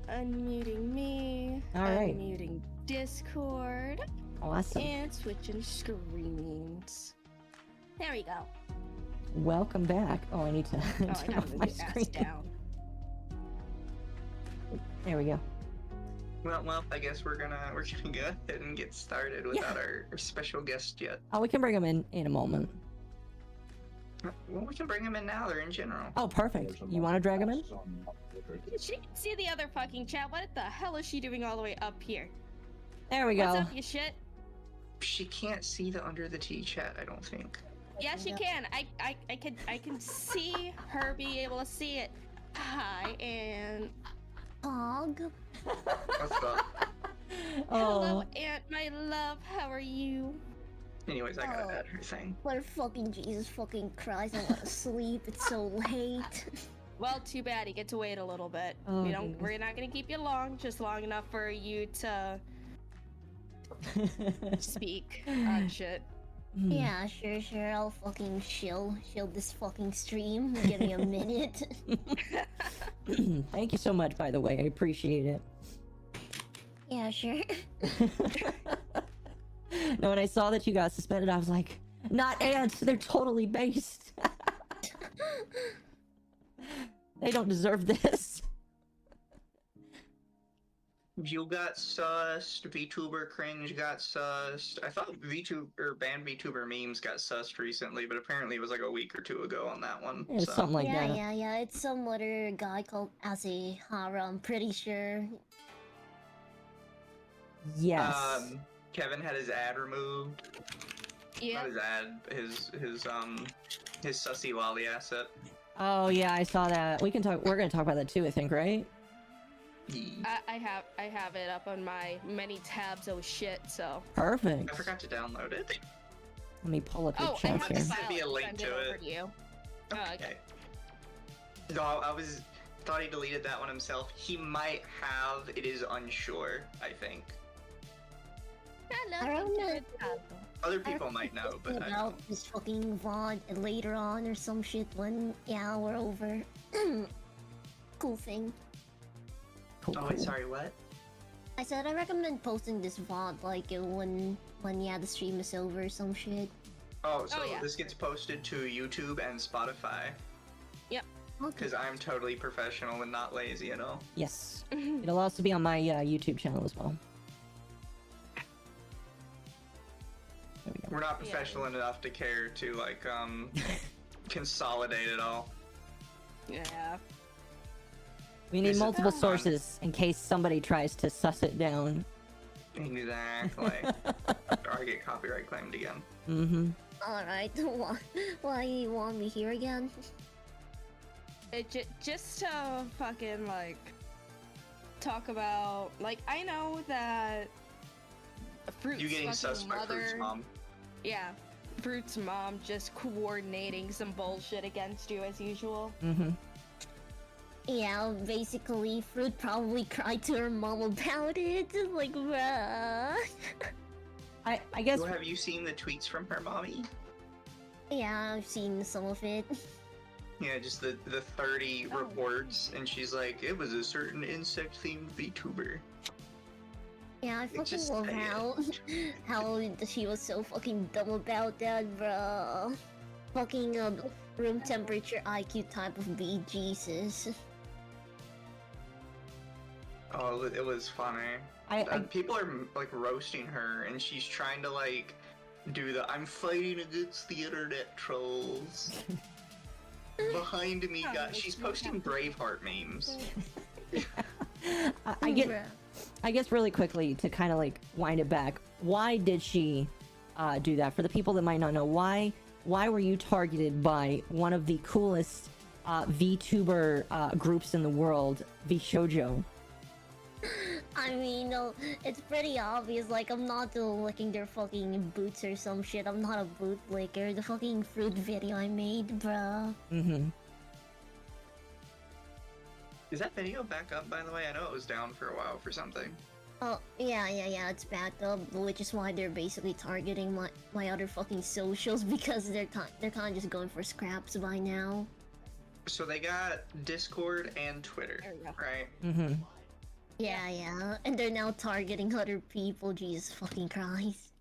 unmuting me. All right. Unmuting Discord. Awesome. And switching screens. There we go. Welcome back. Oh, I need to Oh, I turn gotta off move my your ass screen. down. There we go. Well, I guess we're gonna go ahead and get started without our special guest yet. Oh, we can bring him in a moment. Well, we can bring him in now. They're in general. Oh, perfect. You want to drag him in? She can see the other fucking chat. What the hell is she doing all the way up here? There we go. What's up, you shit? She can't see the under the T chat, I don't think. Yeah, she can. I can see her be able to see it. Hi, and Pog. What's up? hello, Aunt, my love. How are you? Anyways, I gotta add her thing. For fucking Jesus fucking Christ, I wanna sleep. It's so late. Well, too bad. You get to wait a little bit. Oh, We're not gonna keep you long. Just long enough for you to speak on shit. Yeah, sure. I'll fucking chill this fucking stream. Give me a minute. Thank you so much, by the way. I appreciate it. Yeah, sure. No, when I saw that you got suspended, I was like, not ants. They're totally based. They don't deserve this. You got sussed, VTuber cringe got sussed. I thought banned VTuber memes got sussed recently, but apparently it was like a week or two ago on that one. Yeah, something like that. Yeah. It's some other guy called Asehara, I'm pretty sure. Yes. Kevin had his ad removed. Yeah. Not his ad, his sussy lolly asset. Oh yeah, I saw that. We're gonna talk about that too, I think, right? I have it up on my many tabs. Oh shit! So Perfect. I forgot to download it. Let me pull up your I chat have here. the Send file. me a I'll link send to it over it. to you. Oh, okay. No, I thought he deleted that one himself. He might have. It is unsure, I think. I don't know. Other people might know, but I about don't. this fucking VOD later on or some shit when we're over. Cool thing. Cool, Oh wait, cool. sorry, what? I said I recommend posting this VOD like when the stream is over or some shit. Oh, so yeah. this gets posted to YouTube and Spotify. Yep. Okay. Because I'm totally professional and not lazy at all. Yes. It'll also be on my YouTube channel as well. There we go. We're not professional enough to care to like consolidate it all. Yeah. We need Is it multiple that sources in case somebody tries to suss it down. Exactly. Or I get copyright claimed again. Mm-hmm. Alright, why you want me here again? Just to fucking like talk about I know that Fruit's You getting fucking sus by mother, Fruit's mom. Yeah, Fruit's mom just coordinating some bullshit against you as usual. Mm-hmm. Yeah, basically, Fruit probably cried to her mom about it. Like, bruh. I guess. So have you seen the tweets from her mommy? Yeah, I've seen some of it. Yeah, just the 30 reports, and she's like, it was a certain insect-themed VTuber. Yeah, I fucking just love say how she was so fucking dumb about that, bruh. Fucking room temperature IQ type of bee, Jesus. Oh, it was funny. People are like roasting her, and she's trying to like do the "I'm fighting against the internet trolls." Behind me, she's posting Braveheart memes. I guess really quickly to kind of like wind it back. Why did she do that? For the people that might not know, why were you targeted by one of the coolest VTuber groups in the world, VShojo? I mean, it's pretty obvious. Like, I'm not licking their fucking boots or some shit. I'm not a boot licker. The fucking Fruit video I made, bruh. Mm-hmm. Is that video back up, by the way? I know it was down for a while for something. Oh, yeah, it's back up, which is why they're basically targeting my other fucking socials, because they're kind of just going for scraps by now. So they got Discord and Twitter, right? Mm-hmm. Yeah. And they're now targeting other people, Jesus fucking Christ.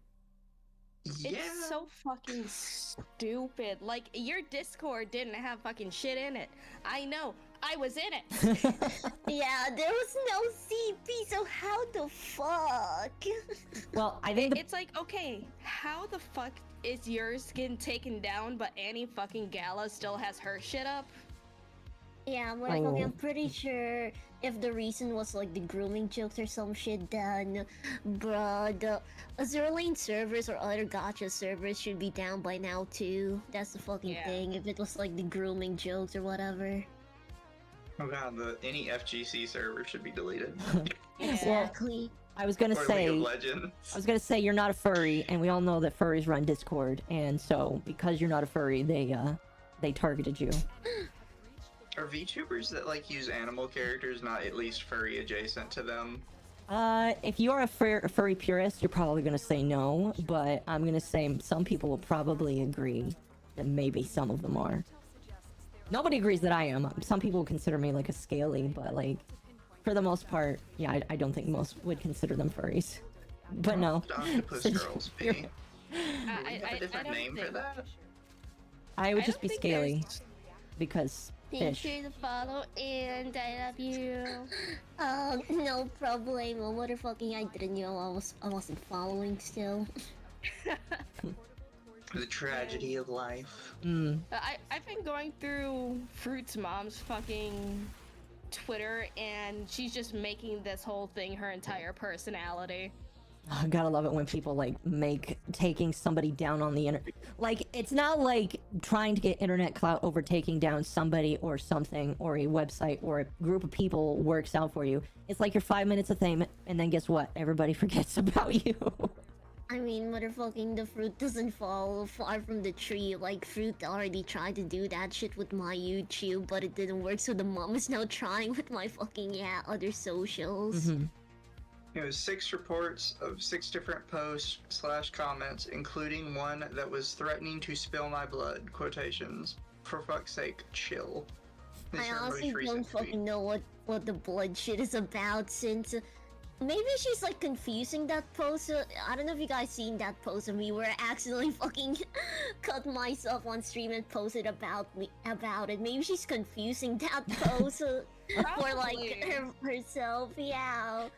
Yeah. It's so fucking stupid. Like, your Discord didn't have fucking shit in it. I know. I was in it. Yeah, there was no CP, so how the fuck? Well, I think It's like, okay, how the fuck is yours getting taken down, but Annie fucking Gala still has her shit up? Yeah, but I'm pretty sure if the reason was like the grooming jokes or some shit, then bruh, the Azure Lane servers or other gacha servers should be down by now too. That's the fucking thing, if it was like the grooming jokes or whatever. Oh god, any FGC server should be deleted. Exactly. I was gonna Or say, League of Legends. I was gonna say you're not a furry, and we all know that furries run Discord, and so because you're not a furry, they targeted you. Are VTubers that like use animal characters not at least furry adjacent to them? If you're a furry purist, you're probably gonna say no, but I'm gonna say some people will probably agree that maybe some of them are. Nobody agrees that I am. Some people consider me like a scaly, but like, for the most part, yeah, I don't think most would consider them furries. But no. Octopus girls be. Do we have a different don't name for think- that? I would I just don't be think scaly, there's- because Thank fish. you to follow, and I love you. No problemo, motherfucking I didn't know I wasn't following still. The tragedy of life. I've been going through Fruit's mom's fucking Twitter, and she's just making this whole thing her entire personality. I gotta love it when people like make taking somebody down on the internet. Like, it's not like trying to get internet clout over taking down somebody or something or a website or a group of people works out for you. It's like your 5 minutes of fame, and then guess what? Everybody forgets about you. I mean, motherfucking the fruit doesn't fall far from the tree. Like, Fruit already tried to do that shit with my YouTube, but it didn't work, so the mom is now trying with my fucking, other socials. It was 6 reports of 6 different posts / comments, including one that was threatening to spill my blood. Quotations. For fuck's sake, chill. This I is her honestly most recent don't fucking tweet. know what the blood shit is about, since maybe she's like confusing that post. I don't know if you guys seen that post of me where I accidentally fucking cut myself on stream and posted about it. Maybe she's confusing that post for like herself. Yeah.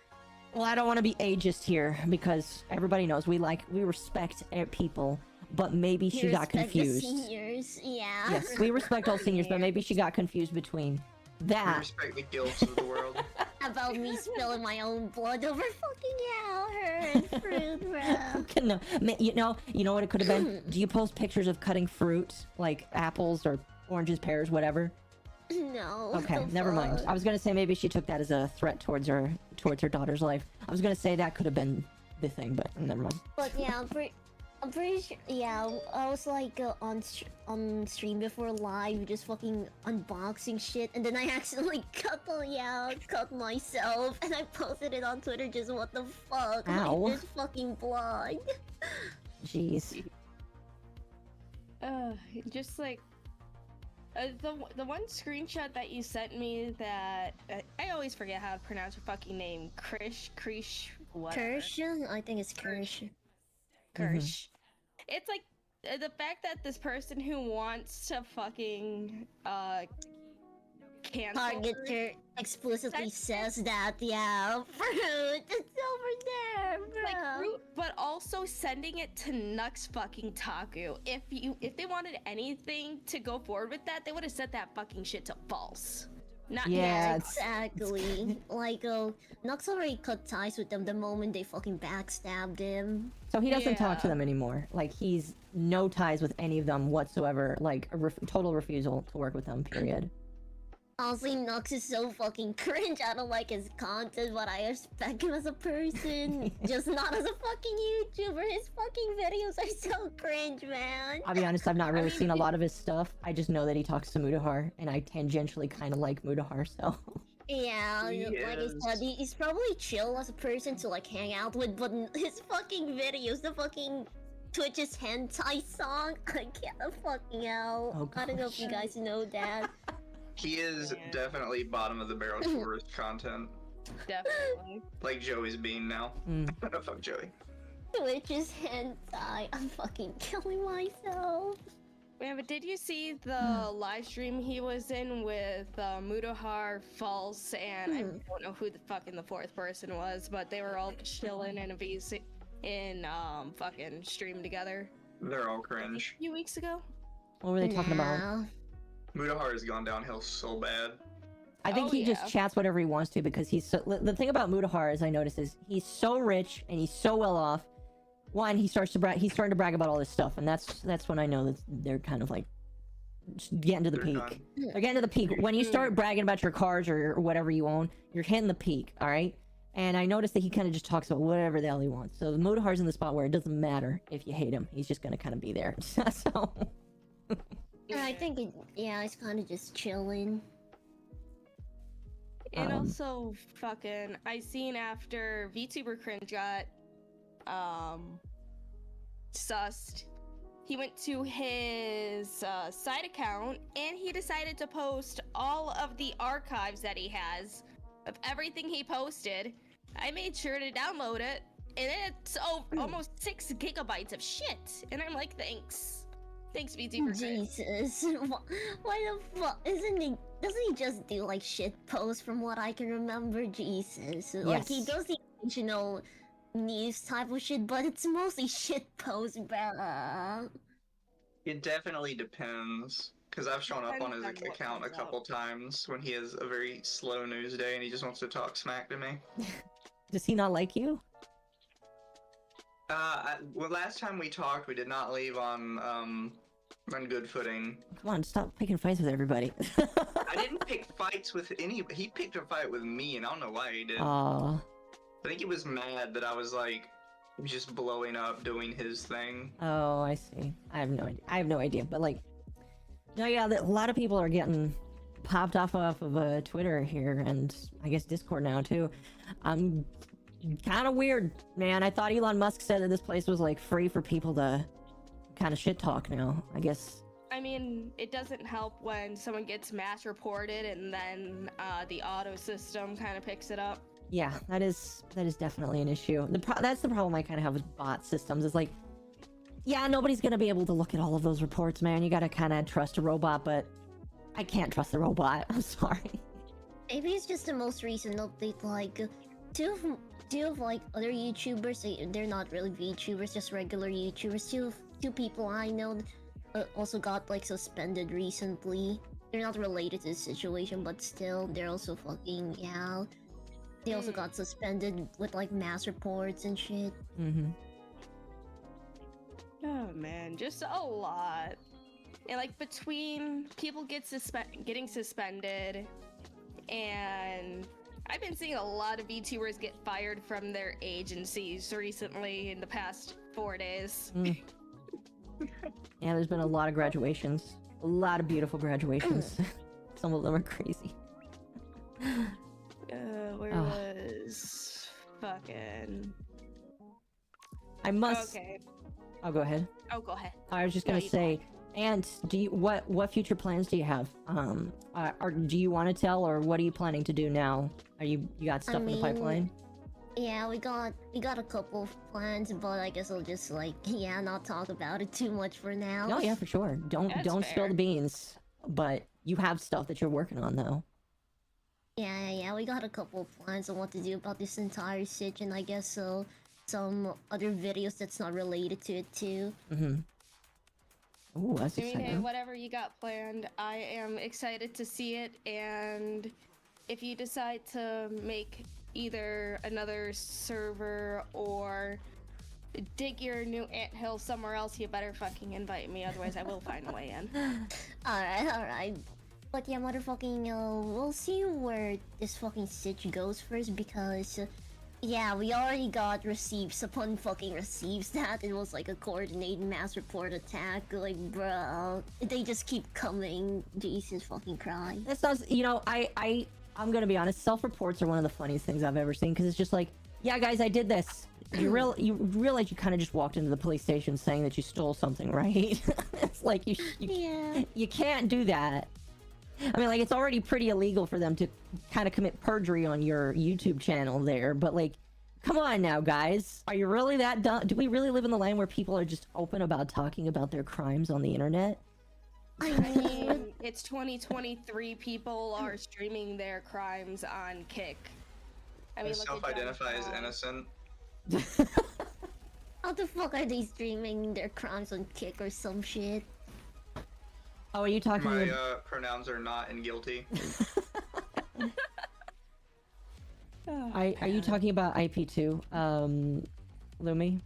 Well, I don't want to be ageist here because everybody knows we respect people, but maybe she got Respect the confused. seniors, yeah. Yes, we respect all seniors, but maybe she got confused between We that. respect the guilds of the world. About me spilling my own blood over fucking her and Fruit, bro. No, you know what it could have been? Do you post pictures of cutting fruit, like apples or oranges, pears, whatever? No. Okay, the never mind. fuck? I was gonna say maybe she took that as a threat towards her daughter's life. I was gonna say that could have been the thing, but never mind. But yeah, I'm pretty sure. Yeah, I was like on stream before live, just fucking unboxing shit, and then I accidentally cut myself, and I posted it on Twitter. Just what the fuck? Ow. Like, there's fucking blood. Jeez. Just like the one screenshot that you sent me that I always forget how to pronounce her fucking name. Krish, whatever. Kirsch? I think it's Kirsch. Kirsch. It's like the fact that this person who wants to fucking cancel Target Fruit- her explicitly That's- says that. Yeah, Fruit, it's over there, bro. like Fruit, but also sending it to Nux fucking Taku. If they wanted anything to go forward with that, they would have set that fucking shit to false. Not Yeah, Nux. Exactly. Like, Nux already cut ties with them the moment they fucking backstabbed him. So he doesn't talk to Yeah. them anymore. Like, he's no ties with any of them whatsoever. Like, a total refusal to work with them, period. Honestly, Nux is so fucking cringe. I don't like his content, but I respect him as a person. Just not as a fucking YouTuber. His fucking videos are so cringe, man. I'll be honest, I've not really mean, seen a lot of his stuff. I just know that he talks to Mudahar, and I tangentially kind of like Mudahar, so... Yeah, He like I is. said, he's probably chill as a person to like hang out with, but his fucking videos, the fucking Twitch's hentai song, I can't fucking hell. Oh, I don't know if you guys know that. He is definitely bottom of the barrel tourist content. Definitely. Like Joey's being now. Fuck Joey. Twitch is hentai. I'm fucking killing myself. Yeah, but did you see the live stream he was in with Mudahar, False, and I don't know who the fucking the fourth person was, but they were all chilling in a VC in fucking stream together. They're all cringe. A few weeks ago. What were they talking about? Mudahar has gone downhill so bad. I think he just chats whatever he wants to because he's so... The thing about Mudahar, as I noticed, is he's so rich and he's so well off. One, he's starting to brag about all this stuff, and that's when I know that they're kind of like getting to the peak. Done. They're getting to the peak. When you start bragging about your cars or whatever you own, you're hitting the peak, all right? And I noticed that he kind of just talks about whatever the hell he wants. So Mudahar's in the spot where it doesn't matter if you hate him. He's just going to kind of be there. So... I think it's kind of just chilling. And also, fucking, I seen after VTuber Cringe got, sussed, he went to his, side account, and he decided to post all of the archives that he has of everything he posted. I made sure to download it, and it's almost 6 gigabytes of shit. And I'm like, thanks. Thanks, VTuber Cringe. Jesus. Why the fuck? Doesn't he just do, like, shit posts from what I can remember? Jesus. Like, he does the original news type of shit, but it's mostly shit posts, bruh. It definitely depends. Because I've shown up on his account a couple times when he has a very slow news day and he just wants to talk smack to me. Does he not like you? Well, last time we talked, we did not leave on good footing. Come on, stop picking fights with everybody. I didn't pick fights with anybody. He picked a fight with me, and I don't know why he did. Aww. I think he was mad that I was, like, just blowing up, doing his thing. Oh, I see. I have no idea. But, like, no, yeah, a lot of people are getting popped off of Twitter here, and I guess Discord now, too. Kind of weird, man. I thought Elon Musk said that this place was like free for people to kind of shit talk now. I guess. I mean, it doesn't help when someone gets mass reported and then the auto system kind of picks it up. Yeah, that is definitely an issue. That's the problem I kind of have with bot systems. Is like, yeah, nobody's gonna be able to look at all of those reports, man. You gotta kind of trust a robot, but I can't trust the robot. I'm sorry. Maybe it's just the most recent update, like two of like other YouTubers, they're not really VTubers, just regular YouTubers. Two people I know also got like suspended recently. They're not related to the situation, but still, they're also fucking They also got suspended with like mass reports and shit. Oh man, just a lot. And like between people getting suspended and I've been seeing a lot of VTubers get fired from their agencies recently in the past 4 days. Yeah, there's been a lot of graduations. A lot of beautiful graduations. Some of them are crazy. Where was fucking... I must... Okay. Oh, go ahead. Oh, go ahead. I was just gonna say... And do you what future plans do you have? Or do you want to tell, or what are you planning to do now? You got stuff in the pipeline? Yeah, we got a couple of plans, but I guess I'll just like not talk about it too much for now. No, yeah, for sure. Don't spill the beans. But you have stuff that you're working on, though. Yeah, we got a couple of plans on what to do about this entire sitch, and I guess some other videos that's not related to it too. Ooh, that's exciting. Whatever you got planned, I am excited to see it, and if you decide to make either another server or dig your new anthill somewhere else, you better fucking invite me, otherwise I will find a way in. Alright. But yeah, motherfucking, we'll see where this fucking sitch goes first, because... yeah, we already got receives upon fucking receives that. It was like a coordinated mass report attack. Like, bro, they just keep coming. Jesus fucking Christ. That sounds, I'm gonna be honest, self-reports are one of the funniest things I've ever seen, because it's just like, yeah guys, I did this. You realize you kind of just walked into the police station saying that you stole something, right? It's like, you can't do that. I mean, like, it's already pretty illegal for them to kind of commit perjury on your YouTube channel there, but like, come on now, guys. Are you really that dumb? Do we really live in the land where people are just open about talking about their crimes on the internet? I mean, it's 2023. People are streaming their crimes on Kick. I mean, self-identify as innocent. How the fuck are they streaming their crimes on Kick or some shit? Oh, are you talking My about... pronouns are not and guilty. Are you talking about IP2, Lumi?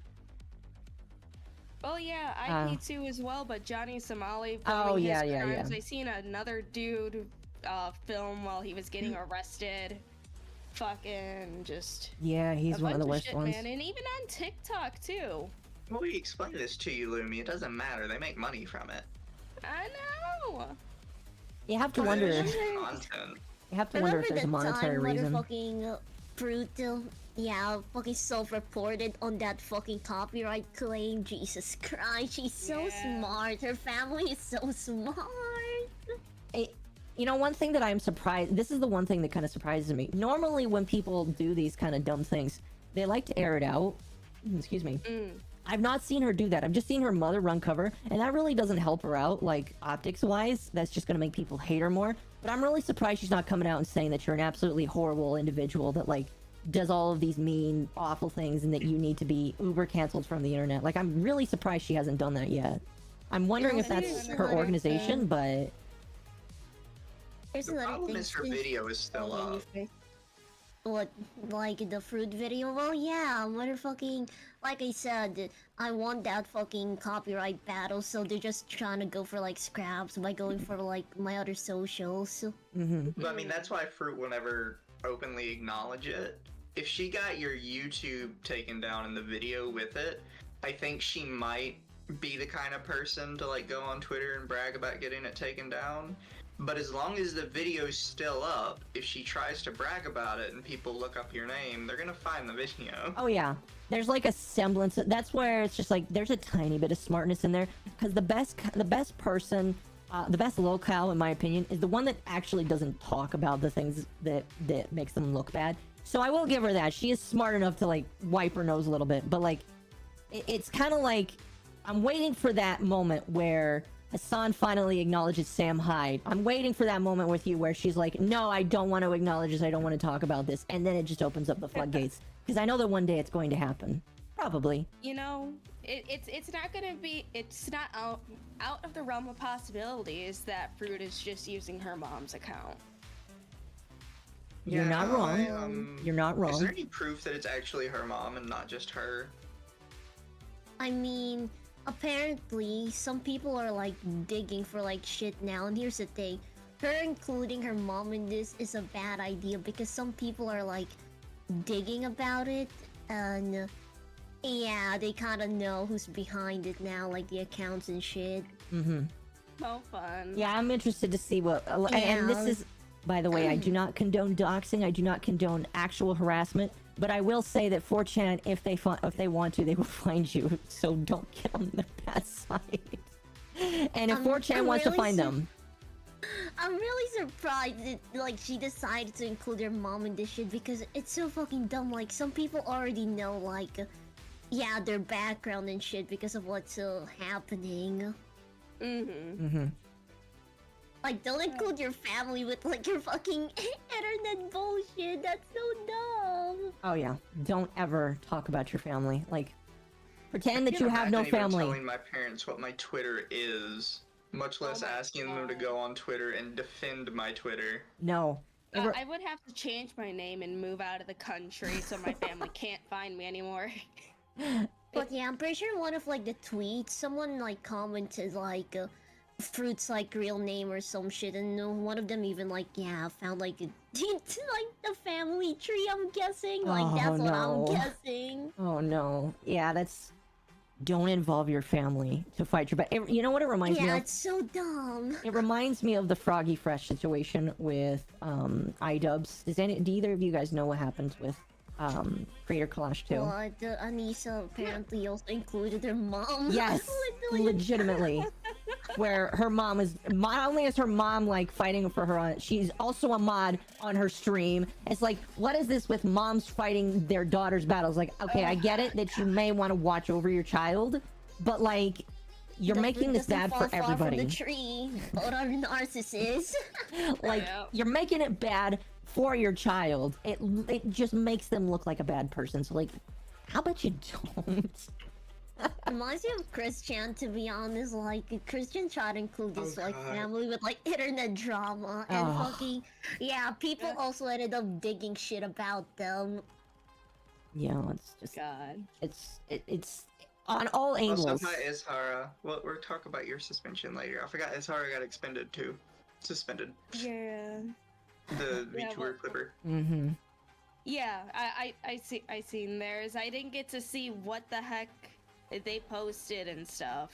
Well, yeah, IP2 as well, but Johnny Somali. Oh, yeah. I seen another dude film while he was getting arrested. Fucking just. Yeah, he's one of the worst ones. Man. And even on TikTok too. Well, we explained this to you, Lumi. It doesn't matter. They make money from it. I know. You have to wonder. Content. You have to wonder if there's a monetary reason. Fucking Fruit, fucking self-reported on that fucking copyright claim. Jesus Christ, she's so smart. Her family is so smart. You know, one thing that I'm surprised, this is the one thing that kind of surprises me. Normally when people do these kind of dumb things, they like to air it out. Excuse me. I've not seen her do that. I've just seen her mother run cover, and that really doesn't help her out, like, optics-wise. That's just gonna make people hate her more. But I'm really surprised she's not coming out and saying that you're an absolutely horrible individual that, like, does all of these mean, awful things, and that you need to be uber canceled from the internet. Like, I'm really surprised she hasn't done that yet. I'm wondering if that's her organization, but... There's the problem is her video is still up. What, like the fruit video? Well, yeah, motherfucking, like I said, I want that fucking copyright battle, so they're just trying to go for like scraps by going for like my other socials. But I mean, that's why Fruit will never openly acknowledge it. If she got your YouTube taken down in the video with it, I think she might be the kind of person to like go on Twitter and brag about getting it taken down. But as long as the video's still up, if she tries to brag about it and people look up your name, they're gonna find the video. Oh yeah, there's like a semblance. That's where it's just like there's a tiny bit of smartness in there, because the best person, the best locale, in my opinion, is the one that actually doesn't talk about the things that makes them look bad. So I will give her that. She is smart enough to like wipe her nose a little bit, but like it's kind of like I'm waiting for that moment where Hassan finally acknowledges Sam Hyde. I'm waiting for that moment with you where she's like, no, I don't want to acknowledge this. I don't want to talk about this. And then it just opens up the floodgates. Because I know that one day it's going to happen. Probably. You know, it's not going to be, it's not out of the realm of possibilities that Fruit is just using her mom's account. You're not wrong. You're not wrong. Is there any proof that it's actually her mom and not just her? I mean... apparently, some people are like digging for like shit now, and here's the thing. Her including her mom in this is a bad idea because some people are like digging about it, and yeah, they kind of know who's behind it now, like the accounts and shit. So fun. Yeah, I'm interested to see what... And this is... By the way, I do not condone doxing. I do not condone actual harassment. But I will say that 4chan, if they want to, they will find you. So don't get on their bad side. And if 4chan wants to find them... I'm really surprised that, like, she decided to include her mom in this shit because it's so fucking dumb. Like, some people already know, like, yeah, their background and shit because of what's happening. Like, don't include your family with, like, your fucking internet bullshit. That's so dumb. Oh, yeah. Don't ever talk about your family. Like, pretend that you have no family. I'm not telling my parents what my Twitter is, much less asking them to go on Twitter and defend my Twitter. No. I would have to change my name and move out of the country so my family can't find me anymore. But yeah, I'm pretty sure one of, like, the tweets, someone, like, commented, like, Fruit's like real name or some shit, and one of them even like found like like the family tree. I'm guessing that's what I'm guessing. Oh no, yeah, that's don't involve your family to fight your battle. You know what it reminds me of? Yeah, it's so dumb. It reminds me of the Froggy Fresh situation with iDubbbz. Do either of you guys know what happened with Creator Clash 2? Well, Anissa apparently also included her mom. Yes, legitimately. where her mom is not only is her mom like fighting for her on, she's also a mod on her stream. It's like, what is this with moms fighting their daughters' battles? Like, okay, I get it that you may want to watch over your child, but like, you're making this bad for everybody. From the tree, both are narcissists. Like, you're making it bad for your child. It just makes them look like a bad person. So like, how about you don't? Reminds me of Christian, to be honest. Like, Christian tried to include this family with like internet drama and fucking people also ended up digging shit about them. Yeah, it's just it's on all angles. Also, hi Izhara. Well, we'll talk about your suspension later. I forgot Izhara got suspended too. Suspended. Yeah. The VTuber Clipper. Mm-hmm. Yeah, I seen theirs. I didn't get to see what the heck they posted and stuff,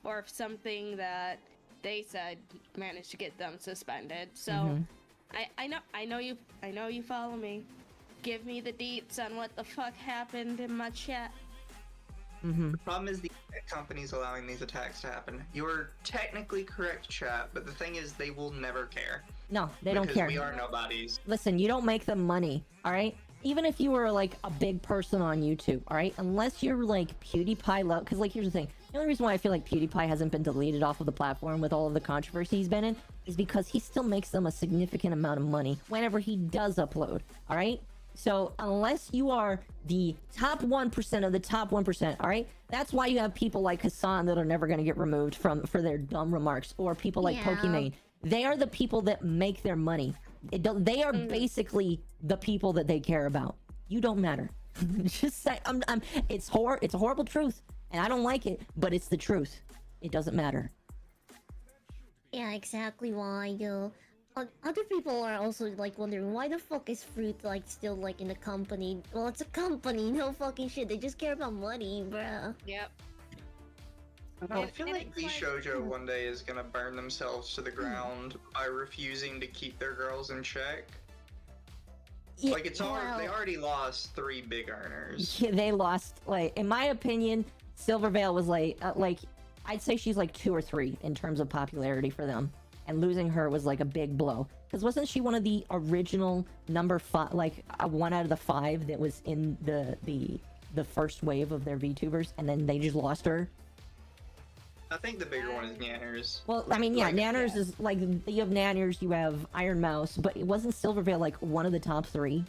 or if something that they said managed to get them suspended. So I know you follow me. Give me the deets on what the fuck happened in my chat. The problem is the company's allowing these attacks to happen. You're technically correct, chat, but the thing is they will never care. No, they don't care. We are nobodies. Listen, you don't make them money, all right? Even if you were like a big person on YouTube, all right? Unless you're like PewDiePie, because like here's the thing. The only reason why I feel like PewDiePie hasn't been deleted off of the platform with all of the controversy he's been in is because he still makes them a significant amount of money whenever he does upload, all right? So unless you are the top 1% of the top 1%, all right? That's why you have people like Hassan that are never going to get removed for their dumb remarks, or people like Pokimane. They are the people that make their money. They are basically the people that they care about. You don't matter. Just say, it's a horrible truth, and I don't like it, but it's the truth. It doesn't matter. Yeah, exactly why, other people are also like wondering why the fuck is Fruit like still like in the company? Well, it's a company, no fucking shit. They just care about money, bruh. Yep. I feel like VShojo one day is gonna burn themselves to the ground by refusing to keep their girls in check. Yeah, like they already lost 3 big earners. Yeah, they lost, like, in my opinion, Silvervale was like I'd say she's like 2 or 3 in terms of popularity for them. And losing her was like a big blow. Because wasn't she one of the original number 5, like 1 out of the 5 that was in the first wave of their VTubers, and then they just lost her? I think the bigger one is Nanners. Well, I mean, yeah, Nanners is like, you have Nanners, you have Iron Mouse, but it wasn't Silvervale like one of the top 3?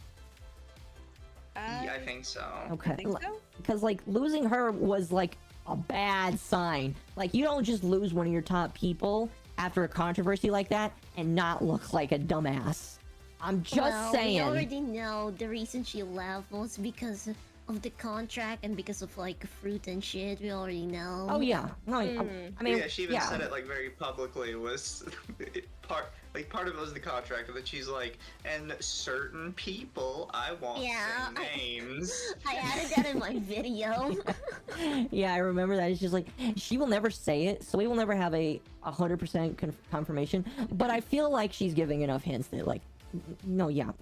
Yeah, I think so. Okay. I think so? Because like losing her was like a bad sign. Like, you don't just lose one of your top people after a controversy like that and not look like a dumbass. I'm just saying. We already know the reason she left was because of the contract and because of like Fruit and shit. We already know. Oh yeah. No, I mean, yeah, she even said it like very publicly. Was part of it was the contract, that she's like, and certain people I won't say names. I added that in my video. Yeah, I remember that. It's just like, she will never say it, so we will never have a 100% confirmation. But I feel like she's giving enough hints that like, no, yeah,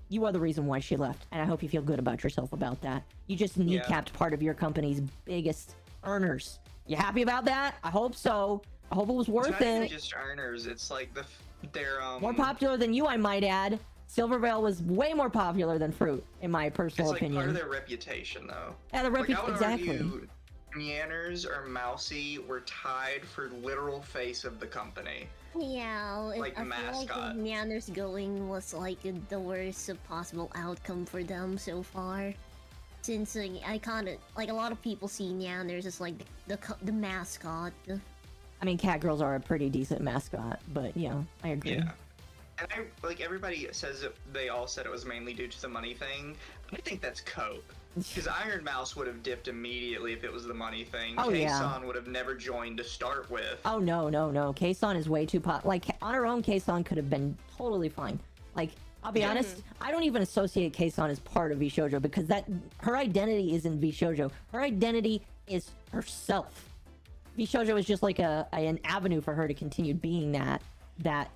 you are the reason why she left, and I hope you feel good about yourself about that. You just kneecapped part of your company's biggest earners. You happy about that? I hope so. I hope it was worth it. Not just earners. It's like they're more popular than you, I might add. Silvervale was way more popular than Fruit, in my personal opinion. It's like part of their reputation, though. Yeah, the reputation, exactly. Nanners or Mousy were tied for literal face of the company. Yeah, like I mascot. feel like Nanners going was like the worst possible outcome for them so far. Since I kind of like, a lot of people see Nanners as like the mascot. I mean, Catgirls are a pretty decent mascot, but yeah, I agree. Yeah. And everybody says they all said it was mainly due to the money thing. I think that's cope. Because Iron Mouse would have dipped immediately if it was the money thing. Oh, Kson would have never joined to start with. Oh, no. Kson is way too like, on her own, Kson could have been totally fine. Like, I'll be honest, I don't even associate Kson as part of VShojo, because her identity isn't VShojo. Her identity is herself. VShojo is just like an avenue for her to continue being that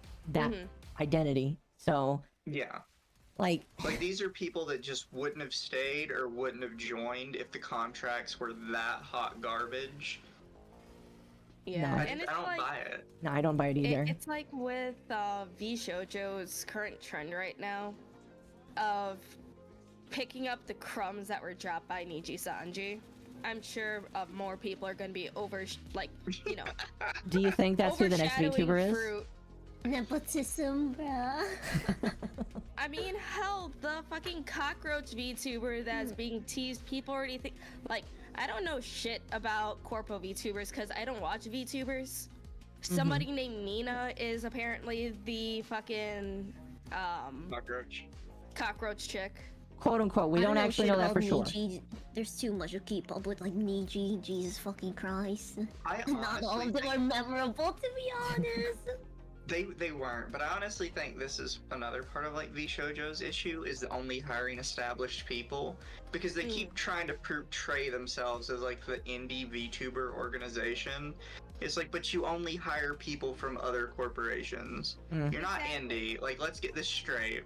identity. So yeah, like these are people that just wouldn't have stayed or wouldn't have joined if the contracts were that hot garbage. Yeah, No. and it's I don't like, buy it. No, I don't buy it either. it's like with VShojo's current trend right now of picking up the crumbs that were dropped by Niji Sanji. I'm sure more people are going to be Do you think that's who the next overshadowing VTuber is? fruit. Nepotism, bruh. I mean, hell, the fucking cockroach VTuber that's being teased, people already think, like, I don't know shit about corpo VTubers because I don't watch VTubers. Somebody named Nina is apparently the fucking, cockroach chick. Quote unquote. We I don't actually know that for sure. Niji. There's too much to keep up with, like Niji. Jesus fucking Christ. I Not all of them are memorable, to be honest. They weren't, but I honestly think this is another part of like VShojo's issue is only hiring established people because they keep trying to portray themselves as like the indie VTuber organization. It's like, but you only hire people from other corporations. You're not indie. Like, let's get this straight.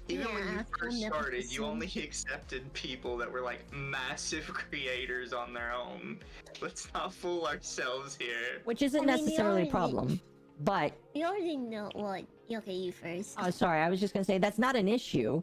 Even when you first started, you only accepted people that were like massive creators on their own. Let's not fool ourselves here. Which isn't necessarily a problem. But you already know what. Okay, you first. oh, sorry, I was just gonna say that's not an issue.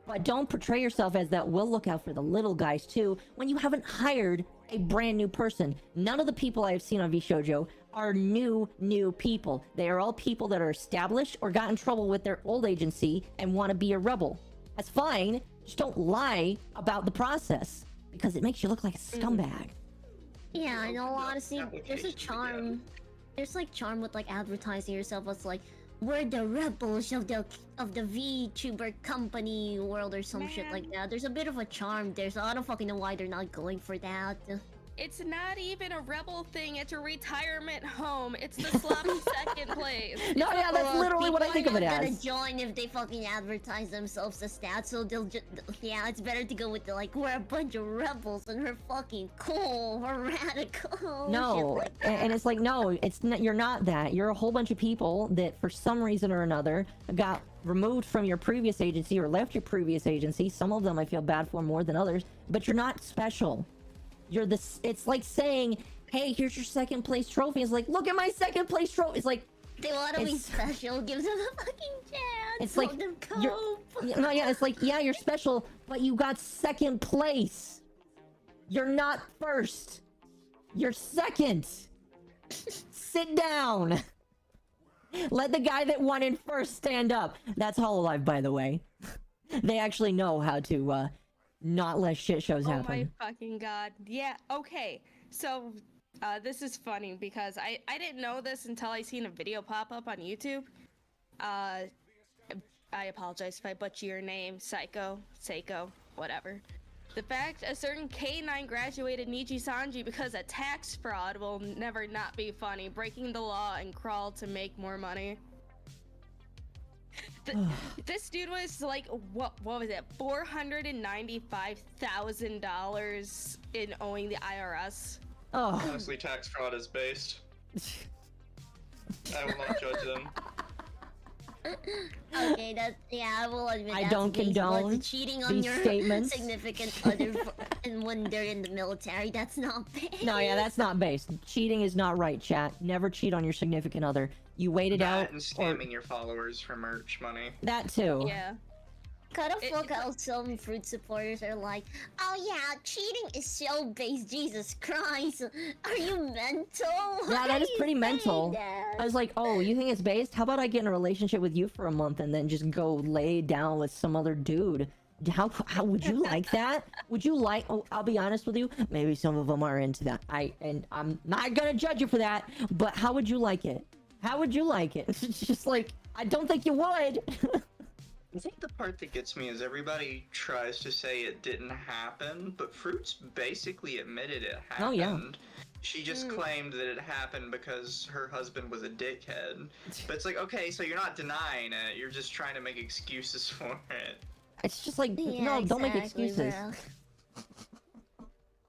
But don't portray yourself as that. We'll look out for the little guys too. When you haven't hired a brand new person, none of the people I've seen on VShojo are new people. They are all people that are established or got in trouble with their old agency and want to be a rebel. That's fine. Just don't lie about the process because it makes you look like a scumbag. Yeah, in all honesty, there's a charm. There's like charm with like advertising yourself as like we're the rebels of the VTuber company world or some shit like that. There's a bit of a charm there, so I don't fucking know why they're not going for that. It's not even a rebel thing. It's a retirement home. It's the sloppy second place. No, yeah, that's literally what I think of it People are as. not gonna join if they fucking advertise themselves as that, so they'll just... Yeah, it's better to go with the, like, we're a bunch of rebels and we're fucking cool, we're radical. No, like and it's like, no, it's not, you're not that. You're a whole bunch of people that for some reason or another got removed from your previous agency or left your previous agency. Some of them I feel bad for more than others, but you're not special. You're this. It's like saying, hey, here's your second place trophy. It's like, look at my second place trophy. It's like, they want to be special, give them a fucking chance. it's like, them no, yeah, it's like, yeah, you're special, but you got second place. You're not first. You're second. Sit down. Let the guy that won in first stand up. That's Hololive, by the way. They actually know how to not let shit shows happen. Oh my fucking god. Yeah, okay. So, this is funny because I didn't know this until I seen a video pop up on YouTube. I apologize if I butcher your name, Seiko, whatever. The fact a certain K9 graduated Niji Sanji because of tax fraud will never not be funny. Breaking the law and crawl to make more money. This dude was like, what was it? $495,000 in owing the IRS. Oh. Honestly, tax fraud is based. I will not judge them. Okay, that I will admit. I don't condone cheating on these your statements. significant other, and when they're in the military, that's not based. No, yeah, that's not based. Cheating is not right, chat. Never cheat on your significant other. You wait it out. And scamming your followers for merch money. That too. Yeah. Kind of fuck how some fruit supporters are like, oh yeah, cheating is so based. Jesus Christ, are you mental? Yeah, that is pretty mental. I was like, oh, you think it's based? How about I get in a relationship with you for a month and then just go lay down with some other dude? How would you like that? Would you like? Oh, I'll be honest with you. Maybe some of them are into that. I'm not gonna judge you for that. But how would you like it? How would you like it? It's just like, I don't think you would. I think the part that gets me is everybody tries to say it didn't happen, but Fruits basically admitted it happened. Oh, yeah. She just claimed that it happened because her husband was a dickhead. But it's like, okay, so you're not denying it, you're just trying to make excuses for it. It's just like, Yeah, no, don't make exactly, excuses.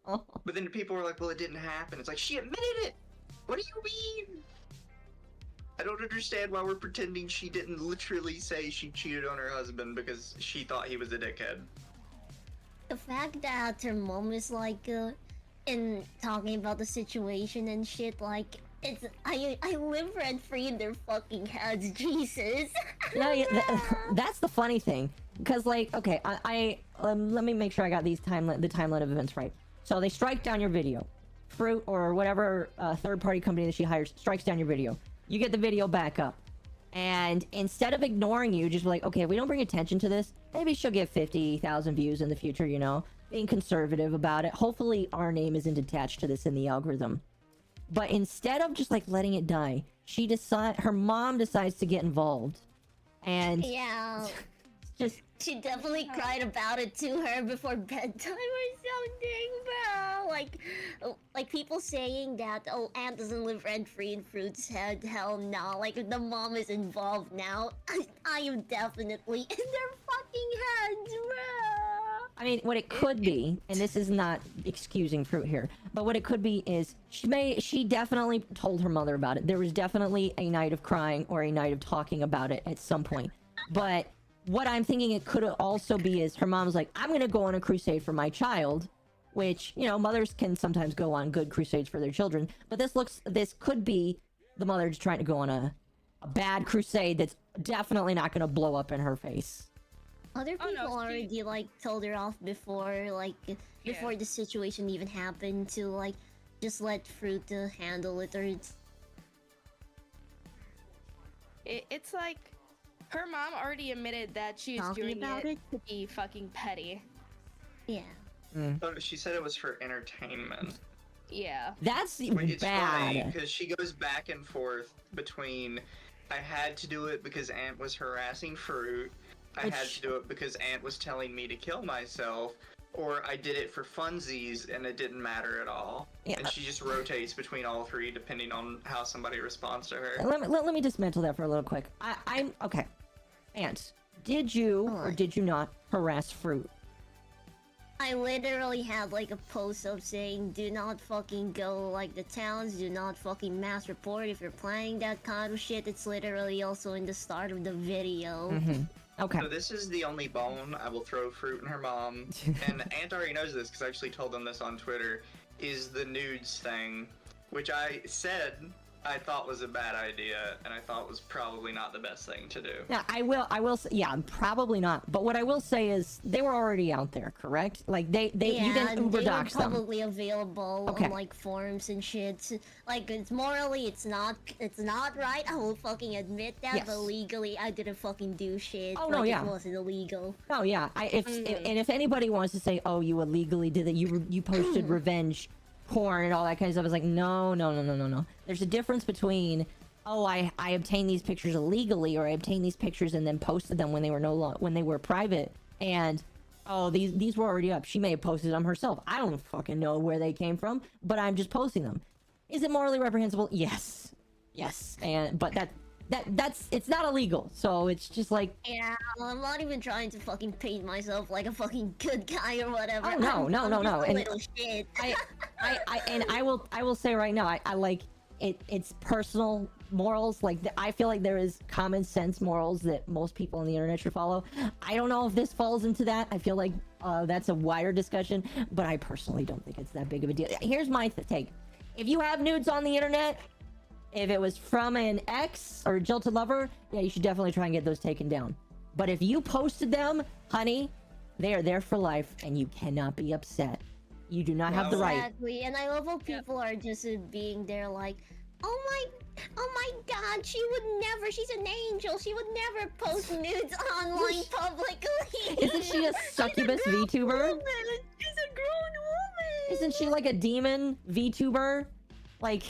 bro. But then people were like, well, it didn't happen. It's like, she admitted it! What do you mean? I don't understand why we're pretending she didn't literally say she cheated on her husband because she thought he was a dickhead. The fact that her mom is like, in talking about the situation and shit, like I live rent free in their fucking heads, Jesus. No, yeah, that's the funny thing, because like, okay, I let me make sure I got the timeline of events right. So they strike down your video, Fruit or whatever third-party company that she hires strikes down your video. You get the video back up, and instead of ignoring you, just like, okay, if we don't bring attention to this, maybe she'll get 50,000 views in the future. You know, being conservative about it. Hopefully, our name isn't attached to this in the algorithm. But instead of just like letting it die, her mom decides to get involved, and yeah, just she definitely cried about it to her before bedtime or something, bro. Like people saying that, oh, Aunt doesn't live rent free in Fruit's head. Hell no. Like if the mom is involved now, I am definitely in their fucking heads, bro. I mean, what it could be, and this is not excusing Fruit here, but what it could be is she definitely told her mother about it. There was definitely a night of crying or a night of talking about it at some point. But what I'm thinking it could also be is her mom's like, I'm gonna go on a crusade for my child, which, you know, mothers can sometimes go on good crusades for their children, but this could be the mother just trying to go on a bad crusade that's definitely not gonna blow up in her face. Other people already like told her off before, before the situation even happened, to like just let Fruit handle it, or it's like her mom already admitted that she's doing it to be fucking petty. Yeah. Oh, she said it was for entertainment. Yeah. That's it's bad. Because she goes back and forth between, I had to do it because Aunt was harassing Fruit, I had to do it because Aunt was telling me to kill myself, or I did it for funsies and it didn't matter at all. Yeah. And she just rotates between all three depending on how somebody responds to her. Let me dismantle that for a little quick. I'm okay. Aunt, did you or did you not harass Fruit? I literally had like a post up saying, do not fucking go like the towns, do not fucking mass report if you're planning that kind of shit. It's literally also in the start of the video. Mm-hmm. Okay. So this is the only bone I will throw Fruit and her mom, and Aunt already knows this because I actually told them this on Twitter, is the nudes thing, which I said I thought was a bad idea, and I thought was probably not the best thing to do. Yeah, I will say, yeah, probably not. But what I will say is they were already out there, correct? Like you didn't Uber dox them. They were publicly available on like forums and shit. Like it's morally, it's not right. I will fucking admit that. Yes. But legally, I didn't fucking do shit. Oh no, yeah, it wasn't illegal. Oh yeah, if anybody wants to say, oh, you illegally did it, you posted revenge porn and all that kind of stuff, is like, no. There's a difference between, oh, I obtained these pictures illegally, or I obtained these pictures and then posted them when they were private, and oh, these were already up. She may have posted them herself. I don't fucking know where they came from, but I'm just posting them. Is it morally reprehensible? Yes, but that's it's not illegal, so it's just like, yeah, I'm not even trying to fucking paint myself like a fucking good guy or whatever. Oh no, no. And little shit. I will say right now, I like it. It's personal morals. Like I feel like there is common sense morals that most people on the internet should follow. I don't know if this falls into that. I feel like that's a wider discussion, but I personally don't think it's that big of a deal. Here's my take: if you have nudes on the internet, if it was from an ex or a jilted lover, yeah, you should definitely try and get those taken down. But if you posted them, honey, they are there for life, and you cannot be upset. You do not have the right. Exactly, and I love how people are just being there like, oh my god, she would never, she's an angel, she would never post nudes online publicly. Isn't she a succubus VTuber? She's a grown woman. Isn't she like a demon VTuber? Like...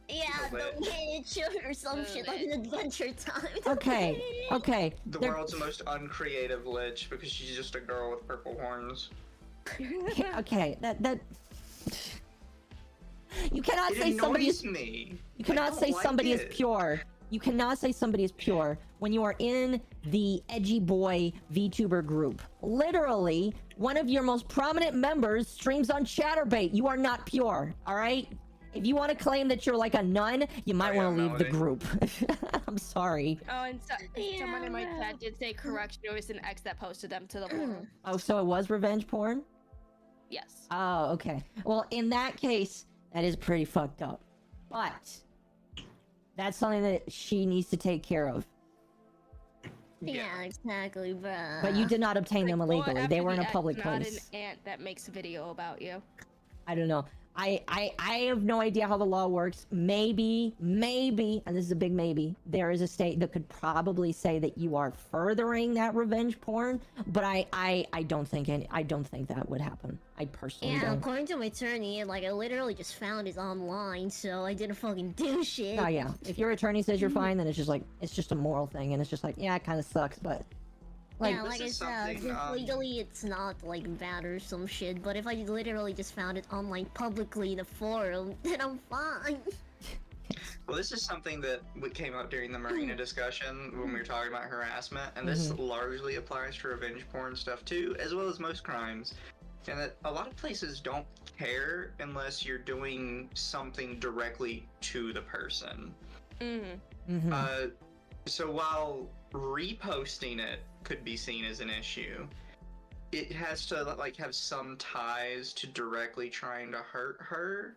Yeah, the witch or some shit, like an Adventure Time. Okay. The world's most uncreative lich because she's just a girl with purple horns. Okay, that you cannot say somebody is me. You cannot say somebody is pure. You cannot say somebody is pure when you are in the edgy boy VTuber group. Literally, one of your most prominent members streams on Chatterbait. You are not pure, all right? If you want to claim that you're like a nun, you might want to leave the group. I'm sorry. Oh, and someone in my chat did say correction. It was an ex that posted them to the forum. Oh, so it was revenge porn? Yes. Oh, okay. Well, in that case, that is pretty fucked up. But that's something that she needs to take care of. Yeah, exactly, bruh. But you did not obtain them Go illegally. after They were in the a public ex, not place. an aunt that makes a video about you. I don't know. I have no idea how the law works. Maybe, and this is a big maybe, there is a state that could probably say that you are furthering that revenge porn, but I don't think that would happen. I personally don't. According to my attorney, like, I literally just found it online, so I didn't fucking do shit. Oh yeah. If your attorney says you're fine, then it's just a moral thing, and it's just like, yeah, it kind of sucks, but like, yeah, like I said, legally it's not like bad or some shit, but if I literally just found it online publicly in a forum, then I'm fine. Well, this is something that came up during the Marina discussion when we were talking about harassment, and this largely applies to revenge porn stuff too, as well as most crimes. And that a lot of places don't care unless you're doing something directly to the person. So while reposting it could be seen as an issue, it has to like have some ties to directly trying to hurt her.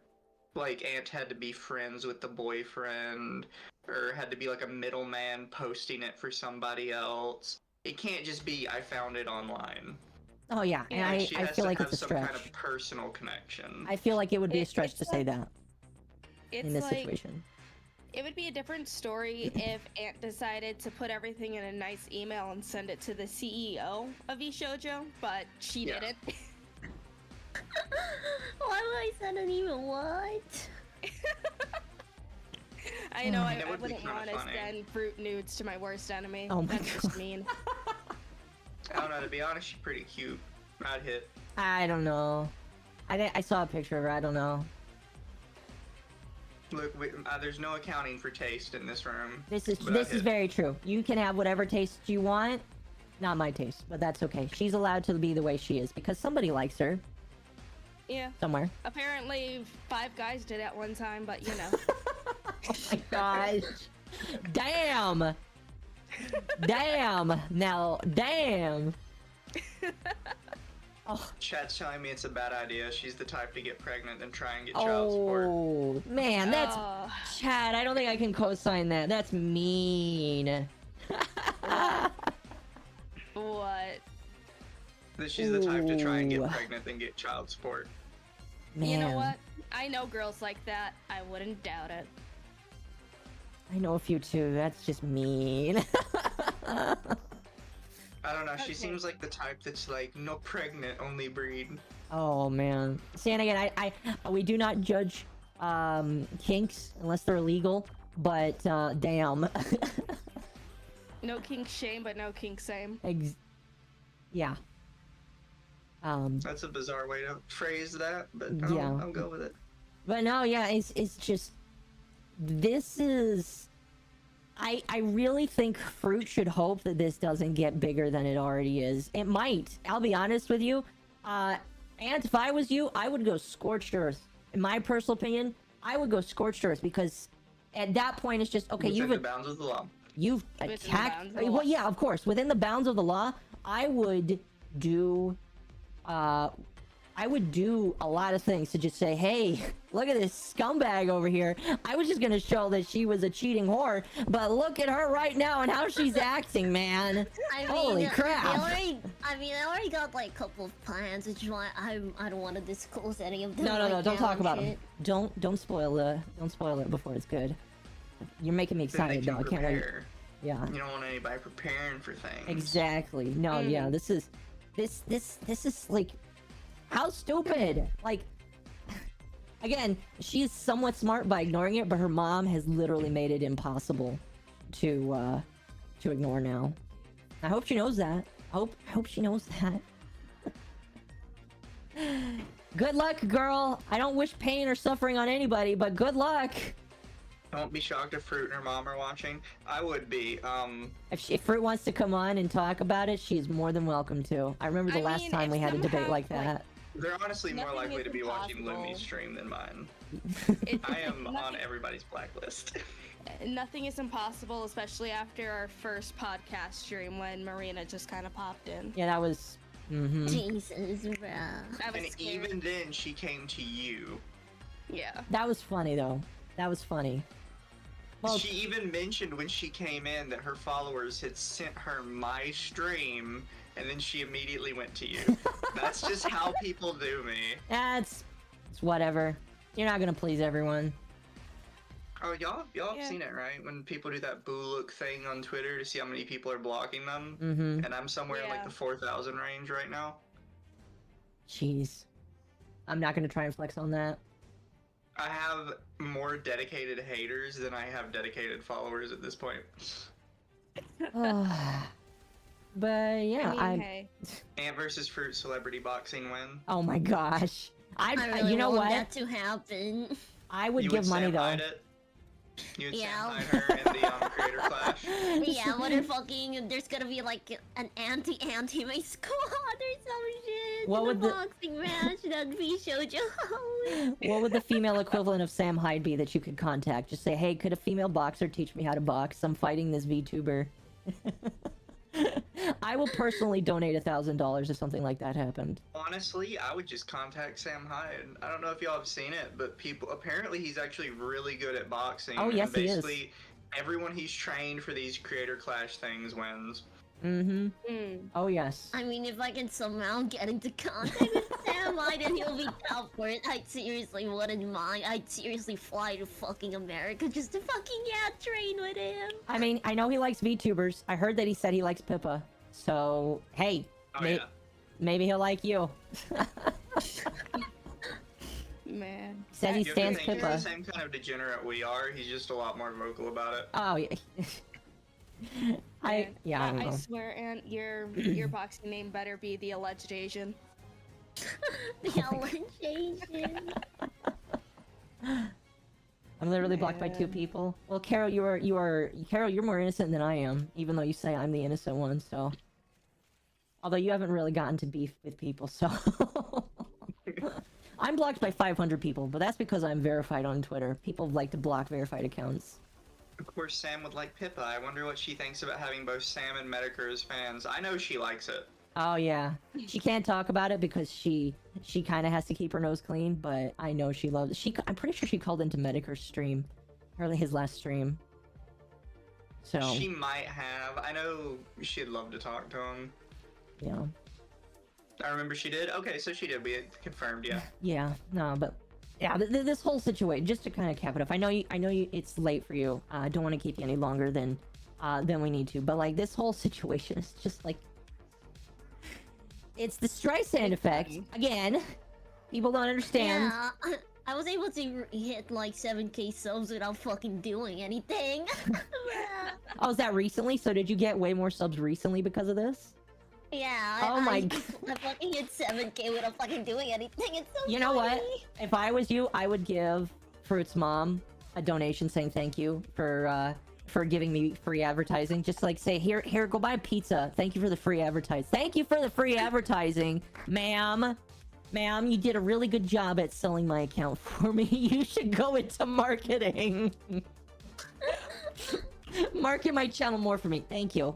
Like Aunt had to be friends with the boyfriend, or had to be like a middleman posting it for somebody else. It can't just be I found it online. oh yeah, and I feel like it's a some stretch. kind of personal connection. I feel like it would be a stretch to say that It's in this like, situation. it would be a different story if Aunt decided to put everything in a nice email and send it to the CEO of eShoujo, but she didn't. Why would I send an email? What? I know, I would be wouldn't kinda want to funny. send fruit nudes to my worst enemy. Oh my That's just mean. I don't know, to be honest, she's pretty cute. I'd hit. I don't know. I saw a picture of her. I don't know. Look, there's no accounting for taste in this room. This is but I'd hit. very true. You can have whatever taste you want. Not my taste, but that's okay. She's allowed to be the way she is because somebody likes her Yeah. somewhere. Apparently 5 guys did at one time, but you know. Oh my gosh. Damn. Damn. Now, damn. Oh. Chat's telling me it's a bad idea. She's the type to get pregnant and try and get child support. Oh, man, that's Chad. I don't think I can co-sign that. That's mean. What? That she's the type to try and get pregnant and get child support. Man. You know what? I know girls like that. I wouldn't doubt it. I know a few too. That's just mean. I don't know. She Okay. seems like the type that's like, no pregnant, only breed. Oh man. See, and again, we do not judge kinks unless they're illegal, but damn. No kink shame, but no kink same. Yeah. That's a bizarre way to phrase that, but I'll go with it. But no, yeah, it's just this is. I really think Fruit should hope that this doesn't get bigger than it already is. It might. I'll be honest with you. And if I was you, I would go scorched earth. In my personal opinion, I would go scorched earth because at that point it's just okay. Within the bounds of the law. You've Within the attacked. bounds of the Well, law. yeah, of course, within the bounds of the law. I would do a lot of things to just say, hey, look at this scumbag over here. I was just gonna show that she was a cheating whore, but look at her right now and how she's acting, man. Holy crap. I already got like a couple of plans, which is why I don't want to disclose any of them. No, don't talk about them. Don't spoil it before it's good. You're making me Then they excited can though. I can't wait. prepare. Yeah. You don't want anybody preparing for things. Exactly. No, yeah, this is like how stupid. Like again, she's somewhat smart by ignoring it, but her mom has literally made it impossible to ignore now. I hope she knows that. I hope she knows that. Good luck, girl. I don't wish pain or suffering on anybody, but good luck. Don't be shocked if Fruit and her mom are watching. I would be. If Fruit wants to come on and talk about it, she's more than welcome to. I remember the last time if we had a debate somehow, like that. They're honestly more Nothing likely is to be watching impossible. Lumi's stream than mine. It- I am on nothing- everybody's blacklist. Nothing is impossible, especially after our first podcast stream when Marina just kind of popped in. Yeah, that was Mm-hmm. Jesus, bruh. I was And scared. even then, she came to you. Yeah. That was funny though. That was funny. Well, She even mentioned when she came in that her followers had sent her my stream, and then she immediately went to you. That's just how people do me. it's whatever. You're not gonna please everyone. Oh, y'all have Yeah. seen it, right? When people do that boo look thing on Twitter to see how many people are blocking them, Mm-hmm. and I'm somewhere in like Yeah. the 4,000 range right now. Jeez. I'm not gonna try and flex on that. I have more dedicated haters than I have dedicated followers at this point. But yeah, I mean, hey. Ant versus Fruit celebrity boxing win. Oh my gosh. I really you know want what? that to happen. I would You give money Sam though. Hyde it? You would Yeah. Sam Hyde her in the Creator Clash? Yeah, what if fucking there's gonna be like an anti-anime squad or some shit What in would a the- boxing match that'd be shoujo. What would the female equivalent of Sam Hyde be that you could contact? Just say, hey, could a female boxer teach me how to box? I'm fighting this VTuber. I will personally donate $1,000 if something like that happened. Honestly, I would just contact Sam Hyde. I don't know if y'all have seen it, but apparently he's actually really good at boxing. Oh, yes, and he is. basically, everyone he's trained for these Creator Clash things wins. Mm-hmm. Mm. Oh, yes. I mean, if I can somehow get into contact with Sam Hyde and he'll be up for it, I seriously wouldn't mind. I'd seriously fly to fucking America just to fucking train with him. I mean, I know he likes VTubers. I heard that he said he likes Pippa. So, hey, Oh, yeah. maybe he'll like you. Man. Says he You have to stands think he's Pippa. the same kind of degenerate we are. He's just a lot more vocal about it. Oh, yeah. I don't know. I swear, Aunt, your boxing name better be the alleged Asian. The allegation. I'm literally blocked by 2 Man. people. Well, Carol, Carol, you're more innocent than I am, even though you say I'm the innocent one. So, although you haven't really gotten to beef with people, so I'm blocked by 500 people, but that's because I'm verified on Twitter. People like to block verified accounts. Of course, Sam would like Pippa. I wonder what she thinks about having both Sam and Medicare as fans. I know she likes it. Oh yeah, she can't talk about it because she kind of has to keep her nose clean. But I know she loves. I'm pretty sure she called into Medicare's stream, his last stream. So She might have. I know she'd love to talk to him. yeah, I remember she did. Okay, so she did. We had confirmed, yeah. yeah, no, but yeah, this whole situation. Just to kind of cap it off, I know you. It's late for you. I don't want to keep you any longer than we need to. But like this whole situation is just like. It's the Streisand effect. Again, people don't understand. Yeah, I was able to hit like 7k subs without fucking doing anything. Oh, is that recently? So did you get way more subs recently because of this? Yeah. Oh my I God. fucking hit 7k without fucking doing anything. It's so You know what? funny. If I was you, I would give Fruit's mom a donation saying thank you for giving me free advertising. Just like say, here, go buy a pizza. Thank you for the free advertising. Thank you for the free advertising, ma'am. Ma'am, you did a really good job at selling my account for me. You should go into marketing. Market my channel more for me. Thank you.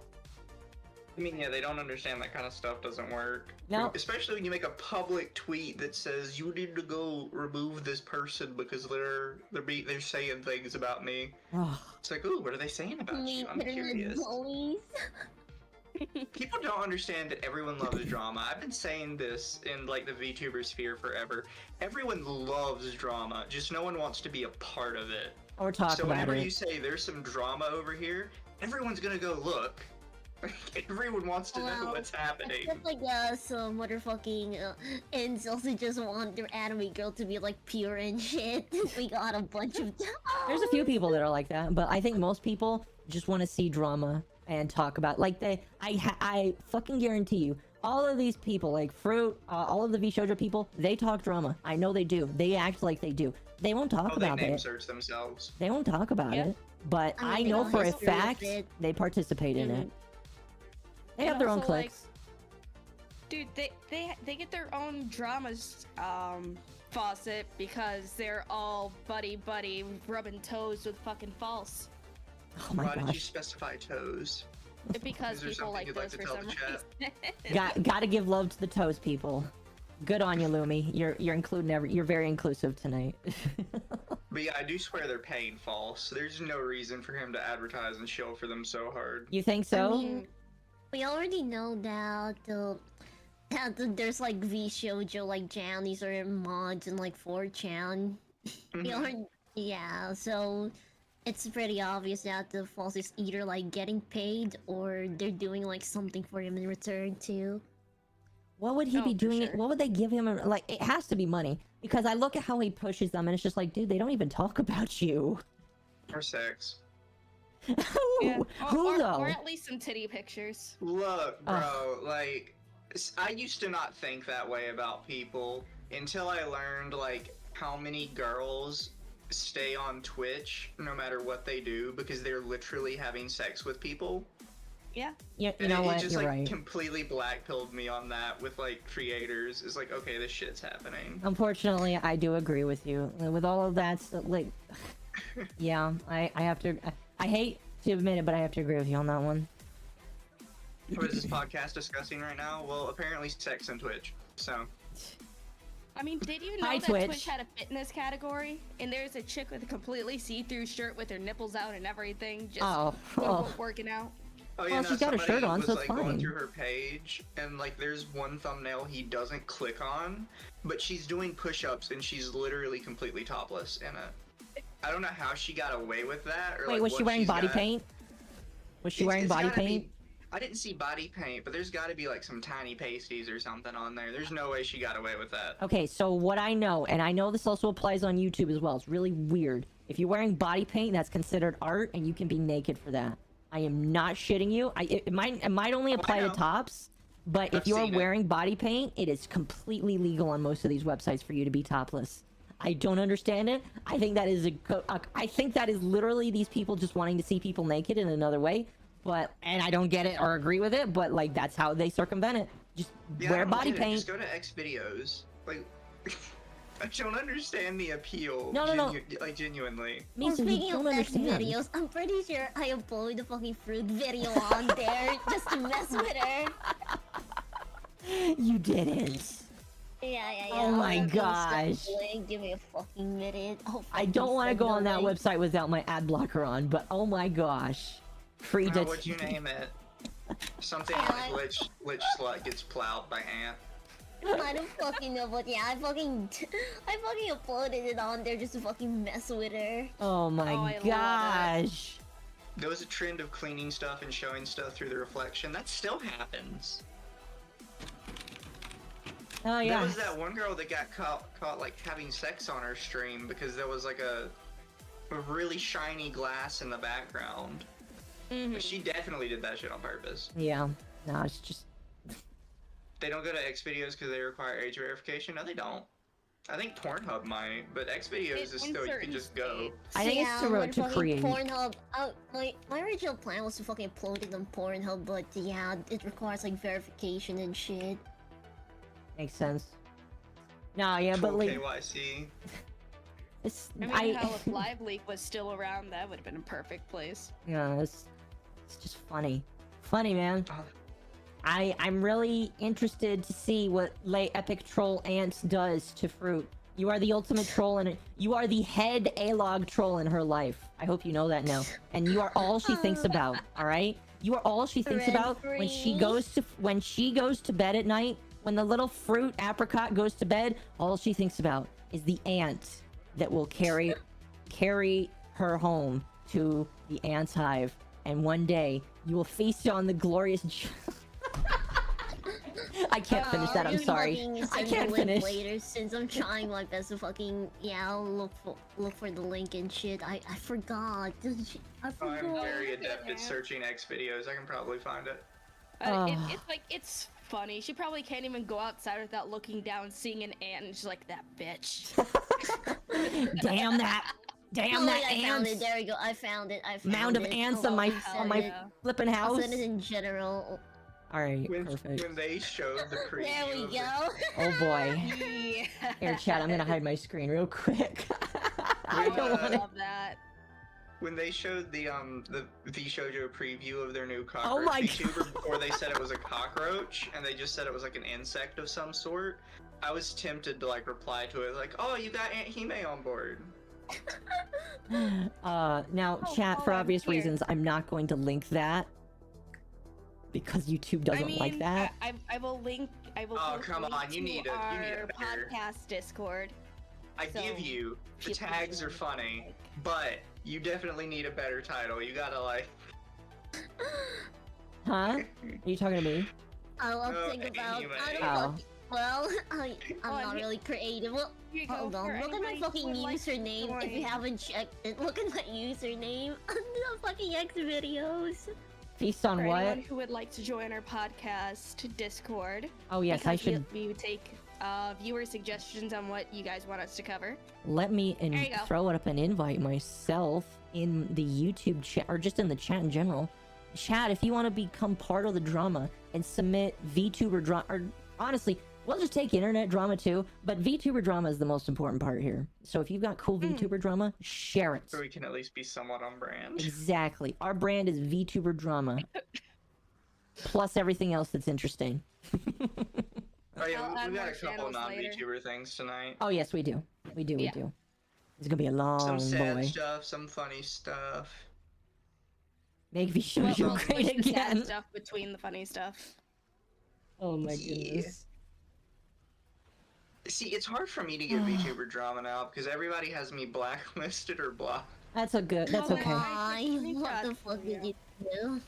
I mean, yeah, they don't understand that kind of stuff doesn't work. No. Especially when you make a public tweet that says you need to go remove this person because they're saying things about me. Oh, It's like, ooh, what are they saying about you? I'm Internet curious. bullies. People don't understand that everyone loves drama. I've been saying this in like the VTuber sphere forever. Everyone loves drama, just no one wants to be a part of it. or talk So about whenever it. you say there's some drama over here, everyone's gonna go look. Everyone wants to know Well, what's happening. Except like some motherfucking incels who just want their anime girl to be like pure and shit. We got a bunch of. There's a few people that are like that, but I think most people just want to see drama and talk about like I fucking guarantee you, all of these people like Fruit, all of the VShojo people, they talk drama. I know they do. They act like they do. They won't talk Oh, they about name it. search themselves. They won't talk about Yep. it. But I mean, I they know know for a history of fact it. they participate in it. They have And their own also, like, clicks. Dude, they get their own dramas faucet because they're all buddy rubbing toes with fucking false. Oh my Why did you gosh. specify toes? Because Is there people something like you'd like those to for tell some the chat? reason. Gotta give love to the toes people. Good on you, Lumi. You're including you're very inclusive tonight. But yeah, I do swear they're paying false. There's no reason for him to advertise and show for them so hard. You think so? I mean, we already know that there's like V-Shoujo, like Jounties or mods and like 4chan. Yeah, so it's pretty obvious that the false is either like getting paid or they're doing like something for him in return too. What would he be doing? Sure. What would they give him? Like, it has to be money. Because I look at how he pushes them and it's just like, dude, they don't even talk about you. Or sex. Who? Yeah. Who though? Or at least some titty pictures. Look, bro, like, I used to not think that way about people until I learned, like, how many girls stay on Twitch no matter what they do because they're literally having sex with people. Yeah. You And know it what? just, You're like, right. completely blackpilled me on that with, like, creators. It's like, okay, this shit's happening. Unfortunately, I do agree with you. With all of that, like, yeah, I have to. I hate to admit it, but I have to agree with you on that one. What is this podcast discussing right now? Well, apparently sex on Twitch, so... I mean, did you know Hi, that Twitch. Twitch had a fitness category? And there's a chick with a completely see-through shirt with her nipples out and everything, just quote-unquote working out. Oh, Well, she's got her shirt on, so it's like, fine. going through her page, and like, there's one thumbnail he doesn't click on, but she's doing push-ups, and she's literally completely topless in it. I don't know how she got away with that, or Wait, like, was what she wearing she's body got. paint? Was she It's- wearing it's body gotta be- paint? I didn't see body paint, but there's got to be like some tiny pasties or something on there. There's no way she got away with that. Okay, so what I know, and I know this also applies on YouTube as well, it's really weird. If you're wearing body paint, that's considered art, and you can be naked for that. I am not shitting you. It might only apply to know. tops, but if I've you're seen it. wearing body paint, it is completely legal on most of these websites for you to be topless. I don't understand it. I think that is I think that is literally these people just wanting to see people naked in another way. And I don't get it or agree with it, but like that's how they circumvent it. Just Yeah, I wear don't body get it. paint. Just go to X videos. Like, I don't understand the appeal. No. Like, genuinely. Misa, you Speaking don't of X understand. videos, I'm pretty sure I uploaded the fucking fruit video on there just to mess with her. You didn't. Yeah. Oh my I'll gosh. post the link. Give me a fucking minute. I don't want to go on that website. website without my ad blocker on, but oh my gosh. Free How to would you name it? Something Yeah, like Lich Slut gets plowed by ant. I don't fucking know, but yeah, I fucking uploaded it on there just to fucking mess with her. Oh my Oh, I love gosh. There was a trend of cleaning stuff and showing stuff through the reflection. That still happens. Oh yeah. There was that one girl that got caught like having sex on her stream because there was like a really shiny glass in the background. Mhm. She definitely did that shit on purpose. Yeah. No, it's just They don't go to X videos because they require age verification. No, they don't. I think Pornhub might, but X videos is still you can just go. I think it's when to fucking create. Pornhub. My original plan was to fucking upload it on Pornhub, but yeah, it requires like verification and shit. Makes sense. No, yeah, but Full like KYC. it's I mean, hell, if Live Leak was still around, that would have been a perfect place. yeah, it's just funny. Funny, man. Oh, I'm really interested to see what Lay Epic Troll Ants does to Fruit. You are the ultimate troll and you are the head A-log troll in her life. I hope you know that now. And you are all she thinks about, all right? You are all she thinks about when she goes to bed at night. When the little fruit apricot goes to bed, all she thinks about is the ant that will carry her home to the ant's hive. And one day you will feast on the glorious I can't finish that. I'm Just fucking fucking I send can't the link finish. later since I'm trying my best to fucking I'll look for the link and shit. I forgot. I forgot. I'm very adept at searching X videos. I can probably find it. It's like, it's funny. She probably can't even go outside without looking down, seeing an ant, and she's like, that bitch. Damn that Oh, that wait, I found it. ants. There we go. I found it. Mound of it. ants I'll on my send on it. my flipping I'll house. send it in general. All right, When perfect. they showed the preview. There we of the- go. Oh boy. Yeah. Here, chat. I'm gonna hide my screen real quick. I We, don't uh, want to. love that. when they showed the Shoujo preview of their new Oh cockroach my VTuber before they said it was a cockroach and they just said it was like an insect of some sort, I was tempted to like reply to it like, "Oh, you got Aunt Hime on board." Now, chat, for obvious reasons, I'm not going to link that because YouTube doesn't like that. I will link. I will. Oh, come on! You need a better podcast Discord. I give you the tags are funny, but you definitely need a better title. You gotta like. Huh? Are you talking to me? I'll think about. I don't know. Well, I'm not really creative. Well, hold on. Look at my fucking username. If you haven't checked it, look at my username on the fucking X videos. Feast on what? Anyone who would like to join our podcast Discord. Oh yes, I should. We would take viewer suggestions on what you guys want us to cover. Let me throw it up an invite myself in the YouTube chat, or just in the chat in general. Chat, if you want to become part of the drama and submit VTuber drama, or honestly, we'll just take internet drama too, but VTuber drama is the most important part here. So if you've got cool VTuber drama, share it. So we can at least be somewhat on brand. Exactly. Our brand is VTuber drama. Plus everything else that's interesting. Oh yeah, we got a couple non-VTuber things tonight. Oh yes, we do. We do. It's gonna be a long some sad boy. stuff, some funny stuff. Make VTuber great again. Sad stuff between the funny stuff. Oh my goodness. See, it's hard for me to get VTuber drama now because everybody has me blacklisted or blocked. That's okay. What the fuck did you do?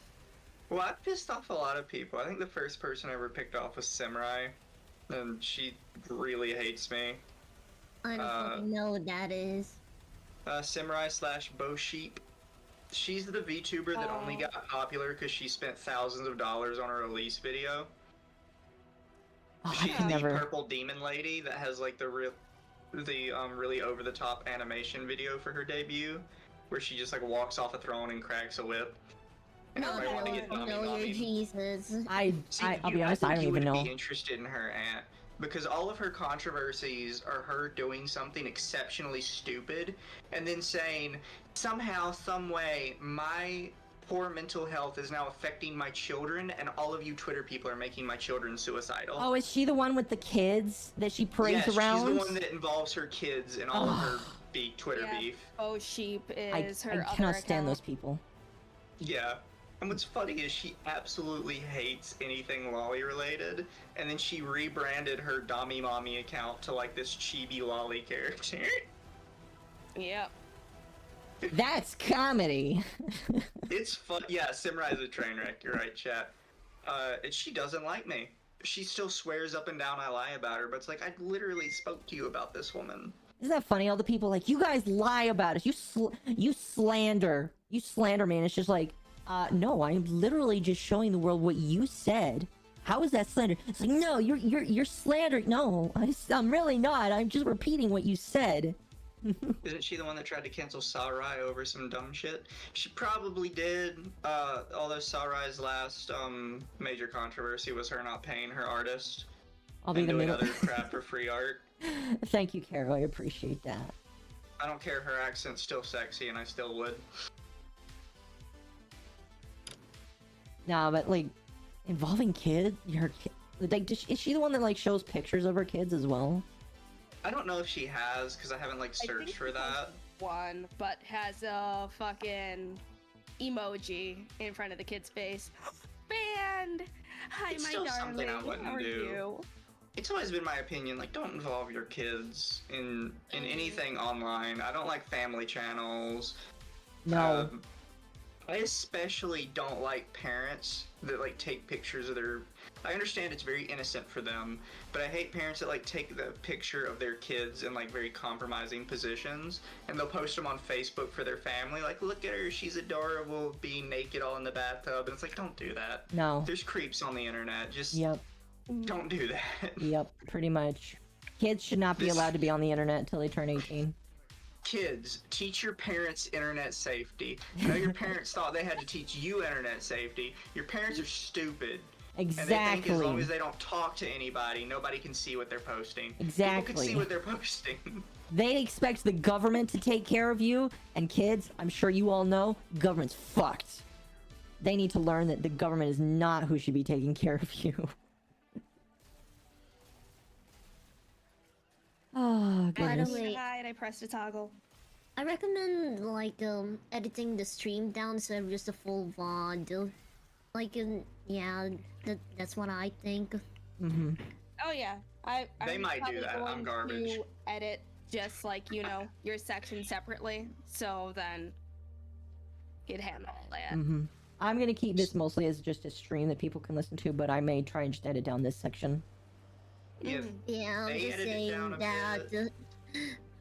Well, I've pissed off a lot of people. I think the first person I ever picked off was Samurai, and she really hates me. I don't fucking know what that is. Samurai / Bo Sheep. She's the VTuber that only got popular because she spent thousands of dollars on a release video. She's the purple demon lady that has like the really over the top animation video for her debut, where she just like walks off a throne and cracks a whip. And everybody wanted to get mommy. Jesus. I'll be honest, I don't even know. You would be interested in her, Aunt, because all of her controversies are her doing something exceptionally stupid and then saying somehow, some way, my poor mental health is now affecting my children, and all of you Twitter people are making my children suicidal. Oh, is she the one with the kids that she parades around? Yes, she's the one that involves her kids in all of her Twitter beef. Oh, Sheep is her other I cannot stand those people. Yeah. And what's funny is she absolutely hates anything lolly related, and then she rebranded her Dami Mommy account to like this chibi lolly character. Yep. That's comedy. It's fun. Yeah, Samurai is a train wreck. You're right, chat. She doesn't like me. She still swears up and down I lie about her, but it's like, I literally spoke to you about this woman. Isn't that funny? All the people like, you guys lie about us. You slander. You slander me. And it's just like, no, I'm literally just showing the world what you said. How is that slander? It's like, no, you're slandering. No, I'm really not. I'm just repeating what you said. Isn't she the one that tried to cancel Sarai over some dumb shit? She probably did. Although Sarai's last major controversy was her not paying her artist. I'll be the middle. Other crap for free art. Thank you, Carol. I appreciate that. I don't care. Her accent's still sexy, and I still would. Nah, but like involving kids, like, is she the one that like shows pictures of her kids as well? I don't know if she has, because I haven't like searched for that. One, but has a fucking emoji in front of the kid's face. Banned. Hi, It's my still darling. something I wouldn't How are do. you? It's always been my opinion, like, don't involve your kids in anything online. I don't like family channels. No. I especially don't like parents that like take pictures of their. I understand it's very innocent for them, but I hate parents that like take the picture of their kids in like very compromising positions, and they'll post them on Facebook for their family. Like, look at her, she's adorable, being naked all in the bathtub. And it's like, don't do that. No. There's creeps on the internet. Just don't do that. Yep, pretty much. Kids should not be allowed to be on the internet until they turn 18. Kids, teach your parents internet safety. I know your parents thought they had to teach you internet safety. Your parents are stupid. Exactly. And they think as long as they don't talk to anybody, nobody can see what they're posting. Exactly. People can see what they're posting. They expect the government to take care of you, and kids, I'm sure you all know, government's fucked. They need to learn that the government is not who should be taking care of you. Oh, By the goodness. way, I pressed a toggle. I recommend like editing the stream down instead of just a full VOD. Like yeah, that's what I think. Mm-hmm. Oh yeah, They I'm might do probably that. I'm going garbage. to edit just like your section separately, so then you'd handle all that. Mm-hmm. I'm gonna keep this mostly as just a stream that people can listen to, but I may try and just edit down this section. Yeah, Yeah, I'm they just edit it down saying a that bit.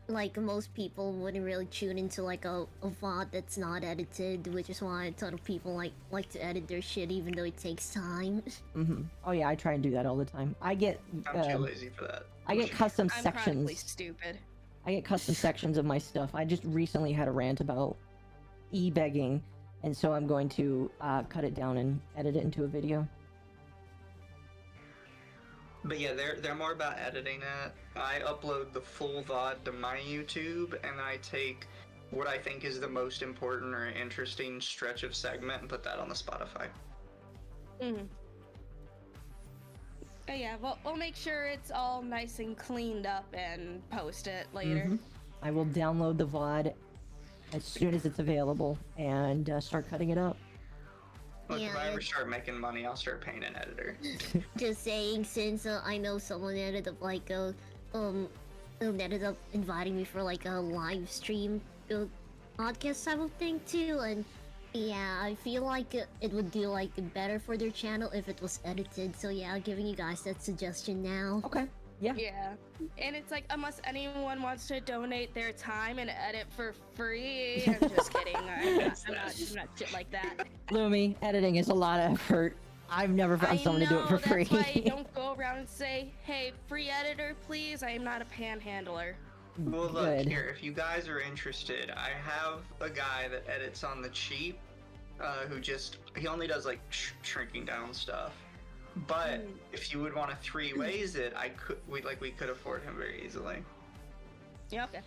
like most people wouldn't really tune into like a VOD that's not edited, which is why a ton of people like to edit their shit even though it takes time. Mm-hmm. Oh yeah, I try and do that all the time. I get I'm too lazy for that. I get custom I'm probably sections. stupid. I get custom sections of my stuff. I just recently had a rant about e-begging, and so I'm going to cut it down and edit it into a video. But yeah, they're more about editing it. I upload the full VOD to my YouTube, and I take what I think is the most important or interesting stretch of segment and put that on the Spotify. Mm. Oh yeah, we'll make sure it's all nice and cleaned up and post it later. Mhm. I will download the VOD as soon as it's available and start cutting it up. Look, if I Yeah. ever start making money, I'll start paying an editor. Just saying, since I know someone ended up like ended up inviting me for like a live stream podcast type of thing too, and yeah, I feel like it would do like better for their channel if it was edited. So yeah, giving you guys that suggestion now. Okay. Yeah. Yeah, and it's like unless anyone wants to donate their time and edit for free, I'm just kidding. I'm not shit like that. Lumi, editing is a lot of effort. I've never found someone to do it for free. That's why I don't go around and say, "Hey, free editor, please." I am not a panhandler. Well, look, Good. here, if you guys are interested, I have a guy that edits on the cheap, he only does like shrinking down stuff. But if you would want to three-ways it, we could afford him very easily. Yeah, okay.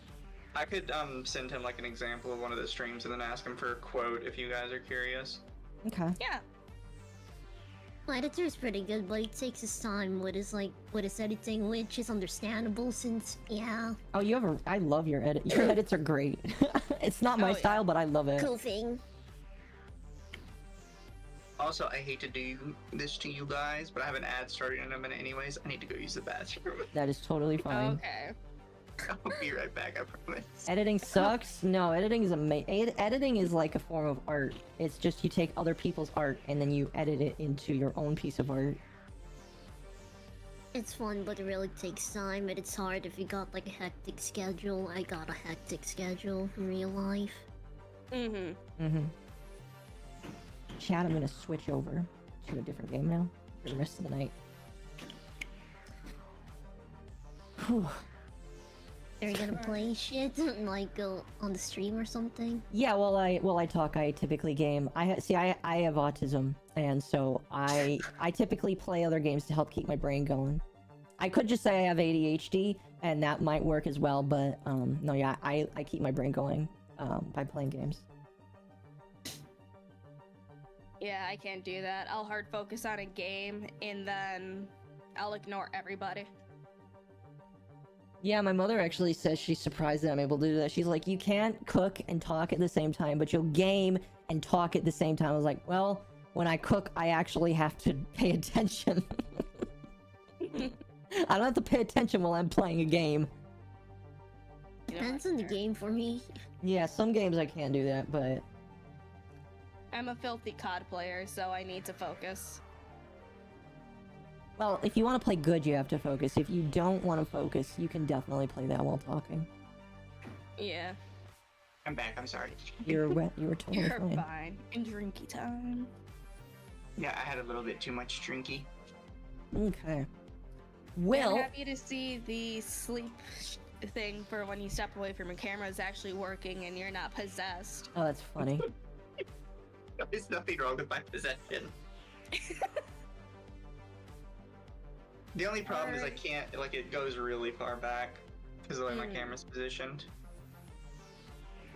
I could send him like an example of one of the streams and then ask him for a quote if you guys are curious. Okay. Yeah. My editor is pretty good, but it takes his time with his editing, which is understandable since yeah. Oh, I love your edit. Your edits are great. It's not my Oh, yeah. style, but I love it. Cool thing. Also, I hate to do this to you guys, but I have an ad starting in a minute anyways. I need to go use the bathroom. That is totally fine. Okay. I'll be right back, I promise. Editing sucks? No, editing is amazing. Editing is like a form of art. It's just you take other people's art and then you edit it into your own piece of art. It's fun, but it really takes time, and it's hard if you got like a hectic schedule. I got a hectic schedule in real life. Mm-hmm. Chat, I'm gonna switch over to a different game now for the rest of the night. Whew. Are you gonna play shit like on the stream or something? Yeah, while I talk, I typically game. I have autism, and so I typically play other games to help keep my brain going. I could just say I have ADHD, and that might work as well, but no, yeah, I keep my brain going by playing games. Yeah, I can't do that. I'll hard focus on a game and then I'll ignore everybody. Yeah, my mother actually says she's surprised that I'm able to do that. She's like, you can't cook and talk at the same time, but you'll game and talk at the same time. I was like, well, when I cook, I actually have to pay attention. I don't have to pay attention while I'm playing a game. You know, Depends on the game for me. Yeah, some games I can't do that, but I'm a filthy COD player, so I need to focus. well, if you want to play good, you have to focus. If you don't want to focus, you can definitely play that while talking. Yeah. I'm back, I'm sorry. You were totally You're fine. fine. In drinky time. Yeah, I had a little bit too much drinky. Okay. I'm Well, happy to see the sleep thing for when you step away from your camera is actually working and you're not possessed. oh, that's funny. There's nothing wrong with my possession. The only problem is I can't, like, it goes really far back. because of the way my camera's positioned.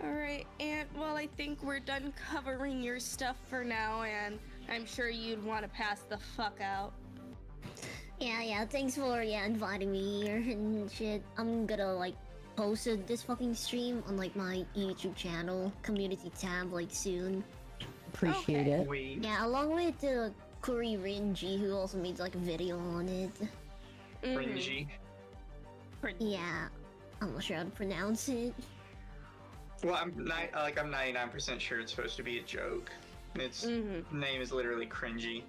Alright, and well, I think we're done covering your stuff for now, and I'm sure you'd want to pass the fuck out. Yeah, thanks for inviting me here and shit. I'm gonna like post this fucking stream on like my YouTube channel, community tab like soon. Appreciate it. Yeah, along with Kuri Rinji, who also made like a video on it. Cringy. Yeah, I'm not sure how to pronounce it. Well, I'm 99% sure it's supposed to be a joke. Its name is literally cringy.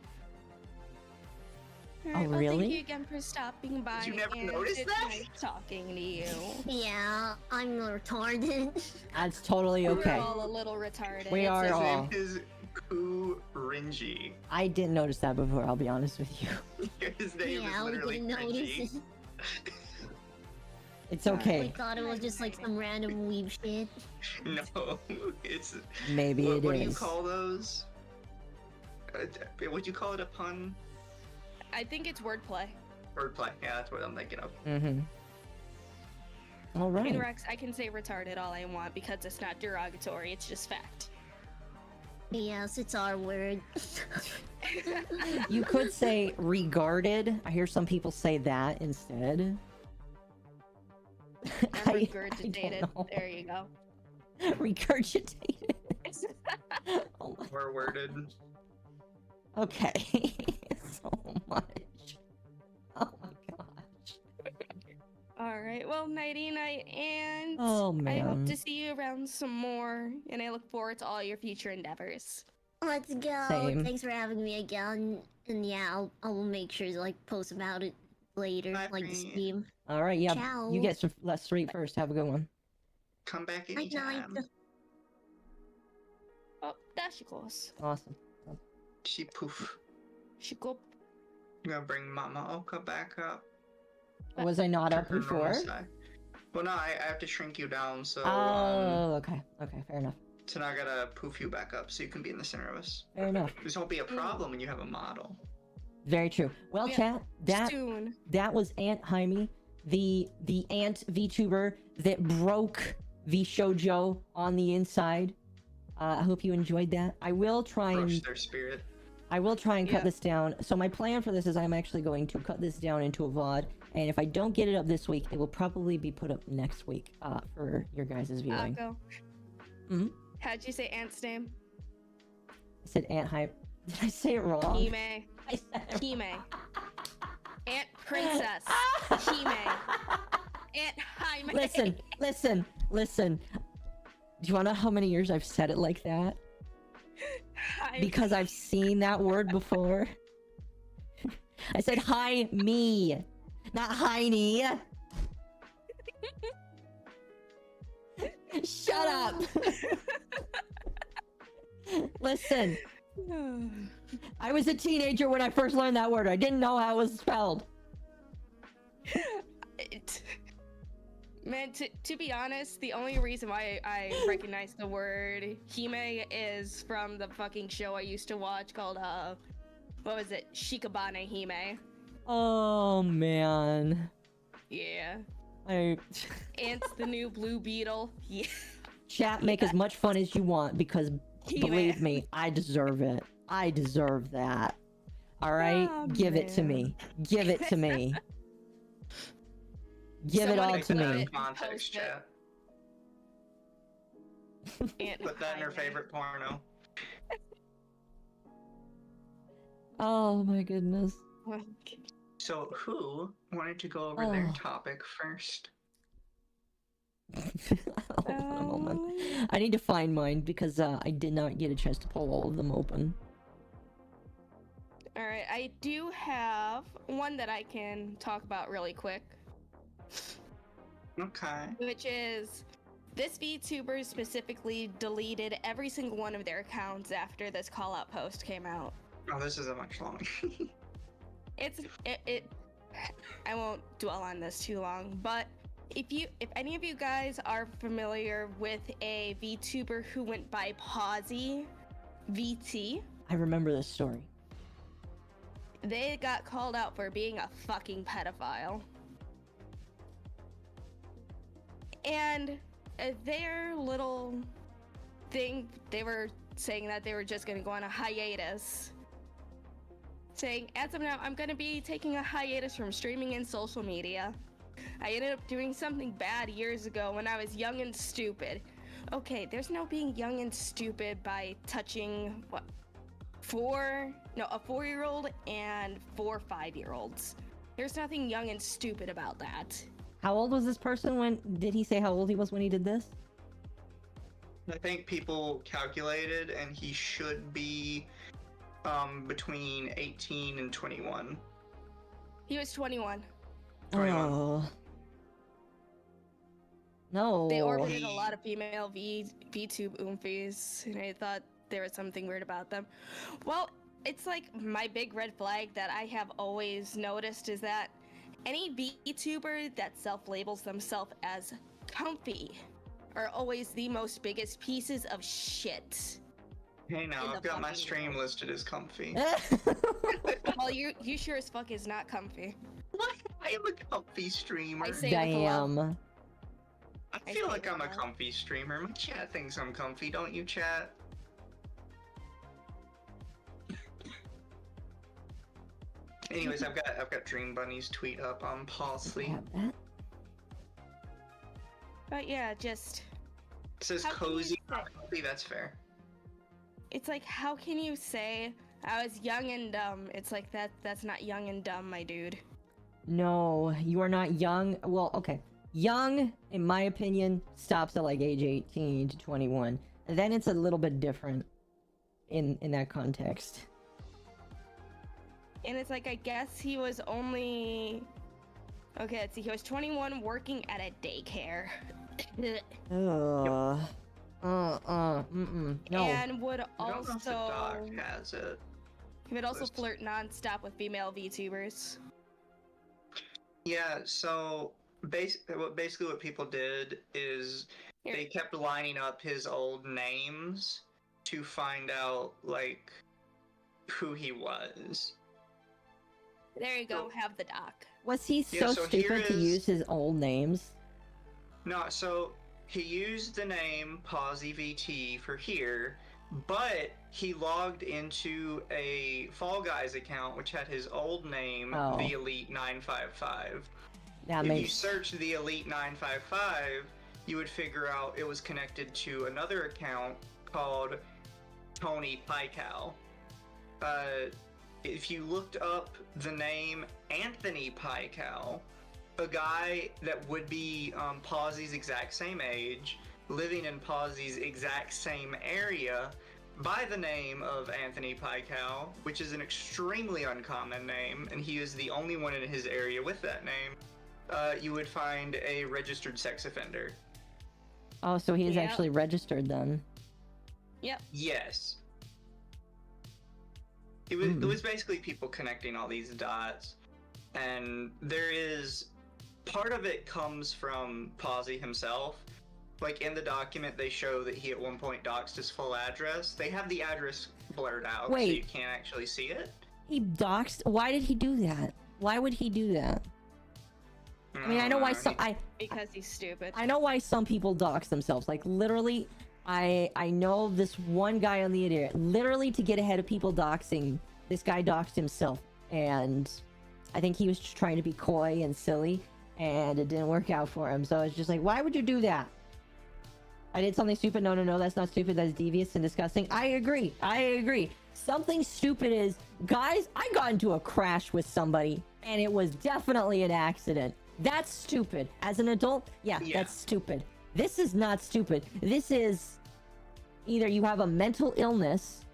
Alright, Oh, well, really? thank you again for stopping by. Did you never and notice it's that? nice talking to you. Yeah, I'm retarded. That's totally okay. We're all a little retarded. We It's are His a- all. name is Cringy. I didn't notice that before, I'll be honest with you. His name Yeah, is we literally didn't notice cringy. it. It's We okay. thought it was just like some random weeb shit. No, it's Maybe what, it what do you is. call those? Would you call it a pun? I think it's wordplay. Wordplay. Yeah, that's what I'm thinking of. Mm-hmm. All In right. Rex, I can say retarded all I want because it's not derogatory, it's just fact. Yes, it's our word. You could say regarded. I hear some people say that instead. I'm I regurgitated. don't know. There you go. Regurgitated. Oh my. We're worded. Okay. So much. Oh my gosh. Alright, well, nighty night, and Oh I hope man. to see you around some more, and I look forward to all your future endeavors. Let's go. Same. Thanks for having me again. And yeah, I'll make sure to like post about it later, Bye, like the Bree. stream. All right. Yeah. Ciao. You get some less sleep first. Have a good one. Come back Night night. anytime. Oh, there she goes. Awesome. She poof. She go. I'm gonna bring MommaOcco back up. Was I not to up her normal before? size. Well, no, I have to shrink you down, so Oh, okay. Okay. Fair enough. so now I gotta poof you back up so you can be in the center of us. Fair enough. This won't be a problem when you have a model. Very true. Well, Yeah, chat. That Soon. that was Aunt Jaime, the ant VTuber that broke VShojo on the inside. I hope you enjoyed that. I will try Crush and their spirit. cut Yeah. this down. So my plan for this is I'm actually going to cut this down into a VOD, and if I don't get it up this week, it will probably be put up next week for your guys' viewing. Akko. Mhm. How'd you say Ant's name? I said Aunt Hype. Did I say it wrong? Hime. I said it Hime. Aunt Princess. Hime. Aunt Jaime. Listen. Do you want to know how many years I've said it like that? Jaime. Because I've seen that word before. I said hi me, not Heine. Shut up. Listen, I was a teenager when I first learned that word. I didn't know how it was spelled. Man, to be honest, the only reason why I recognize the word Hime is from the fucking show I used to watch called, what was it? Shikabane Hime. Oh man. Yeah. I Ant's the new Blue Beetle. Yeah. chat, make as much fun as you want because Hime. believe me, I deserve it. I deserve that. All right, Oh, give it to man. me. Give it to me. Give it Someone all Make to that me. in context, Post it. chat. Aunt Put that in her Jaime. favorite porno. Oh my goodness. So, who wanted to go over their Oh. topic first? Hold on a moment. I need to find mine because I did not get a chance to pull all of them open. All right, I do have one that I can talk about really quick, Okay. which is this VTuber specifically deleted every single one of their accounts after this call out post came out. Oh, this isn't much longer. It I won't dwell on this too long, but if any of you guys are familiar with a VTuber who went by Pawsy VT, I remember this story. they got called out for being a fucking pedophile. And their little thing, they were saying that they were just gonna go on a hiatus. Saying, as of now, I'm gonna be taking a hiatus from streaming and social media. I ended up doing something bad years ago when I was young and stupid. Okay, there's no being young and stupid by touching, what, a 4-year-old and 4 5-year-olds. There's nothing young and stupid about that. How old was this person when, did he say how old he was when he did this? I think people calculated, and he should be between 18 and 21. He was 21. 21. Oh. No. They orbited a lot of female VTube oomfies, and I thought there was something weird about them. Well, it's like my big red flag that I have always noticed is that any VTuber that self-labels themselves as comfy are always the most biggest pieces of shit. Hey now, I've got my stream listed as comfy. Well, you sure as fuck is not comfy. What? I am a comfy streamer. I say it with love. I feel like I'm a comfy streamer. My chat thinks I'm comfy, don't you, chat? Anyways, I've got Dream Bunny's tweet up on Parsley. But yeah, just It says cozy, not comfy. That's fair. it's like, how can you say I was young and dumb? It's like that's not young and dumb, my dude. No, you are not young. Well, okay. Young, in my opinion, stops at like age 18 to 21. And then it's a little bit different in that context. And it's like, I guess he was only... Okay, let's see. He was 21 working at a daycare. No. And would I don't know if the also... doc has it. He would also listed. flirt nonstop with female VTubers. Yeah, so basically what people did is they kept lining up his old names to find out, like, who he was. There you go, have the doc. Was he Yeah, so so stupid to here is- use his old names? No, so he used the name PakoThePanda for here, but he logged into a Fall Guys account which had his old name, The Elite 955. That If you makes... search The Elite 955, you would figure out it was connected to another account called Tony Pycal. If you looked up the name Anthony Pycal, a guy that would be Pawsy's exact same age, living in Pawsy's exact same area, by the name of Anthony Pycal, which is an extremely uncommon name, and he is the only one in his area with that name, you would find a registered sex offender. Oh, so he is Yep. actually registered then. Yep. Yes. It was basically people connecting all these dots, and there is part of it comes from Pawsy himself. Like in the document, they show that he at one point doxed his full address. They have the address blurred out, so you can't actually see it. He doxed? Why did he do that? Why would he do that? I mean, I know why some Because he's stupid. I know why some people dox themselves. Like literally, I know this one guy on the internet. Literally, to get ahead of people doxing, this guy doxed himself, and I think he was just trying to be coy and silly, and it didn't work out for him. So it's just like, why would you do that? I did something stupid. No, that's not stupid. That's devious and disgusting. I agree. Something stupid is, guys, I got into a crash with somebody, and it was definitely an accident. That's stupid. As an adult, yeah, that's stupid. This is not stupid. This is either you have a mental illness,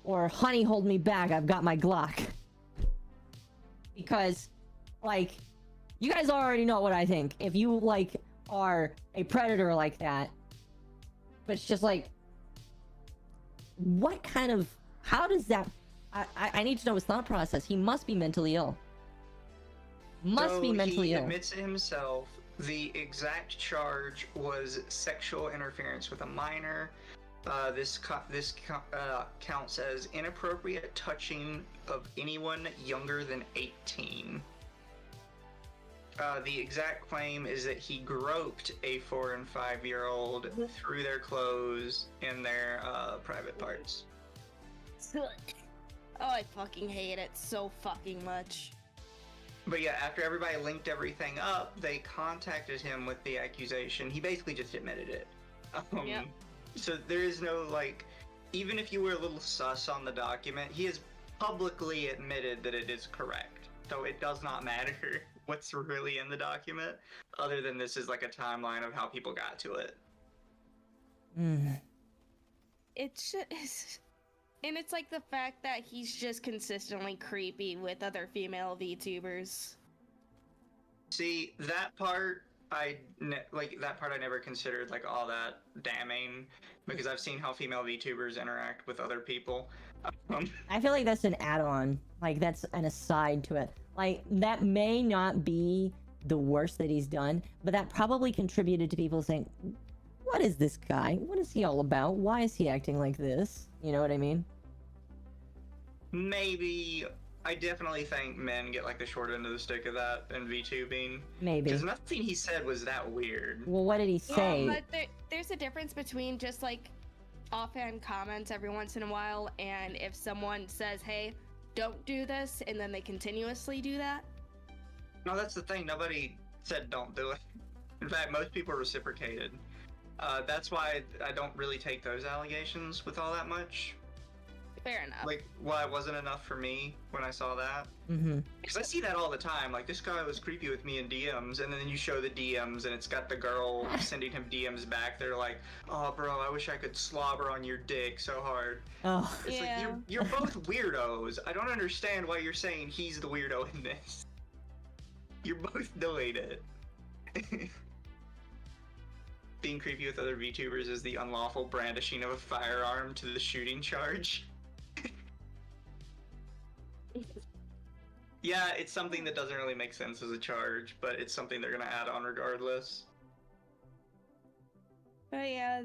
or honey, hold me back, I've got my Glock. Because, like, you guys already know what I think. If you, like, are a predator like that, but it's just like, what kind of, how does that, I need to know his thought process. He must be mentally ill. He admits it himself. The exact charge was sexual interference with a minor. This counts as inappropriate touching of anyone younger than 18. The exact claim is that he groped a 4 and 5-year-old through their clothes and their private parts. Oh, I fucking hate it so fucking much. But yeah, after everybody linked everything up, they contacted him with the accusation. He basically just admitted it. Yep. So there is no, like, even if you were a little sus on the document, he has publicly admitted that it is correct. So it does not matter what's really in the document, other than this is like a timeline of how people got to it. It's just... And it's like the fact that he's just consistently creepy with other female VTubers. See, that part I never considered like all that damning, because I've seen how female VTubers interact with other people. I feel like that's an add-on. Like, that's an aside to it. Like, that may not be the worst that he's done, but that probably contributed to people saying, what is this guy? What is he all about? Why is he acting like this? You know what I mean? Maybe. I definitely think men get like the short end of the stick of that in VTubing. Maybe. Because nothing he said was that weird. Well, what did he say? But there's a difference between just like offhand comments every once in a while, and if someone says, hey, don't do this, and then they continuously do that. No, that's the thing. Nobody said don't do it. In fact, most people reciprocated. That's why I don't really take those allegations with all that much. Fair enough. Like, why it wasn't enough for me when I saw that. Because I see that all the time. Like, this guy was creepy with me in DMs, and then you show the DMs, and it's got the girl sending him DMs back. They're like, oh, bro, I wish I could slobber on your dick so hard. Oh. It's like, you're both weirdos. I don't understand why you're saying he's the weirdo in this. You're both doing it. Being creepy with other VTubers is the unlawful brandishing of a firearm to the shooting charge. Yeah, it's something that doesn't really make sense as a charge, but it's something they're gonna add on regardless. But yeah,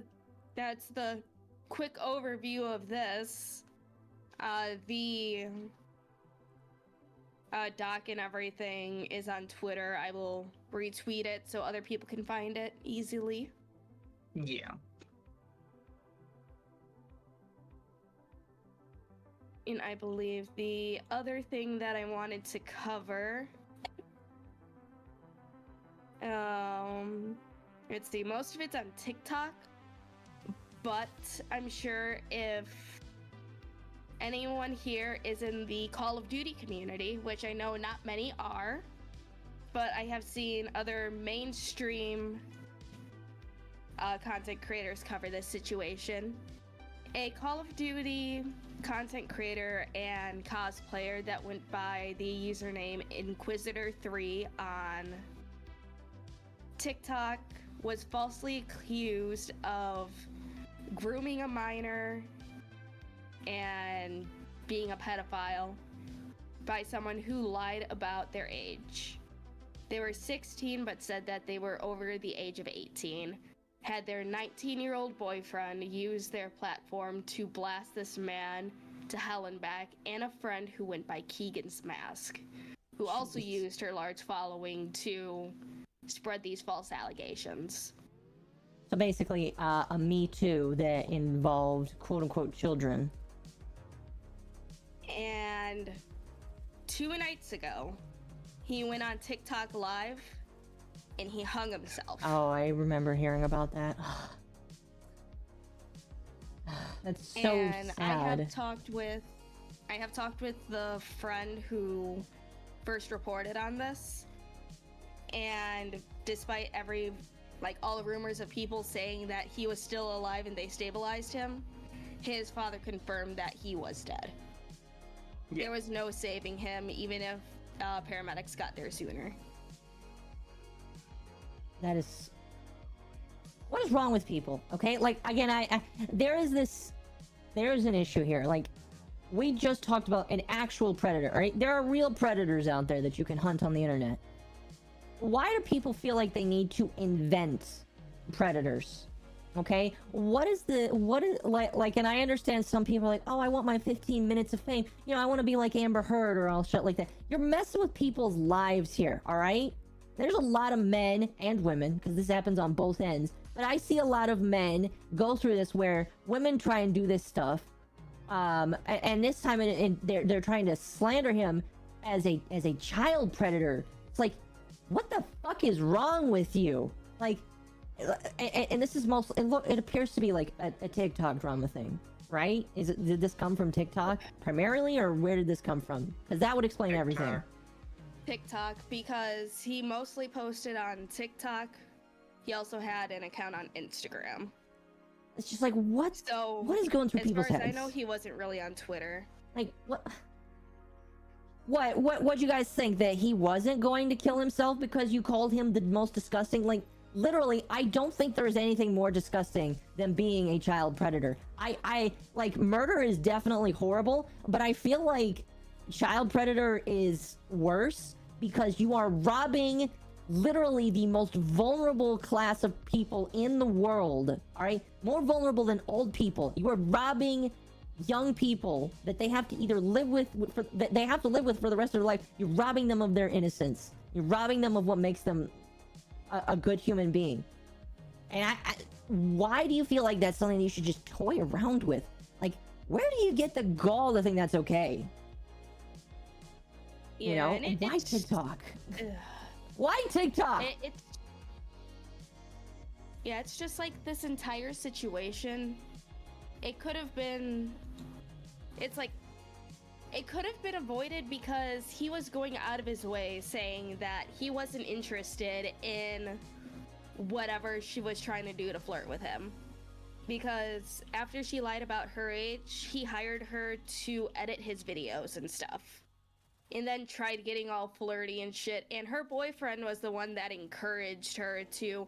that's the quick overview of this. The doc and everything is on Twitter. I will retweet it so other people can find it easily. Yeah. And I believe the other thing that I wanted to cover, let's see, most of it's on TikTok, but I'm sure if anyone here is in the Call of Duty community, which I know not many are, but I have seen other mainstream content creators cover this situation. A Call of Duty content creator and cosplayer that went by the username Inquisitor3 on TikTok was falsely accused of grooming a minor and being a pedophile by someone who lied about their age. They were 16 but said that they were over the age of 18. Had their 19-year-old boyfriend use their platform to blast this man to hell and back, and a friend who went by Keegan's Mask, who also used her large following to spread these false allegations. So basically, a Me Too that involved quote-unquote children. And 2 nights ago, he went on TikTok Live and he hung himself. Oh, I remember hearing about that. That's so and sad. I have talked with the friend who first reported on this, and despite all the rumors of people saying that he was still alive and they stabilized him, his father confirmed that he was dead. Yeah. There was no saving him, even if paramedics got there sooner. That is... What is wrong with people? Okay, like, again, there is an issue here. Like, we just talked about an actual predator, right? There are real predators out there that you can hunt on the internet. Why do people feel like they need to invent predators? Okay, what is like, and I understand some people are like, oh, I want my 15 minutes of fame. You know, I want to be like Amber Heard or all shit like that. You're messing with people's lives here, all right? there's a lot of men and women, because this happens on both ends, but I see a lot of men go through this where women try and do this stuff, and this time they're trying to slander him as a child predator. It's like, what the fuck is wrong with you? Like, and this is mostly, it appears to be like a TikTok drama thing, right? Did this come from TikTok primarily, or where did this come from? Because that would explain everything. TikTok, because he mostly posted on TikTok. He also had an account on Instagram. It's just like, what is going through people's heads? As far as I know, he wasn't really on Twitter. Like, what you guys think, that he wasn't going to kill himself because you called him the most disgusting? Like, literally, I don't think there's anything more disgusting than being a child predator. I like, murder is definitely horrible, but I feel like child predator is worse because you are robbing literally the most vulnerable class of people in the world. All right, more vulnerable than old people. You are robbing young people that they have to either live with for the rest of their life. You're robbing them of their innocence. You're robbing them of what makes them a good human being. And why do you feel like that's something you should just toy around with? Like, where do you get the gall to think that's okay? Yeah, you know, and why TikTok? Why TikTok? It's just like this entire situation. It could have been. It's like, it could have been avoided because he was going out of his way saying that he wasn't interested in whatever she was trying to do to flirt with him. Because after she lied about her age, he hired her to edit his videos and stuff. And then tried getting all flirty and shit. And her boyfriend was the one that encouraged her to,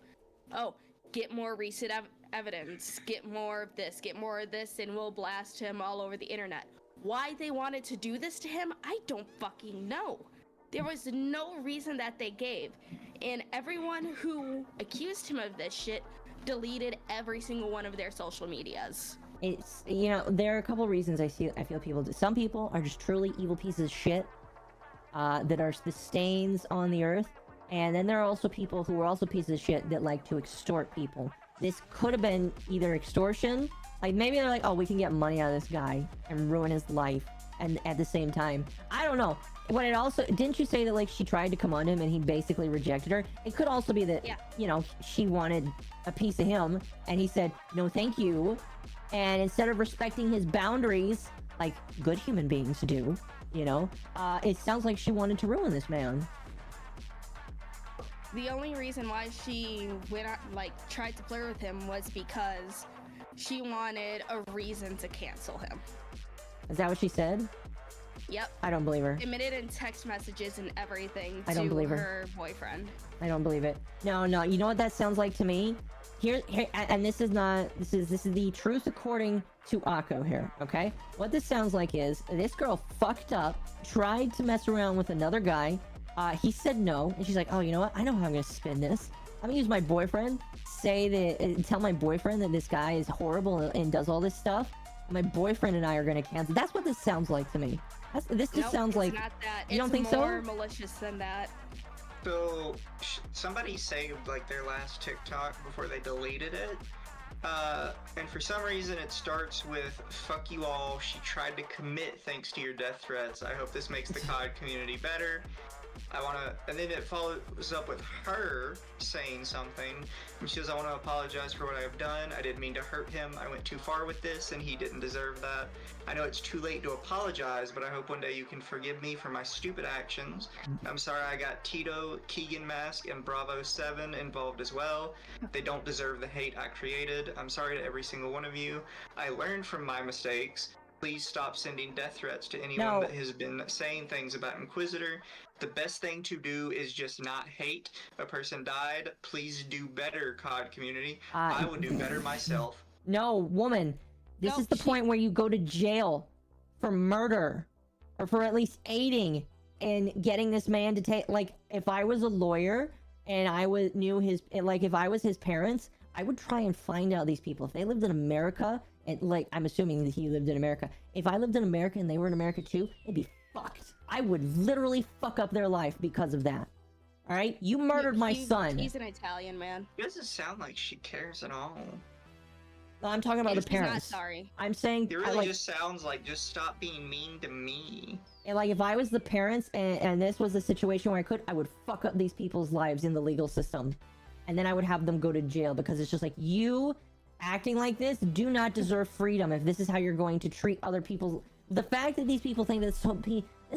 get more recent evidence, get more of this, and we'll blast him all over the internet. Why they wanted to do this to him, I don't fucking know. There was no reason that they gave. And everyone who accused him of this shit deleted every single one of their social medias. It's, you know, there are a couple reasons I feel people do. Some people are just truly evil pieces of shit that are the stains on the earth. And then there are also people who are also pieces of shit that like to extort people. This could have been either extortion, like maybe they're like, oh, we can get money out of this guy and ruin his life, and at the same time, I don't know. When it also, didn't you say that like she tried to come on him and he basically rejected her? It could also be that, you know, she wanted a piece of him and he said, no thank you. And instead of respecting his boundaries, like good human beings do, you know, it sounds like she wanted to ruin this man. The only reason why she went out, like, tried to flirt with him was because she wanted a reason to cancel him. Is that what she said? Yep. I don't believe her. Admitted in text messages and everything I don't believe her boyfriend. I don't believe it. No, you know what that sounds like to me? Here, and this is the truth according to Occo here, okay? What this sounds like is this girl fucked up, tried to mess around with another guy. He said no, and she's like, oh, you know what? I know how I'm gonna spin this. I'm gonna use my boyfriend, tell my boyfriend that this guy is horrible and does all this stuff. My boyfriend and I are gonna cancel. That's what this sounds like to me. This just sounds like. Not that. You don't think so? It's more malicious than that. So, somebody saved like their last TikTok before they deleted it. And for some reason it starts with, fuck you all, she tried to commit thanks to your death threats. I hope this makes the COD community better. And then it follows up with her saying something, and she says, I want to apologize for what I have done. I didn't mean to hurt him. I went too far with this, and he didn't deserve that. I know it's too late to apologize, but I hope one day you can forgive me for my stupid actions. I'm sorry I got Tito, Keegan Mask, and Bravo 7 involved as well. They don't deserve the hate I created. I'm sorry to every single one of you. I learned from my mistakes. Please stop sending death threats to anyone that has been saying things about Inquisitor. The best thing to do is just not hate. A person died. Please do better, COD community. I will do better myself. No, woman. This is the point where you go to jail for murder. Or for at least aiding in getting this man to take... Like, if I was a lawyer and I knew his... Like, if I was his parents, I would try and find out these people. If they lived in America... And like, I'm assuming that he lived in America. If I lived in America and they were in America too, it'd be fucked. I would literally fuck up their life because of that. All right, you murdered my son. He's an Italian man. It doesn't sound like she cares at all. No, I'm talking about the parents. She's not sorry. I'm saying it really just sounds like just stop being mean to me. And like if I was the parents and this was a situation where I would fuck up these people's lives in the legal system, and then I would have them go to jail because it's just like you acting like this do not deserve freedom if this is how you're going to treat other people. The fact that these people think that this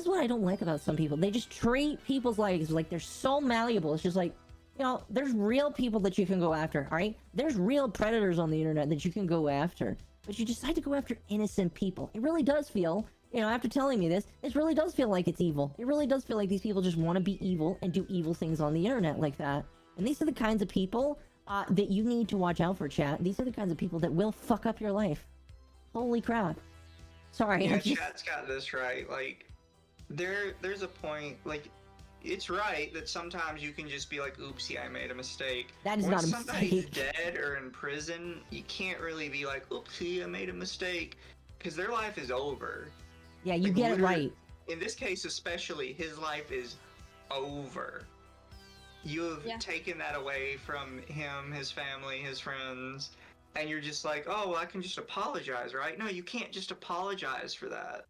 is what I don't like about some people. They just treat people's lives like they're so malleable. It's just like, you know, there's real people that you can go after, all right? There's real predators on the internet that you can go after. But you decide to go after innocent people. It really does feel, you know, after telling me this really does feel like it's evil. It really does feel like these people just want to be evil and do evil things on the internet like that. And these are the kinds of people that you need to watch out for, chat. These are the kinds of people that will fuck up your life. Holy crap. Sorry. Yeah, chat's got this right. Like, there's a point, like, it's right that sometimes you can just be like, oopsie, I made a mistake. That is not a mistake. When somebody's dead or in prison, you can't really be like, oopsie, I made a mistake. Because their life is over. Yeah, you get it right. In this case especially, his life is over. You have taken that away from him, his family, his friends, and you're just like, oh, well, I can just apologize, right? No, you can't just apologize for that.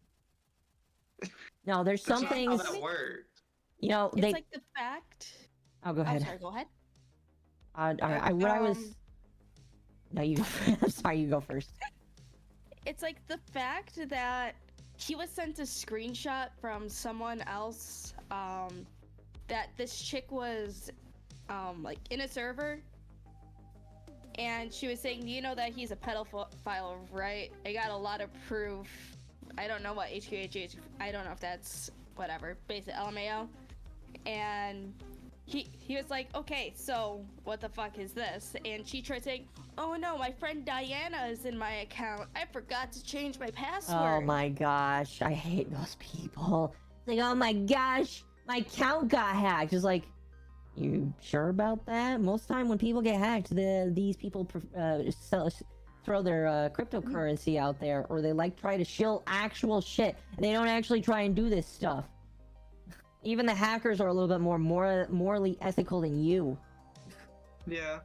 No, there's some things... That's not how that works. You know, it's like the fact... Oh, go ahead. I'm sorry, go ahead. I was... No, you go first. I'm sorry, you go first. It's like the fact that he was sent a screenshot from someone else, that this chick was, like, in a server, and she was saying, you know that he's a pedophile, right? I got a lot of proof. I don't know what HQHH, I don't know if that's whatever, basic LMAO. And he was like, okay, so what the fuck is this? And she tried saying, oh no, my friend Diana is in my account. I forgot to change my password. Oh my gosh, I hate those people. It's like, oh my gosh, my account got hacked. It's like, you sure about that? Most time when people get hacked, these people throw their cryptocurrency out there, or they like try to shill actual shit. They don't actually try and do this stuff. Even the hackers are a little bit more morally ethical than you. Yeah.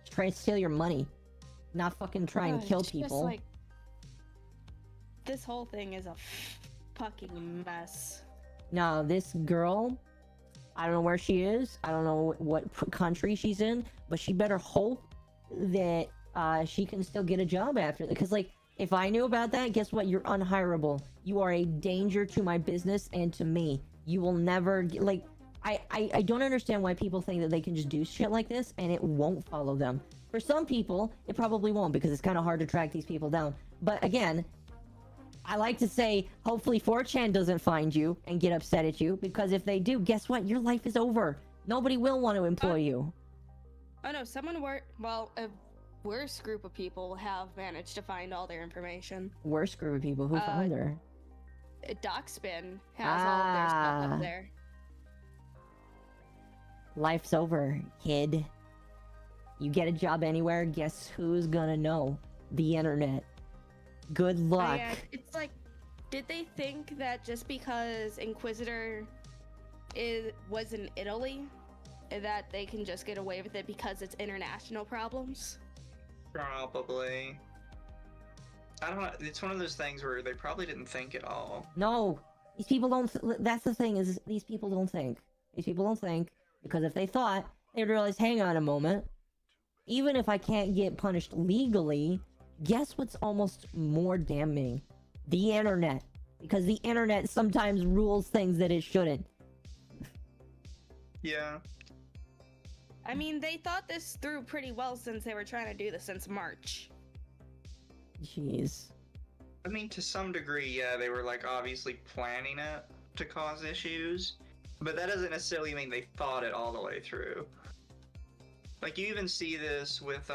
Try to steal your money, not fucking try and kill people. Like, this whole thing is a fucking mess. No, this girl, I don't know where she is. I don't know what country she's in, but she better hope that she can still get a job after that. Because, like, if I knew about that, guess what? You're unhireable. You are a danger to my business and to me. You will never, like, I don't understand why people think that they can just do shit like this and it won't follow them. For some people, it probably won't because it's kind of hard to track these people down. But again, I like to say, hopefully 4chan doesn't find you and get upset at you, because if they do, guess what? Your life is over. Nobody will want to employ you. Oh no, a worse group of people have managed to find all their information. Worse group of people? Who found her? Docspin has all of their stuff up there. Life's over, kid. You get a job anywhere, guess who's gonna know? The internet. Good luck. It's like, did they think that just because Inquisitor was in Italy, that they can just get away with it because it's international problems? Probably. I don't know. It's one of those things where they probably didn't think at all. No, these people don't. That's the thing, is these people don't think. These people don't think, because if they thought, they'd realize, hang on a moment. Even if I can't get punished legally, guess what's almost more damning? The internet. Because the internet sometimes rules things that it shouldn't. Yeah. I mean, they thought this through pretty well since they were trying to do this since March. Jeez. I mean, to some degree, yeah, they were, like, obviously planning it to cause issues. But that doesn't necessarily mean they thought it all the way through. Like, you even see this with,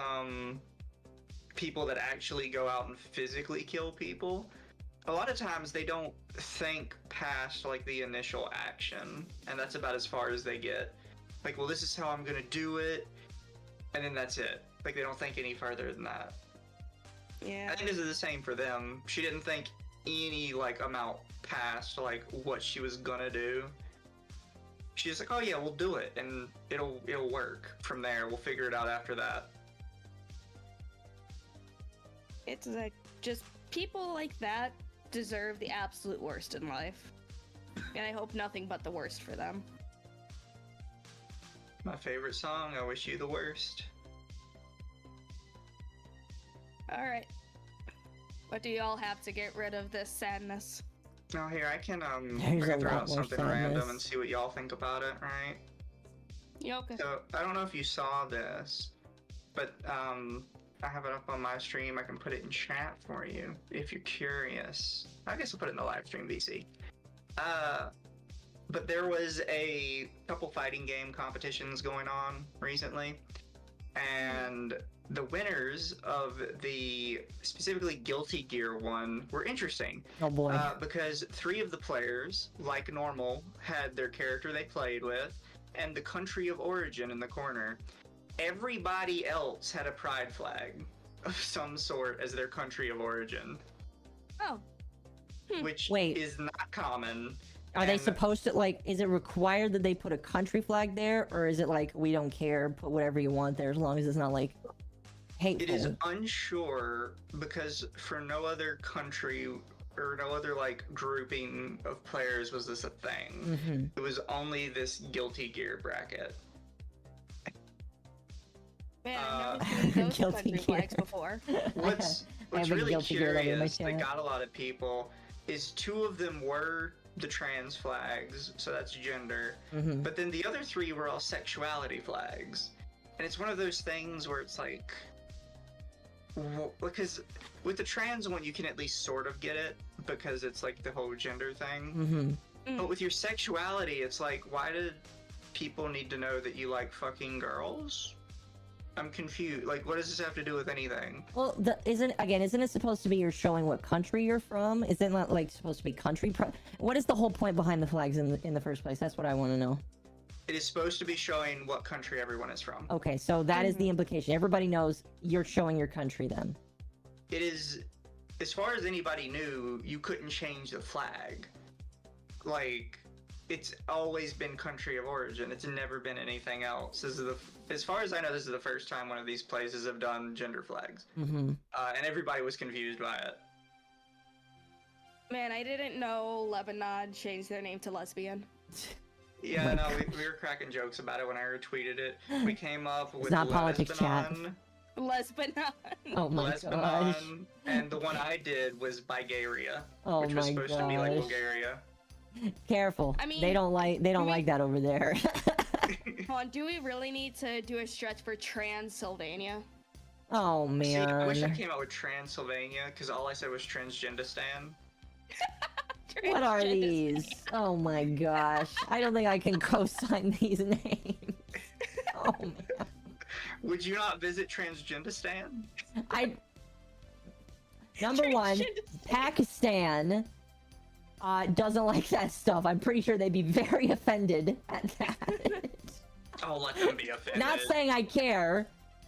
people that actually go out and physically kill people. A lot of times they don't think past, like, the initial action, and that's about as far as they get. Like, well, this is how I'm gonna do it, and then that's it. Like, they don't think any further than that. Yeah. I think this is the same for them. She didn't think any, like, amount past, like, what she was gonna do. she's like, oh yeah, we'll do it, and it'll work from there. We'll figure it out after that. It's like, just people like that deserve the absolute worst in life. And I hope nothing but the worst for them. My favorite song, I Wish You the Worst. Alright. What do y'all have to get rid of this sadness? Now here, I can There's a throw lot out more something sadness. random and see what y'all think about it, right? Yeah, okay. So, I don't know if you saw this, but I have it up on my stream. I can put it in chat for you if you're curious. I guess I'll put it in the live stream, VC. But there was a couple fighting game competitions going on recently, and the winners of the specifically Guilty Gear one were interesting. Oh boy. Because 3 of the players, like normal, had their character they played with, and the country of origin in the corner. Everybody else had a pride flag of some sort as their country of origin. Oh. Which Wait. is not common. Are they and supposed to, like, is it required that they put a country flag there, or is it like, we don't care, put whatever you want there as long as it's not, like, hateful? It is unsure because for no other country or no other, like, grouping of players was this a thing. Mm-hmm. It was only this Guilty Gear bracket. Man, I've never seen those Guilty country Gear. flags before. What's I have a really Guilty Gear level in my curious that chat. got a lot of people is 2 of them were the trans flags, so that's gender. Mm-hmm. But then the other 3 were all sexuality flags. And it's one of those things where it's like, because with the trans one, you can at least sort of get it because it's like the whole gender thing. Mm-hmm. But with your sexuality, it's like, why did people need to know that you like fucking girls? I'm confused. Like, what does this have to do with anything? Well, isn't it supposed to be you're showing what country you're from? Isn't that, like, supposed to be country? What is the whole point behind the flags in the first place? That's what I want to know. It is supposed to be showing what country everyone is from. Okay, so that is the implication. Everybody knows you're showing your country then. It is, as far as anybody knew, you couldn't change the flag. Like, it's always been country of origin. It's never been anything else. This is as far as I know, this is the first time one of these places have done gender flags. Mm-hmm. And everybody was confused by it. Man, I didn't know Lebanon changed their name to lesbian. Yeah, my no, we were cracking jokes about it when I retweeted it. We came up with not politics, chat. Lesbanon, Oh my gosh. Lesbanon, and the one I did was Bulgaria, Oh which was my supposed to be like gosh. Bulgaria. Careful. I mean, they don't like that over there. Hold on, do we really need to do a stretch for Transylvania? Oh man. See, I wish I came out with Transylvania, because all I said was Transgendistan. What are these? Oh my gosh. I don't think I can co-sign these names. Oh man. Would you not visit Transgendistan? Number one, Pakistan doesn't like that stuff. I'm pretty sure they'd be very offended at that. I'll let them be offended. Not saying I care,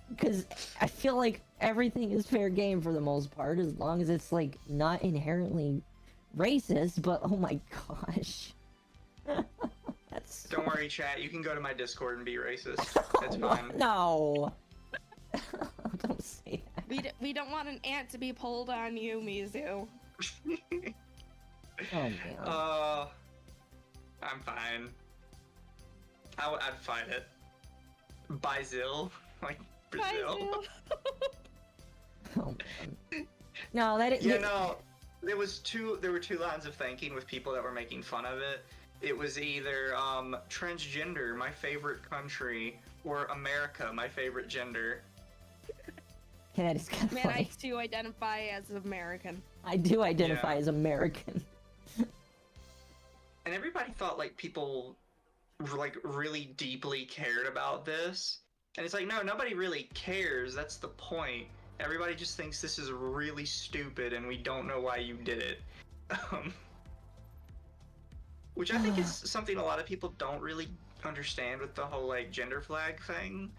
because I feel like everything is fair game for the most part, as long as it's like not inherently racist. But oh my gosh, that's so... Don't worry, chat. You can go to my Discord and be racist. That's fine. No, don't say that. We don't want an ant to be pulled on you, Mizu. Oh man. I'm fine. I'd fight it. Brazil, like Brazil. Oh man. No, that is. Yeah, no. There were 2 lines of thinking with people that were making fun of it. It was either transgender, my favorite country, or America, my favorite gender. Yeah, that is kind of Man, funny. I too identify as American. I do identify as American. And everybody thought like people like really deeply cared about this. And it's like, no, nobody really cares. That's the point. Everybody just thinks this is really stupid and we don't know why you did it. Which I think is something a lot of people don't really understand with the whole like gender flag thing.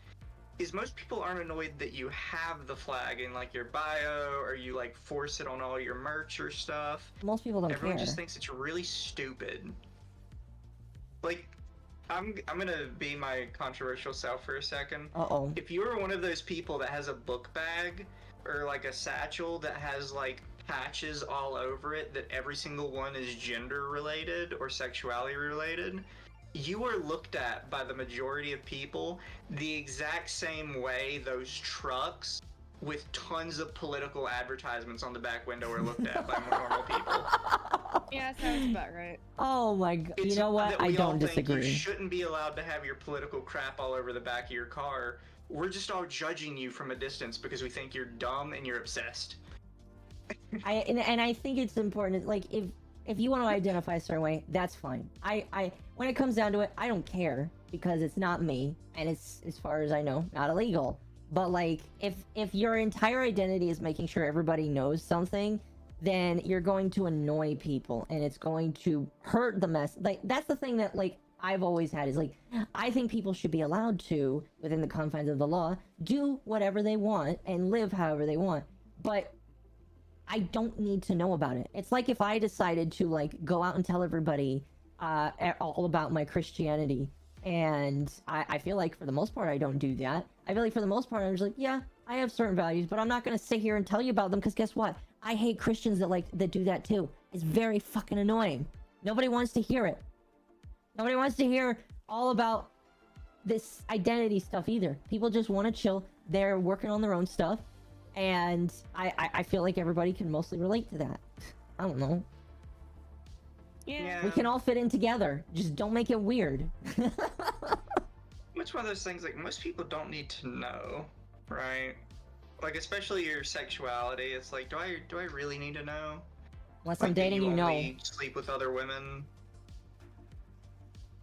Is most people aren't annoyed that you have the flag in like your bio or you like force it on all your merch or stuff. Most people don't Everyone care. just thinks it's really stupid. Like, I'm gonna be my controversial self for a second. Uh-oh. If you were one of those people that has a book bag or like a satchel that has like patches all over it that every single one is gender related or sexuality related, you are looked at by the majority of people the exact same way those trucks with tons of political advertisements on the back window are looked at by more normal people. Yeah, sounds about right. Oh my god. It's you know what? that I we all don't think disagree. You shouldn't be allowed to have your political crap all over the back of your car. We're just all judging you from a distance because we think you're dumb and you're obsessed. And I think it's important. Like, if you want to identify a certain way, that's fine. I when it comes down to it, I don't care because it's not me, and it's, as far as I know, not illegal. But like, if your entire identity is making sure everybody knows something, then you're going to annoy people, and it's going to hurt the mess. Like, that's the thing that, like, I've always had, is like, I think people should be allowed to, within the confines of the law, do whatever they want and live however they want. But I don't need to know about it. It's like if I decided to, like, go out and tell everybody all about my Christianity, and I feel like for the most part I don't do that. I feel like for the most part I'm just like, yeah, I have certain values, but I'm not gonna sit here and tell you about them, because guess what? I hate Christians that do that too. It's very fucking annoying. Nobody wants to hear it. Nobody wants to hear all about this identity stuff either. People just want to chill. They're working on their own stuff, and I feel like everybody can mostly relate to that. I don't know. Yeah. We can all fit in together. Just don't make it weird. It's one of those things, like, most people don't need to know, right? Like, especially your sexuality. It's like, do I really need to know? Unless Like, I'm that dating, you know. only sleep with other women.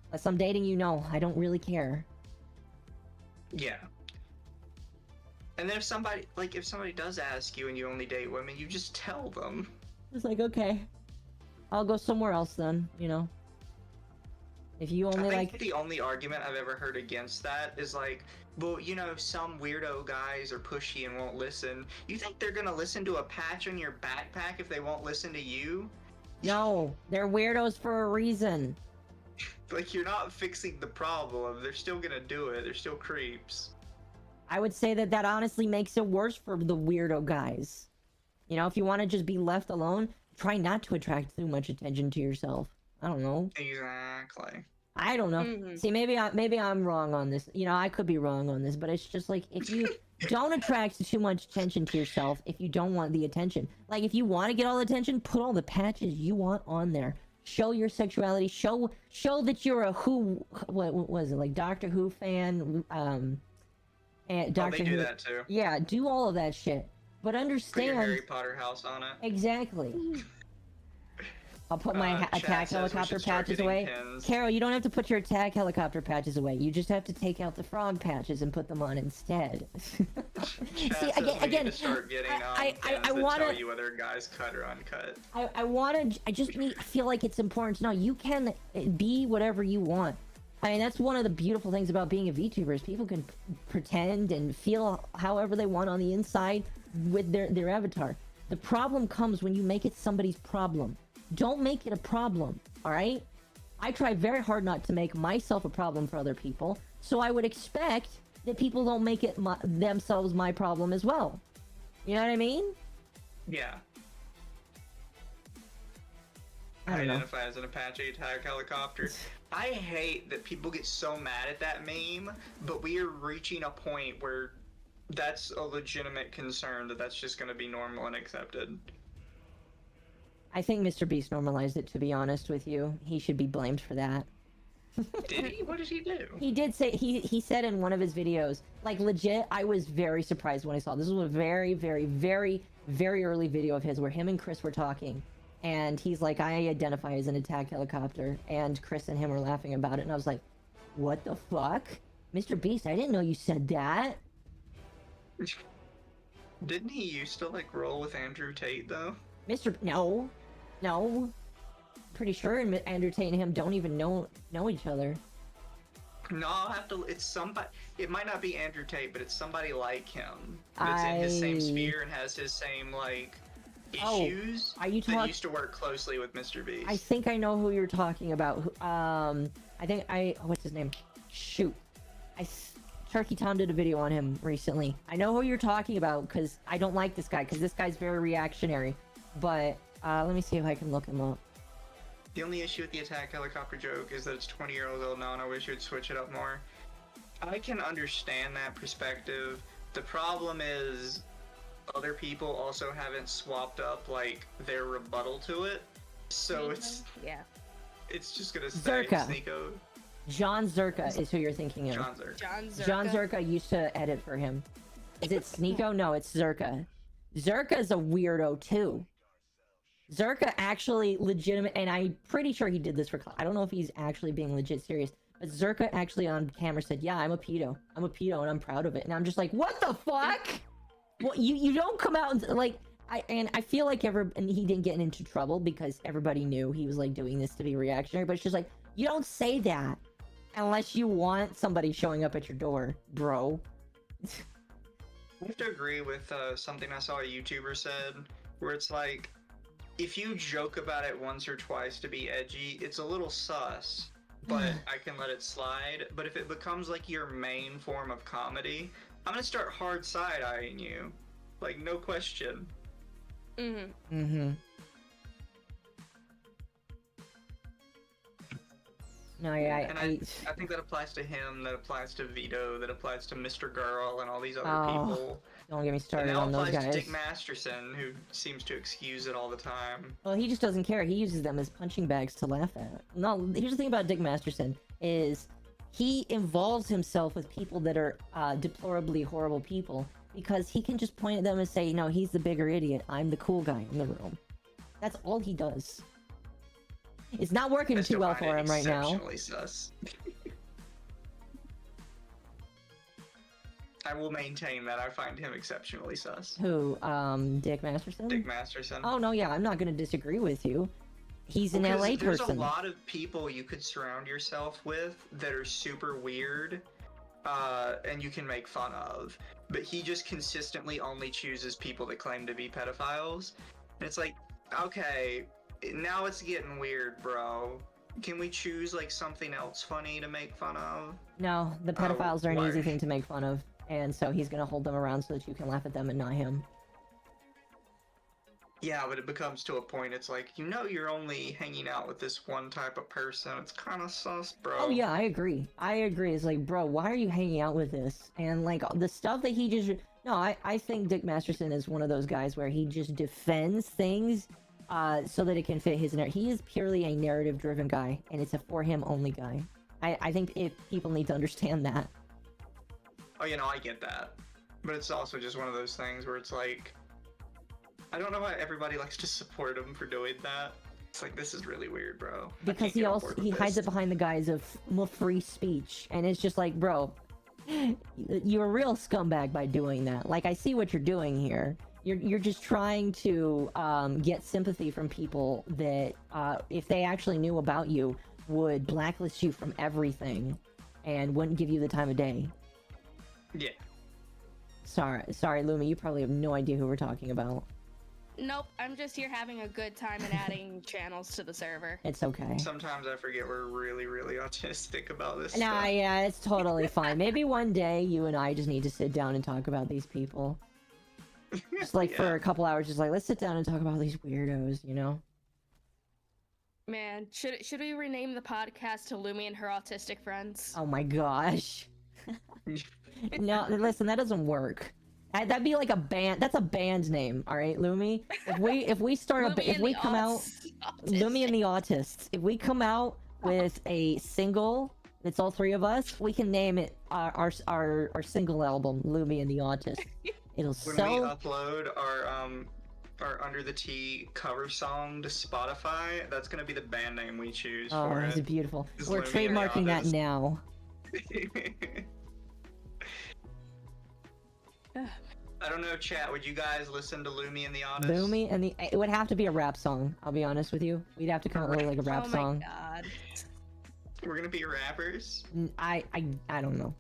Unless I'm dating, you know. I don't really care. Yeah. And then if somebody does ask you and you only date women, you just tell them. It's like, okay, I'll go somewhere else then, you know. If you only I think like... the only argument I've ever heard against that is like, well, you know, some weirdo guys are pushy and won't listen. You think they're gonna listen to a patch on your backpack if they won't listen to you? No, they're weirdos for a reason. Like, you're not fixing the problem. They're still gonna do it. They're still creeps. I would say that honestly makes it worse for the weirdo guys. You know, if you want to just be left alone, try not to attract too much attention to yourself. I don't know. Exactly. I don't know. Mm-hmm. See, maybe I'm wrong on this. You know, I could be wrong on this, but it's just like, if you don't attract too much attention to yourself, if you don't want the attention. Like, if you want to get all the attention, put all the patches you want on there. Show your sexuality. Show that you're a what was it, like, Doctor Who fan? And Doctor they do Who. that too. Yeah, do all of that shit. But Put understand. your Harry Potter house on it. Exactly. I'll put my attack helicopter patches away. Pins. Carol, you don't have to put your attack helicopter patches away. You just have to take out the frog patches and put them on instead. See, again, I want to tell you whether a guy's cut or uncut. I feel like it's important to know you can be whatever you want. I mean, that's one of the beautiful things about being a VTuber, is people can pretend and feel however they want on the inside with their avatar. The problem comes when you make it somebody's problem. Don't make it a problem, alright? I try very hard not to make myself a problem for other people, so I would expect that people don't make it themselves my problem as well. You know what I mean? Yeah. I don't know. Identify as an Apache attack helicopter. I hate that people get so mad at that meme, but we are reaching a point where that's a legitimate concern, that's just going to be normal and accepted. I think Mr. Beast normalized it, to be honest with you. He should be blamed for that. Did he? What did he do? He did say, he said in one of his videos, like, legit, I was very surprised when I saw this. Was a very, very, very, very early video of his where him and Chris were talking. And he's like, I identify as an attack helicopter. And Chris and him were laughing about it. And I was like, what the fuck? Mr. Beast, I didn't know you said that. Didn't he used to, like, roll with Andrew Tate, though? No. Pretty sure Andrew Tate and him don't even know each other. No, I'll have to. It's somebody. It might not be Andrew Tate, but it's somebody like him that's in his same sphere and has his same, like, issues. Are you that used to work closely with Mr. Beast? I think I know who you're talking about. I what's his name? Shoot. Turkey Tom did a video on him recently. I know who you're talking about because I don't like this guy because this guy's very reactionary. But let me see if I can look him up. The only issue with the attack helicopter joke is that it's 20 years old now, and I wish you'd switch it up more. I can understand that perspective. The problem is other people also haven't swapped up like their rebuttal to it, so it's just gonna stay Sneeko. John Zerka is who you're thinking of. John Zerka used to edit for him. Is it Sneeko? No, it's Zerka. Zerka is a weirdo too. Zerka actually legitimate, and I'm pretty sure he did this for. I don't know if he's actually being legit serious, but Zerka actually on camera said, "Yeah, I'm a pedo. I'm a pedo, and I'm proud of it." And I'm just like, "What the fuck?" Well, you don't come out and like I feel like and he didn't get into trouble because everybody knew he was like doing this to be reactionary. But it's just like you don't say that unless you want somebody showing up at your door, bro. I have to agree with something I saw a YouTuber said, where it's like, if you joke about it once or twice to be edgy, it's a little sus, but I can let it slide. But if it becomes like your main form of comedy, I'm gonna start hard side-eyeing you. Like, no question. No, yeah, and I think that applies to him, that applies to Vito, that applies to Mr. Girl, and all these other people. Don't get me started on those guys. And that applies to Dick Masterson, who seems to excuse it all the time. Well, he just doesn't care. He uses them as punching bags to laugh at. No, here's the thing about Dick Masterson, is he involves himself with people that are deplorably horrible people, because he can just point at them and say, no, he's the bigger idiot. I'm the cool guy in the room. That's all he does. It's not working too well for him right now. Exceptionally sus. I will maintain that I find him exceptionally sus. Who, Dick Masterson? Dick Masterson. Oh, no, yeah, I'm not going to disagree with you. He's an LA person. There's a lot of people you could surround yourself with that are super weird, and you can make fun of. But he just consistently only chooses people that claim to be pedophiles. And it's like, okay, now it's getting weird, bro. Can we choose, like, something else funny to make fun of? No, the pedophiles are an easy thing to make fun of. And so he's gonna hold them around so that you can laugh at them and not him. Yeah, but it becomes to a point, it's like, you know you're only hanging out with this one type of person. It's kind of sus, bro. Oh yeah, I agree. It's like, bro, why are you hanging out with this? And like, the stuff that he just... No, I think Dick Masterson is one of those guys where he just defends things so that it can fit his narrative. He is purely a narrative-driven guy, and it's a for-him-only guy. I think people need to understand that. Oh, you know, I get that. But it's also just one of those things where it's like, I don't know why everybody likes to support him for doing that. It's like, this is really weird, bro. Because he hides it behind the guise of free speech. And it's just like, bro, you're a real scumbag by doing that. Like, I see what you're doing here. You're just trying to get sympathy from people that, if they actually knew about you, would blacklist you from everything and wouldn't give you the time of day. Yeah. Sorry, Lumi, you probably have no idea who we're talking about. Nope, I'm just here having a good time and adding channels to the server. It's okay. Sometimes I forget we're really, really autistic about this Nah, stuff. Yeah, it's totally fine. Maybe one day you and I just need to sit down and talk about these people. Just like for a couple hours, just like, let's sit down and talk about these weirdos, you know? Man, should we rename the podcast to Lumi and her autistic friends? Oh my gosh. No, listen, that doesn't work. That'd be like a band. That's a band name, all right, Lumi. If we start if we come out, Lumi and the Autists. If we come out with a single, it's all three of us. We can name it our single album, Lumi and the Autists. It'll when we upload our Under the Tea cover song to Spotify, that's gonna be the band name we choose for it. Oh, it's beautiful. We're trademarking that now. I don't know, chat. Would you guys listen to Lumi and the Autists? Lumi and the... It would have to be a rap song, I'll be honest with you. We'd have to come up with like a rap song. Oh my god. We're gonna be rappers? I don't know.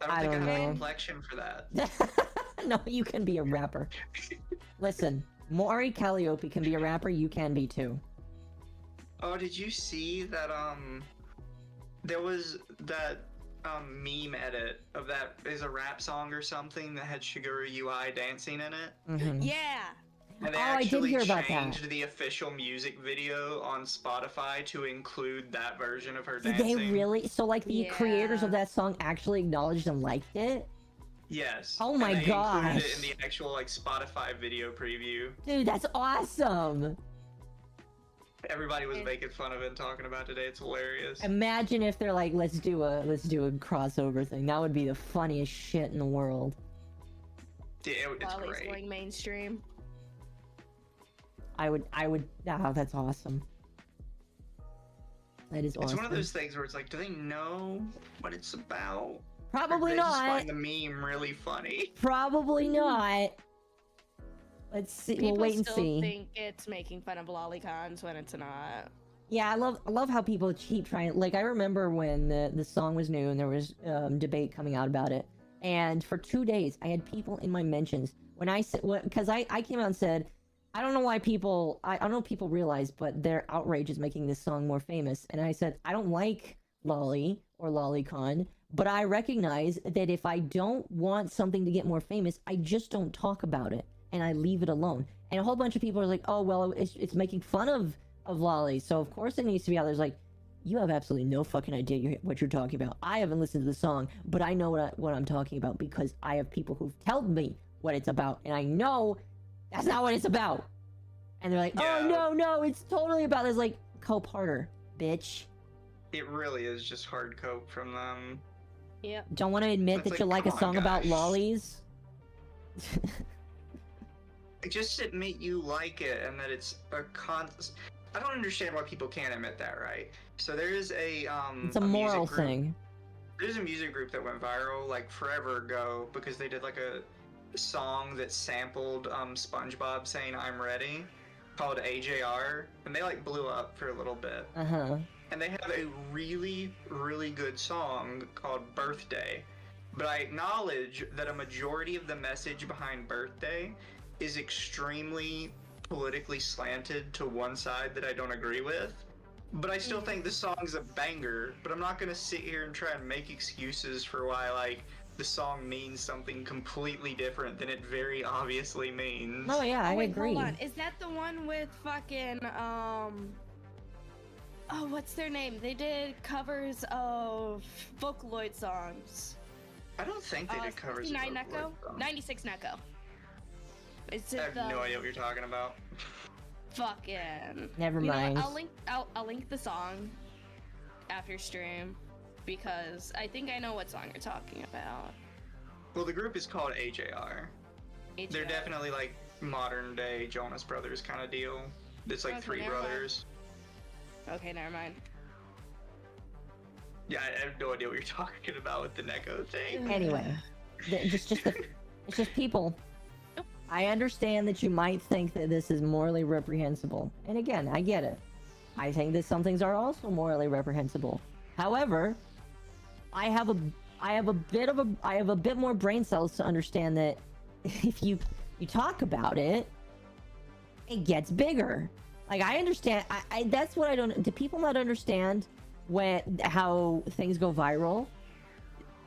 I don't think I have a complexion for that. No, you can be a rapper. Listen, Maury Calliope can be a rapper, you can be too. Oh, did you see that, there was that meme edit of that is a rap song or something that had Shiguru UI dancing in it. Mm-hmm. Yeah. And they I did actually hear about that. changed the official music video on Spotify to include that version of her Did dancing. they really? So like the creators of that song actually acknowledged and liked it? Yes. Oh my and they gosh. included it in the actual like Spotify video preview. Dude, that's awesome. Everybody was making fun of it and talking about it today. It's hilarious. Imagine if they're like, let's do a crossover thing. That would be the funniest shit in the world. Yeah, it's While he's great. going mainstream. I would. Oh, that's awesome. That is awesome. It's one of those things where it's like, do they know what it's about? Probably Or do they not. just find the meme really funny. Probably not. Let's see. People We'll wait and still see. think it's making fun of lolicons when it's not. Yeah, I love how people keep trying. Like, I remember when the song was new and there was debate coming out about it, and for 2 days I had people in my mentions when I said, because I came out and said, I don't know why people, I don't know if people realize, but their outrage is making this song more famous. And I said, I don't like Lolly or Lolicon, but I recognize that if I don't want something to get more famous, I just don't talk about it and I leave it alone. And a whole bunch of people are like, oh, well, it's making fun of Lolly, so of course it needs to be out there. It's like, you have absolutely no fucking idea what you're talking about. I haven't listened to the song, but I know what I'm talking about because I have people who've told me what it's about, and I know that's not what it's about. And they're like, Yeah. oh, no, it's totally about this. Like, co-parter, bitch. It really is just hard cope from them. Yep. Don't want to admit It's that you like, like a come on, song about guys. lollies? Just admit you like it and that it's a I don't understand why people can't admit that, right? So there is It's a moral music group- thing. There's a music group that went viral like forever ago because they did like a song that sampled SpongeBob saying "I'm ready," called AJR, and they like blew up for a little bit. Uh-huh. And they have a really, really good song called Birthday. But I acknowledge that a majority of the message behind Birthday is extremely politically slanted to one side that I don't agree with. But I still think the song's a banger, but I'm not gonna sit here and try and make excuses for why, like, the song means something completely different than it very obviously means. No, yeah, I Wait, agree. hold on. Is that the one with fucking oh, what's their name? They did covers of Vocaloid songs. I don't think they did covers of 69 Vocaloid Neko? songs. 96 Neko. Is I it have the no idea what you're talking about. fucking Never You know what, mind. I'll link the song after stream because I think I know what song you're talking about. Well, the group is called AJR. They're AJR. definitely like modern day Jonas Brothers kind of deal. It's like Okay, three never mind. brothers. Okay, never mind. Yeah, I have no idea what you're talking about with the Neko thing. Anyway, it's just people. I understand that you might think that this is morally reprehensible, and again, I get it. I think that some things are also morally reprehensible. However, I have a bit more brain cells to understand that if you talk about it, it gets bigger. Like, I understand. That's what I don't. Do people not understand how things go viral?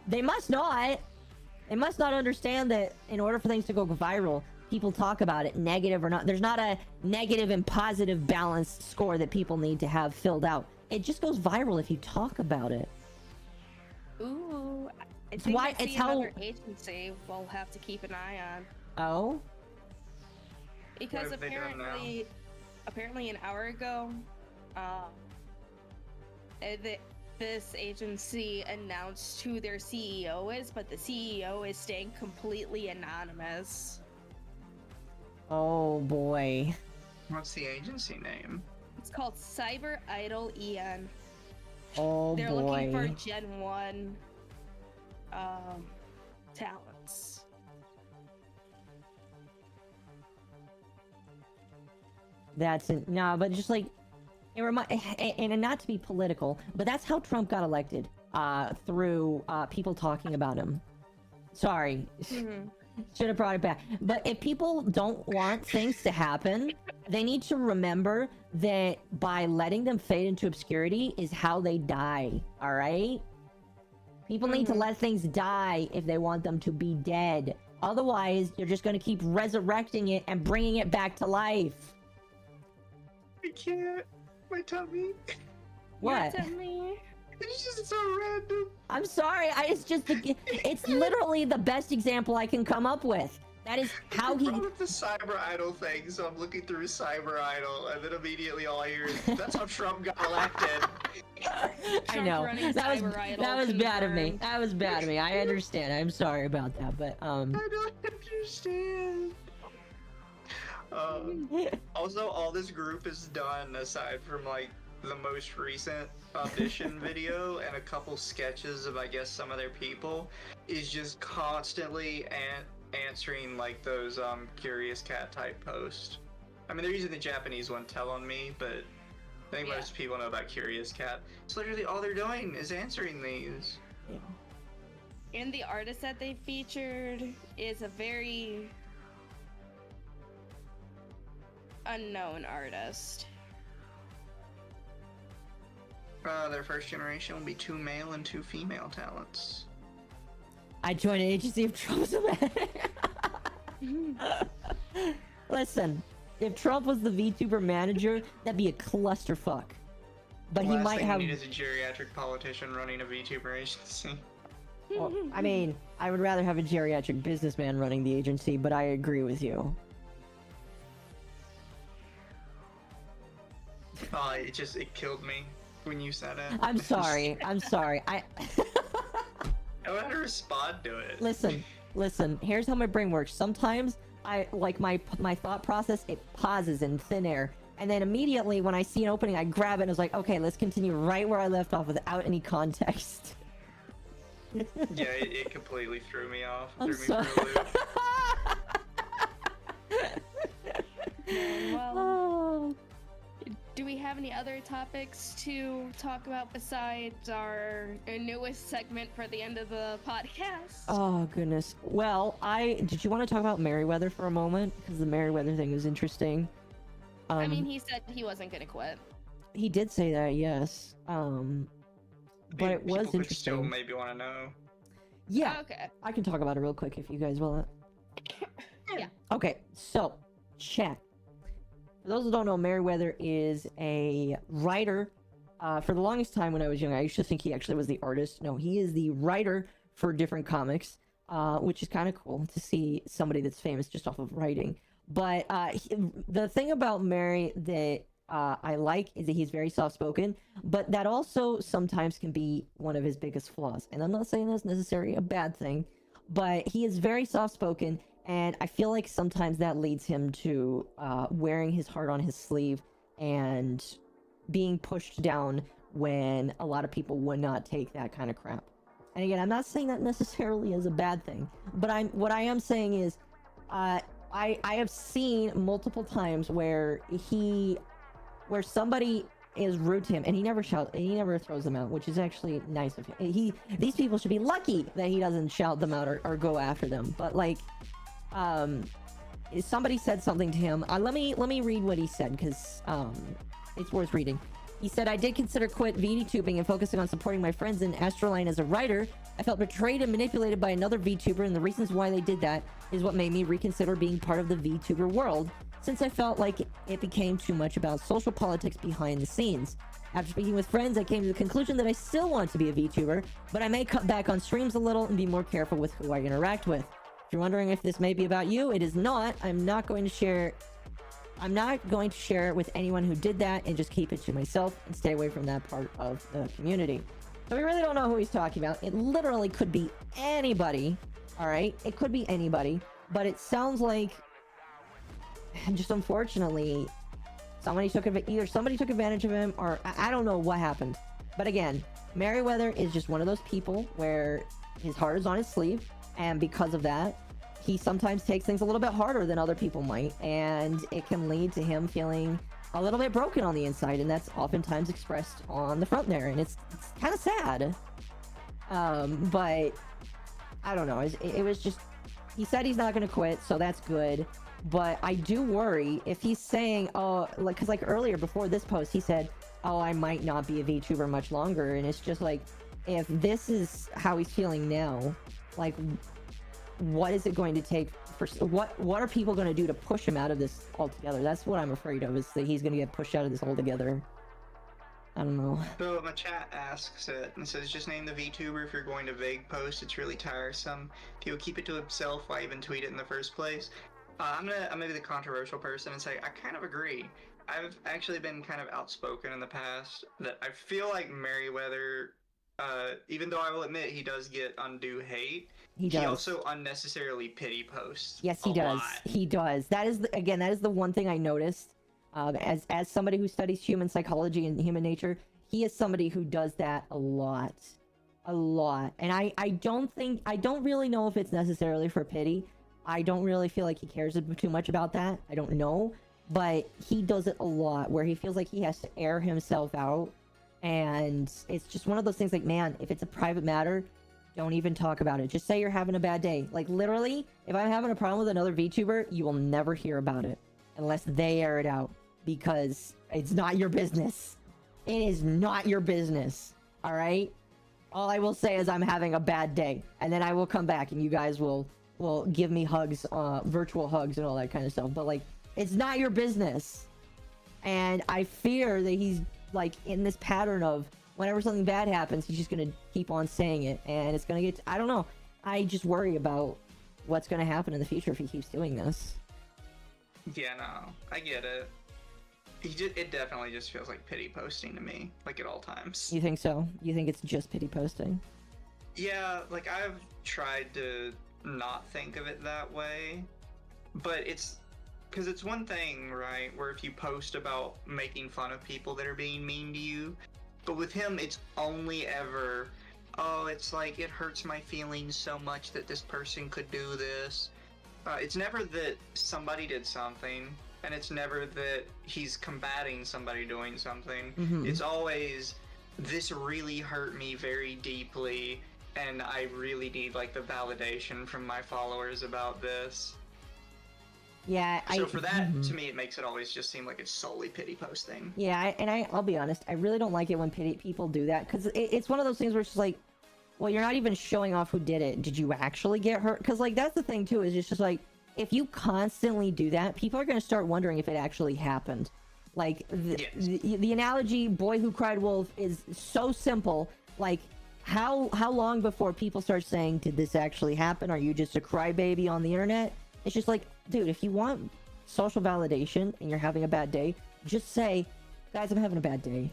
They must not. They must not understand that in order for things to go viral, people talk about it, negative or not. There's not a negative and positive balanced score that people need to have filled out. It just goes viral if you talk about it. Ooh, I It's think why- I see it's how- another agency we'll have to keep an eye on Oh? because What have they done now? apparently an hour ago, this agency announced who their CEO is, but the CEO is staying completely anonymous. Oh boy. What's the agency name? It's called Cyber Idol EN. Oh They're boy. looking for Gen 1 talents. No, but just like it and not to be political, but that's how Trump got elected, through people talking about him. Sorry, Mhm. should have brought it back. But if people don't want things to happen, they need to remember that by letting them fade into obscurity is how they die, all right? People need to let things die if they want them to be dead. Otherwise, you're just going to keep resurrecting it and bringing it back to life. I can't. My tummy. What? Your tummy. It's just so random. I'm sorry. It's literally the best example I can come up with. That is how he. With the cyber idol thing, so I'm looking through cyber idol, and then immediately all I hear is, "That's how Trump got elected." I know that was bad of me. That was bad of me. I understand. I'm sorry about that, but I don't understand. Also, all this group is done aside from like the most recent audition video and a couple sketches of, I guess, some of their people, is just constantly answering like those Curious Cat type posts. I mean, they're using the Japanese one, Tell on Me, but I think most people know about Curious Cat. It's literally all they're doing is answering these. Yeah. And the artist that they featured is a very unknown artist. Their first generation will be 2 male and 2 female talents. I joined an agency if Trump's a man. Listen, if Trump was the VTuber manager, that'd be a clusterfuck. But he might have. You need is a geriatric politician running a VTuber agency. Well, I mean, I would rather have a geriatric businessman running the agency, but I agree with you. It killed me when you said it. I'm sorry. I'm sorry. I don't know how to respond to it. Listen. Here's how my brain works. Sometimes I like my thought process. It pauses in thin air, and then immediately when I see an opening, I grab it and it's like, okay, let's continue right where I left off without any context. Yeah, it completely threw me off. I'm Threw me for a loop. Well, do we have any other topics to talk about besides our newest segment for the end of the podcast? Oh goodness. Well, did you want to talk about Merryweather for a moment? Because the Merryweather thing was interesting. I mean, he said he wasn't gonna quit. He did say that, yes. But it was interesting. Still maybe want to know. Yeah. Okay. I can talk about it real quick if you guys want. Yeah. Okay, so chat. For those who don't know, Merryweather is a writer. For the longest time when I was young, I used to think he actually was the artist. No, he is the writer for different comics, which is kind of cool to see somebody that's famous just off of writing. But the thing about Mary that I like is that he's very soft-spoken, but that also sometimes can be one of his biggest flaws. And I'm not saying that's necessarily a bad thing, but he is very soft-spoken, and I feel like sometimes that leads him to wearing his heart on his sleeve and being pushed down when a lot of people would not take that kind of crap. And again, I'm not saying that necessarily is a bad thing, but what I am saying is I have seen multiple times where somebody is rude to him and he never throws them out, which is actually nice of him. These people should be lucky that he doesn't shout them out or go after them. But like, somebody said something to him. Let me read what he said, because it's worth reading. He said, "I did consider quit VTubing and focusing on supporting my friends in Astroline as a writer. I felt betrayed and manipulated by another VTuber, and the reasons why they did that is what made me reconsider being part of the VTuber world, since I felt like it became too much about social politics behind the scenes. After speaking with friends, I came to the conclusion that I still want to be a VTuber, but I may cut back on streams a little and be more careful with who I interact with. If you're wondering if this may be about you, it is not. I'm not going to share it with anyone who did that, and just keep it to myself and stay away from that part of the community." So we really don't know who he's talking about. It literally could be anybody, alright? It could be anybody, but it sounds like, just unfortunately, somebody took advantage of him, or I don't know what happened. But again, Merryweather is just one of those people where his heart is on his sleeve, and because of that, he sometimes takes things a little bit harder than other people might, and it can lead to him feeling a little bit broken on the inside, and that's oftentimes expressed on the front there, and it's kind of sad. But I don't know, it was just, he said he's not going to quit, so that's good. But I do worry if he's saying, oh, like, because like earlier before this post, he said, oh, I might not be a VTuber much longer. And it's just like, if this is how he's feeling now, like, what is it going to take for, what are people going to do to push him out of this altogether? That's what I'm afraid of, is that he's going to get pushed out of this altogether. I don't know. So my chat asks it and says, just name the VTuber if you're going to vague post. It's really tiresome. If he'll keep it to himself, why even tweet it in the first place? I'm gonna be the controversial person and say I kind of agree. I've actually been kind of outspoken in the past that I feel like Merriweather, even though I will admit he does get undue hate, he also unnecessarily pity posts. Yes, he does. He does. That is again, that is the one thing I noticed. As somebody who studies human psychology and human nature, he is somebody who does that a lot. And I don't really know if it's necessarily for pity. I don't really feel like he cares too much about that. I don't know, but he does it a lot where he feels like he has to air himself out, and it's just one of those things like, man, if it's a private matter, don't even talk about it. Just say you're having a bad day. Like, literally, if I'm having a problem with another VTuber, you will never hear about it unless they air it out, because it's not your business. It is not your business. All right? All I will say is I'm having a bad day, and then I will come back and you guys will give me hugs, virtual hugs and all that kind of stuff. But like, it's not your business. And I fear that he's like in this pattern of whenever something bad happens, he's just gonna keep on saying it, and it's gonna get, I don't know. I just worry about what's gonna happen in the future if he keeps doing this. Yeah, no, I get it. It definitely just feels like pity posting to me, like at all times. You think so? You think it's just pity posting? Yeah, like I've tried to not think of it that way, but it's because it's one thing, right, where if you post about making fun of people that are being mean to you, but with him it's only ever, oh, it's like it hurts my feelings so much that this person could do this. It's never that somebody did something, and it's never that he's combating somebody doing something. It's always, this really hurt me very deeply, and I really need like the validation from my followers about this. Yeah, so for that, to me, it makes it always just seem like it's solely pity posting. Yeah, I'll be honest, I really don't like it when people do that, because it's one of those things where it's just like, well, you're not even showing off who did it. Did you actually get hurt? Because like, that's the thing too, is it's just like, if you constantly do that, people are going to start wondering if it actually happened. Like, the analogy, boy who cried wolf, is so simple. Like, how long before people start saying, did this actually happen? Are you just a crybaby on the internet? It's just like, dude, if you want social validation and you're having a bad day, just say, guys, I'm having a bad day.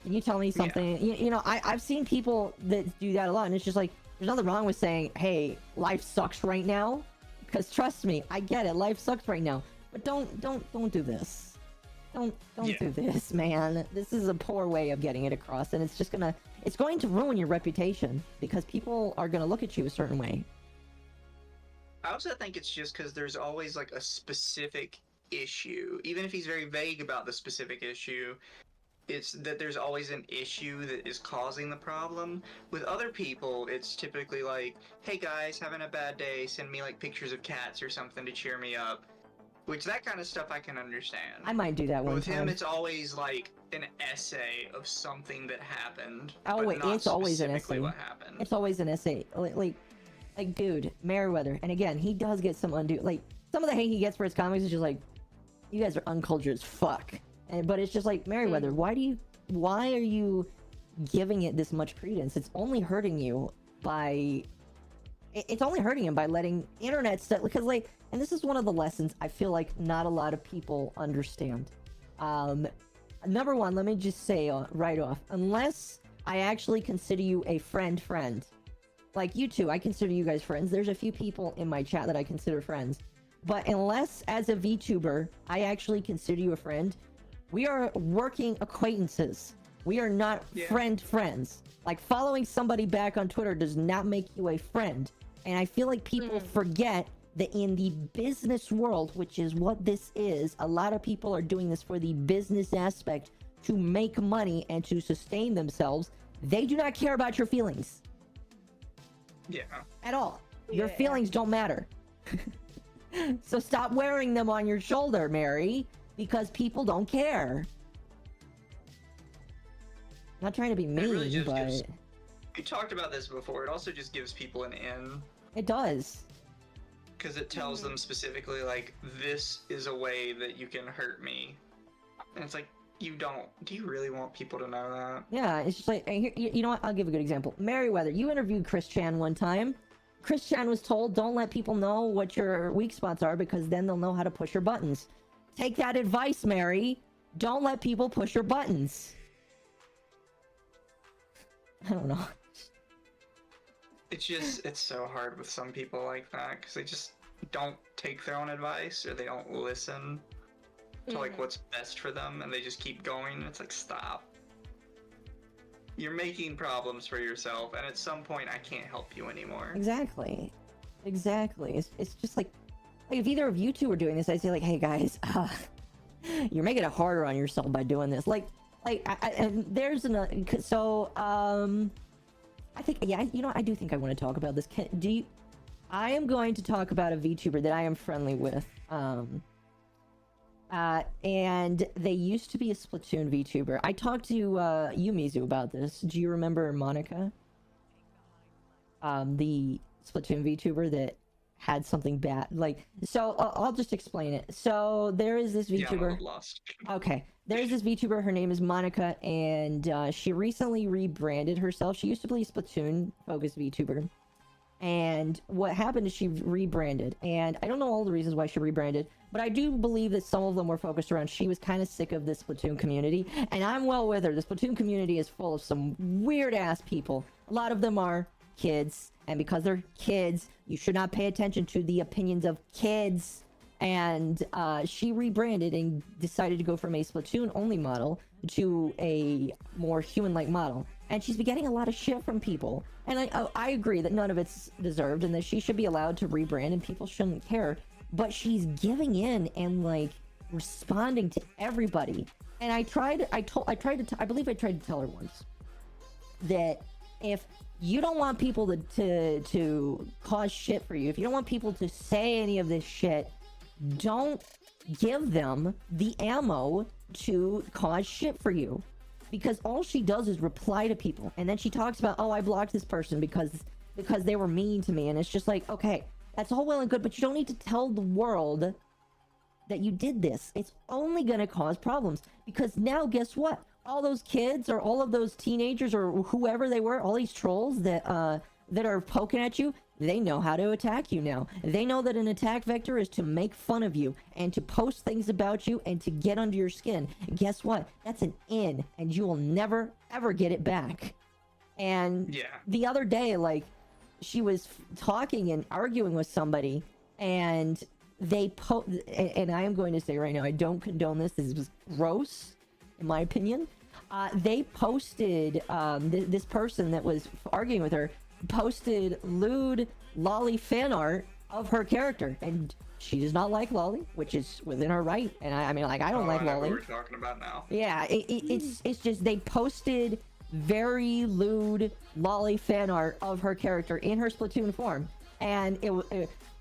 Can you tell me something? Yeah. You know, I've seen people that do that a lot, and it's just like, there's nothing wrong with saying, hey, life sucks right now. Because trust me, I get it, life sucks right now. But don't do this. Don't do this, man. This is a poor way of getting it across, and it's going to ruin your reputation, because people are gonna look at you a certain way. I also think it's just because there's always like a specific issue. Even if he's very vague about the specific issue, it's that there's always an issue that is causing the problem. With other people, it's typically like, hey guys, having a bad day, send me like pictures of cats or something to cheer me up. Which, that kind of stuff I can understand. I might do that one time. With him, it's always like an essay of something that happened. Oh wait, it's always an essay. What happened. It's always an essay. Like, dude, Merriweather, and again, he does get some undue, like, some of the hate he gets for his comics is just like, you guys are uncultured as fuck. But it's just like, Merriweather, why are you giving it this much credence? It's only hurting you by, it's only hurting him by letting internet stuff, because like, and this is one of the lessons I feel like not a lot of people understand. Number one, let me just say right off, unless I actually consider you a friend, like you two, I consider you guys friends. There's a few people in my chat that I consider friends. But unless, as a VTuber, I actually consider you a friend, we are working acquaintances. We are not friends. Like, following somebody back on Twitter does not make you a friend. And I feel like people forget that in the business world, which is what this is, a lot of people are doing this for the business aspect, to make money and to sustain themselves. They do not care about your feelings. Yeah. At all. Your feelings don't matter. So stop wearing them on your shoulder, Mary, because people don't care. Not trying to be mean, really but... We talked about this before. It also just gives people an in. It does. Because it tells them specifically, like, this is a way that you can hurt me. And it's like, you don't. Do you really want people to know that? Yeah, it's just like, you know what? I'll give a good example. Meriwether, you interviewed Chris Chan one time. Chris Chan was told, don't let people know what your weak spots are because then they'll know how to push your buttons. Take that advice, Mary. Don't let people push your buttons. I don't know. It's so hard with some people like that because they just don't take their own advice or they don't listen to like what's best for them and they just keep going and it's like, stop. You're making problems for yourself and at some point I can't help you anymore. Exactly. It's just like if either of you two were doing this, I'd say like, hey guys, you're making it harder on yourself by doing this. And there's another, so I think, yeah, you know, I do think I want to talk about this. I am going to talk about a VTuber that I am friendly with. And they used to be a Splatoon VTuber. I talked to Yumizu about this. Do you remember Monica? The Splatoon VTuber that had something bad. So I'll just explain it. So there is this VTuber. Yeah, I'm lost. Okay. There's this VTuber, her name is Monica, and she recently rebranded herself. She used to be a Splatoon-focused VTuber. And what happened is she rebranded. And I don't know all the reasons why she rebranded, but I do believe that some of them were focused around she was kind of sick of the Splatoon community. And I'm well with her. The Splatoon community is full of some weird-ass people. A lot of them are kids. And because they're kids, you should not pay attention to the opinions of kids. And she rebranded and decided to go from a Splatoon-only model to a more human-like model. And she's been getting a lot of shit from people. And I agree that none of it's deserved and that she should be allowed to rebrand and people shouldn't care. But she's giving in and, like, responding to everybody. And I believe I tried to tell her once that if you don't want people to cause shit for you, if you don't want people to say any of this shit, don't give them the ammo to cause shit for you. Because all she does is reply to people. And then she talks about, oh, I blocked this person because they were mean to me. And it's just like, okay, that's all well and good, but you don't need to tell the world that you did this. It's only going to cause problems. Because now, guess what? All those kids or all of those teenagers or whoever they were, all these trolls that are poking at you, they know how to attack you now. They know that an attack vector is to make fun of you and to post things about you and to get under your skin. And guess what? That's an in, and you will never, ever get it back. And yeah. The other day, like, she was talking and arguing with somebody, and they and I am going to say right now, I don't condone this. This was gross, in my opinion. They posted, this person that was arguing with her, posted lewd lolly fan art of her character, and she does not like lolly, which is within her right. And I mean, like, I don't like lolly. What we're talking about now. Yeah, it's just they posted very lewd lolly fan art of her character in her Splatoon form, and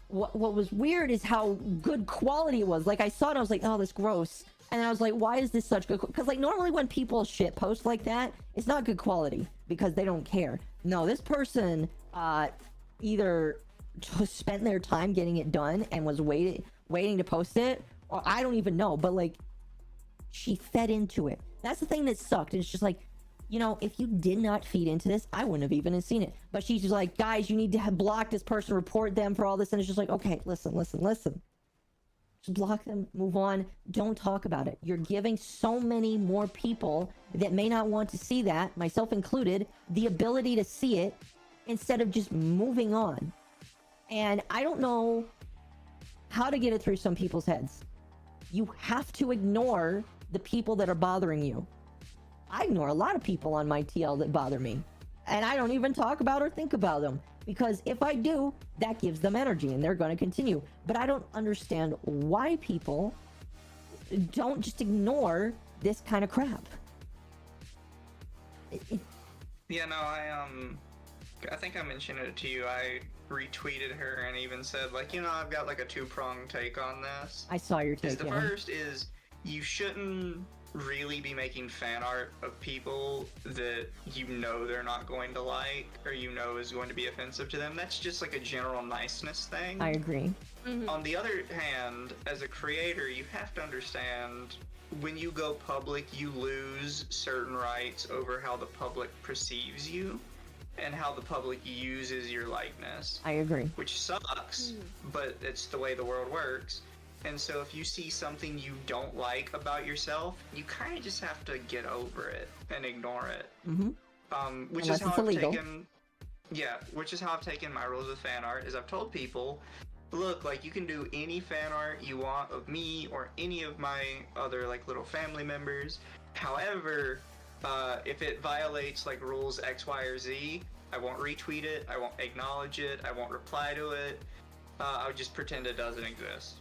what was weird is how good quality it was. Like, I saw it, I was like, oh, that's gross. And I was like, why is this such good? Because, like, normally when people shit post like that, it's not good quality because they don't care. No, this person either just spent their time getting it done and was waiting to post it, or I don't even know. But, like, she fed into it. That's the thing that sucked. It's just like, you know, if you did not feed into this, I wouldn't have even seen it. But she's just like, guys, you need to block this person, report them for all this. And it's just like, okay, listen. Just block them, move on, don't talk about it. You're giving so many more people that may not want to see that, myself included, the ability to see it instead of just moving on. And I don't know how to get it through some people's heads. You have to ignore the people that are bothering you. I ignore a lot of people on my TL that bother me. And I don't even talk about or think about them. Because if I do, that gives them energy and they're going to continue. But I don't understand why people don't just ignore this kind of crap. Yeah, no, I think I mentioned it to you. retweeted her and even said, like, you know, I've got like a two-pronged take on this. I saw your take. The first is you shouldn't really be making fan art of people that you know they're not going to like or you know is going to be offensive to them. That's just like a general niceness thing. I agree. On the other hand, as a creator, you have to understand when you go public, you lose certain rights over how the public perceives you and how the public uses your likeness. I agree. Which sucks, but it's the way the world works. And so if you see something you don't like about yourself, you kind of just have to get over it and ignore it. Which is how I've taken... Yeah, which is how I've taken my rules with fan art, is I've told people, look, like, you can do any fan art you want of me or any of my other, like, little family members. However, if it violates, like, rules X, Y, or Z, I won't retweet it, I won't acknowledge it, I won't reply to it. I'll just pretend it doesn't exist.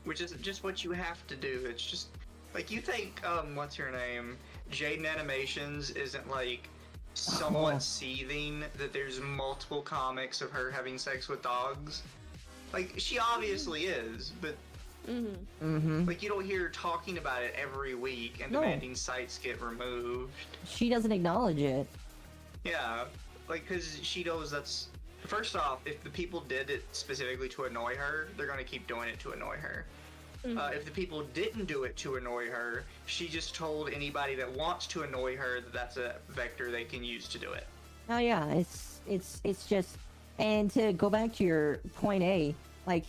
Which is just what you have to do. It's just, like, you think, what's her name? Jaden Animations isn't, like, somewhat seething that there's multiple comics of her having sex with dogs? Like, she obviously is, but like, you don't hear her talking about it every week and demanding sites get removed. She doesn't acknowledge it. Yeah, like, because she knows that's... First off, if the people did it specifically to annoy her, they're going to keep doing it to annoy her. If the people didn't do it to annoy her, she just told anybody that wants to annoy her that that's a vector they can use to do it. Oh yeah, it's just... And to go back to your point A, like,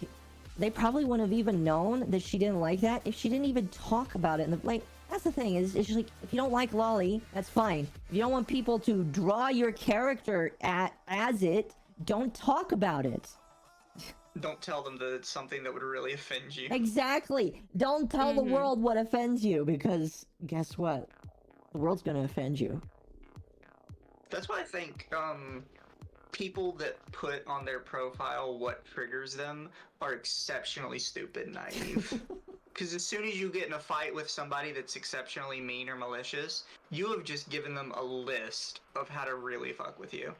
they probably wouldn't have even known that she didn't like that if she didn't even talk about it. And like, that's the thing, is it's just like, if you don't like Lolly, that's fine. If you don't want people to draw your character as it, don't talk about it. Don't tell them that it's something that would really offend you. Exactly. Don't tell the world what offends you, because guess what? The world's gonna offend you. That's why I think people that put on their profile what triggers them are exceptionally stupid and naive. Because as soon as you get in a fight with somebody that's exceptionally mean or malicious, you have just given them a list of how to really fuck with you.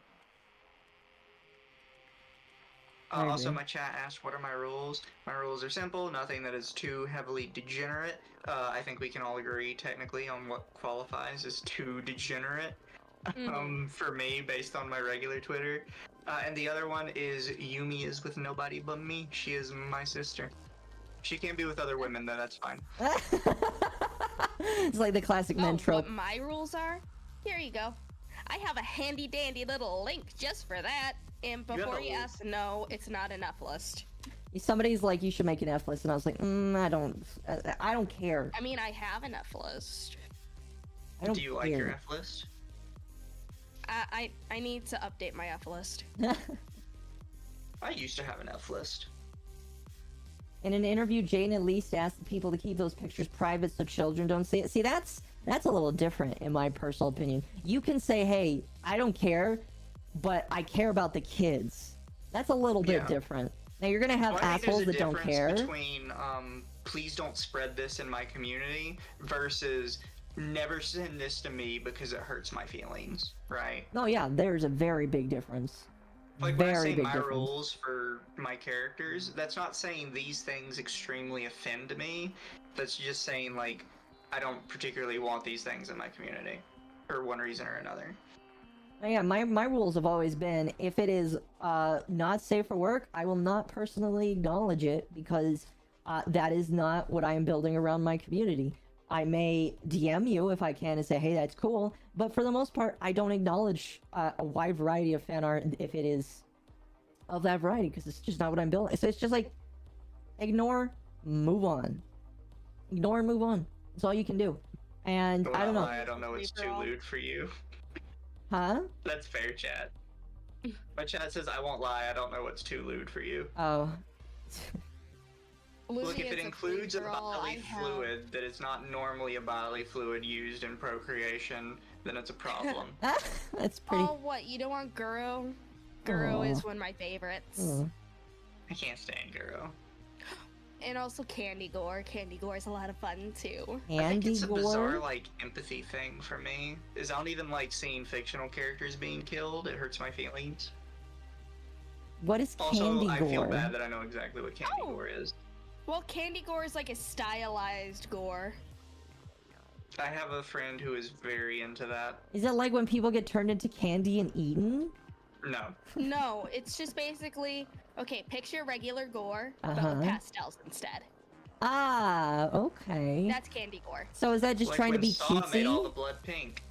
Also, my chat asked, what are my rules? My rules are simple, nothing that is too heavily degenerate. I think we can all agree, technically, on what qualifies as too degenerate. For me, based on my regular Twitter. And the other one is, Yumi is with nobody but me. She is my sister. She can't be with other women, though, that's fine. It's like the classic men trope. What my rules are? Here you go. I have a handy dandy little link just for that. And before you ask, no, it's not an F list. Somebody's like, you should make an F list, and I was like, I don't care. I mean, I have an F list. Do you like your F list? I need to update my F list. I used to have an F list. In an interview, Jane at least asked the people to keep those pictures private so children don't see it. See, that's a little different in my personal opinion. You can say, hey, I don't care, but I care about the kids. That's a little bit different. Now, you're gonna have assholes that don't care. Between please don't spread this in my community versus never send this to me because it hurts my feelings, right? Oh yeah, there's a very big difference. Like, when I say my rules for my characters, that's not saying these things extremely offend me. That's just saying, like, I don't particularly want these things in my community for one reason or another. Yeah, my rules have always been, if it is not safe for work, I will not personally acknowledge it, because that is not what I am building around my community. I may DM you if I can and say, hey, that's cool, but for the most part, I don't acknowledge a wide variety of fan art if it is of that variety, because it's just not what I'm building. So it's just like, ignore, move on. Ignore and move on. That's all you can do. And I don't know. I don't know what's too lewd for you. Huh? That's fair, chat. My chat says, I won't lie, I don't know what's too lewd for you. Oh. Look, if it includes a bodily fluid that is not normally a bodily fluid used in procreation, then it's a problem. That's pretty... Oh, what? You don't want Guru? Guru is one of my favorites. I can't stand Guru. And also Candy Gore. Candy Gore is a lot of fun, too. I think it's a bizarre, like, empathy thing for me. Is I don't even like seeing fictional characters being killed. It hurts my feelings. What is Also, candy I gore? feel bad that I know exactly what candy gore is. Well, candy gore is like a stylized gore. I have a friend who is very into that. Is it like when people get turned into candy and eaten? No. No, it's just basically, okay, picture regular gore, but with pastels instead. Ah, okay. That's candy gore. So is that just Like trying to when be Saw made all the cutesy? blood pink.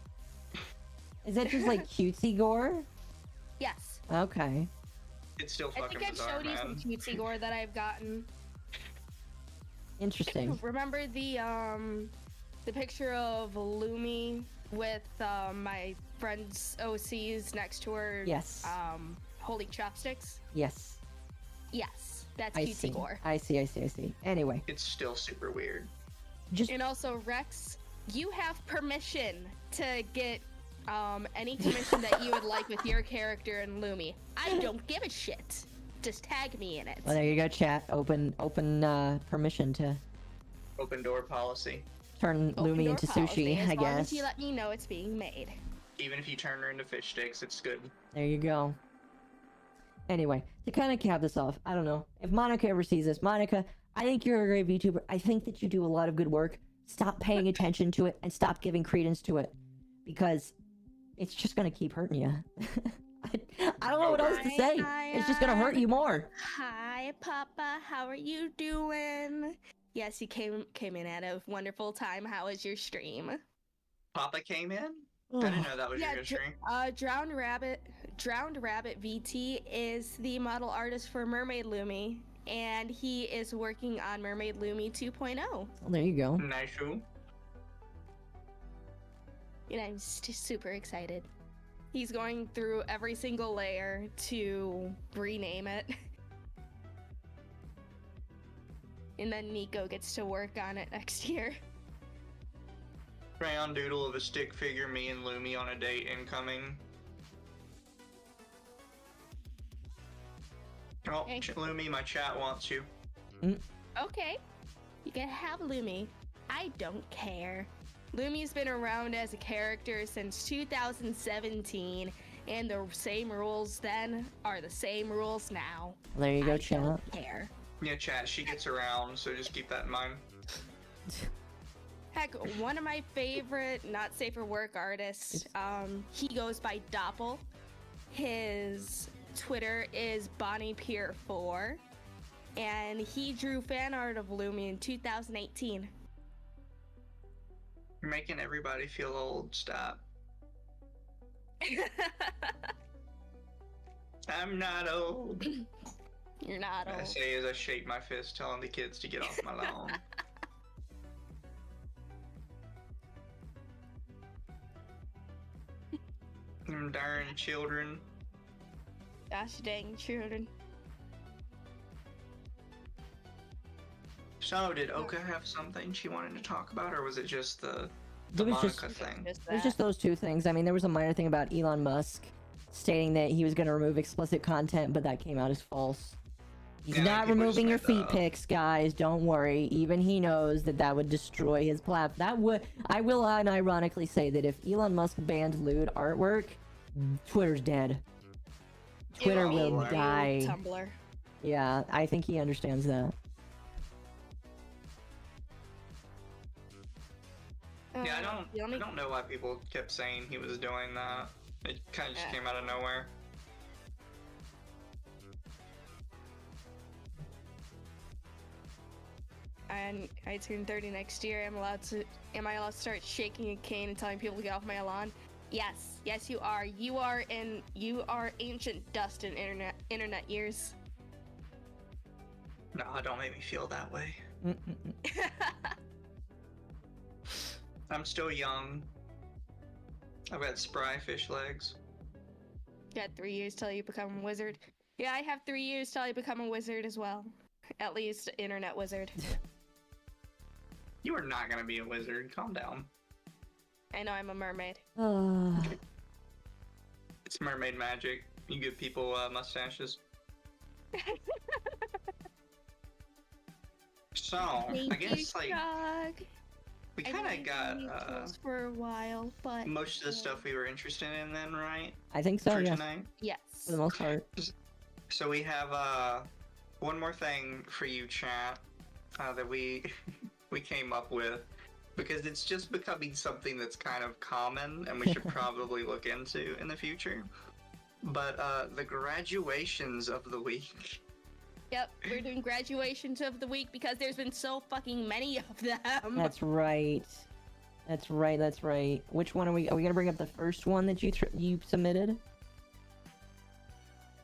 Is that just like cutesy gore? Yes. Okay. It's still I fucking think I've bizarre, showed you some man. cutesy gore that I've gotten. Interesting. Remember the picture of Lumi with my friend's OCs next to her? Yes. Holding chopsticks? Yes. Yes. That's I cutesy see. gore. I see. Anyway. It's still super weird. Just And also, Rex, you have permission to get any commission that you would like with your character in Lumi. I don't give a shit. Just tag me in it. well, there you go, chat. Open permission to Open door policy. turn Open Lumi door into policy, sushi, as I long guess. as you let me know it's being made. Even if you turn her into fish sticks, it's good. There you go. Anyway, to kind of cap this off, I don't know. If Monica ever sees this, Monica, I think you're a great VTuber. I think that you do a lot of good work. Stop paying attention to it and stop giving credence to it. Because it's just going to keep hurting you. I don't know what else to say. It's just going to hurt you more. Hi, Papa. How are you doing? Yes, you came in at a wonderful time. How was your stream? Papa came in? I didn't know that was your stream. Drowned Rabbit VT is the model artist for Mermaid Lumi, and he is working on Mermaid Lumi 2.0. Well, there you go. Nice shoe. And I'm super excited. He's going through every single layer to rename it. And then Nico gets to work on it next year. Crayon doodle of a stick figure, me and Lumi on a date incoming. Oh, Hey. Lumi, my chat wants you. Okay, you can have Lumi. I don't care. Lumi's been around as a character since 2017, and the same rules then are the same rules now. There you go, I chat. don't care. Yeah, chat, she gets around, so just keep that in mind. Heck, one of my favorite not safe for work artists, he goes by Doppel. His Twitter is BonniePier4, and he drew fan art of Lumi in 2018. You're making everybody feel old. Stop. I'm not old. You're not I old. say as I shake my fist telling the kids to get off my lawn. Them darn children. Gosh dang children. So, did Oka have something she wanted to talk about, or was it just the It was Monica just- thing? Just It was that. just those two things. I mean, there was a minor thing about Elon Musk stating that he was going to remove explicit content, but that came out as false. He's Yeah, not people removing your just made feet that up. pics, guys. Don't worry. Even he knows that that would destroy his platform. That would. I will unironically say that if Elon Musk banned lewd artwork, Twitter's dead. Twitter It will be die. Tumblr. Yeah, I think he understands that. Yeah, The I only- don't know why people kept saying he was doing that. It kind of just Yeah. came out of nowhere. And I turn 30 next year. Am I allowed to start shaking a cane and telling people to get off my lawn? Yes, yes, you are. You are ancient dust in internet years. No, don't make me feel that way. Mm-mm-mm. I'm still young. I've got spry fish legs. Got 3 years till you become a wizard. Yeah, I have 3 years till I become a wizard as well. At least internet wizard. You are not gonna be a wizard. Calm down. I know I'm a mermaid. It's mermaid magic. You give people mustaches. So, I guess like we kind of got for a while, but most of the stuff we were interested in then, right? I think so, For yeah. tonight. yes. For the most part. So we have one more thing for you, chat, that we we came up with, because it's just becoming something that's kind of common and we should probably look into in the future. But the graduations of the week. Yep, we're doing graduations of the week because there's been so fucking many of them. That's right. That's right. That's right. Which one are we? Are we gonna bring up the first one that you submitted?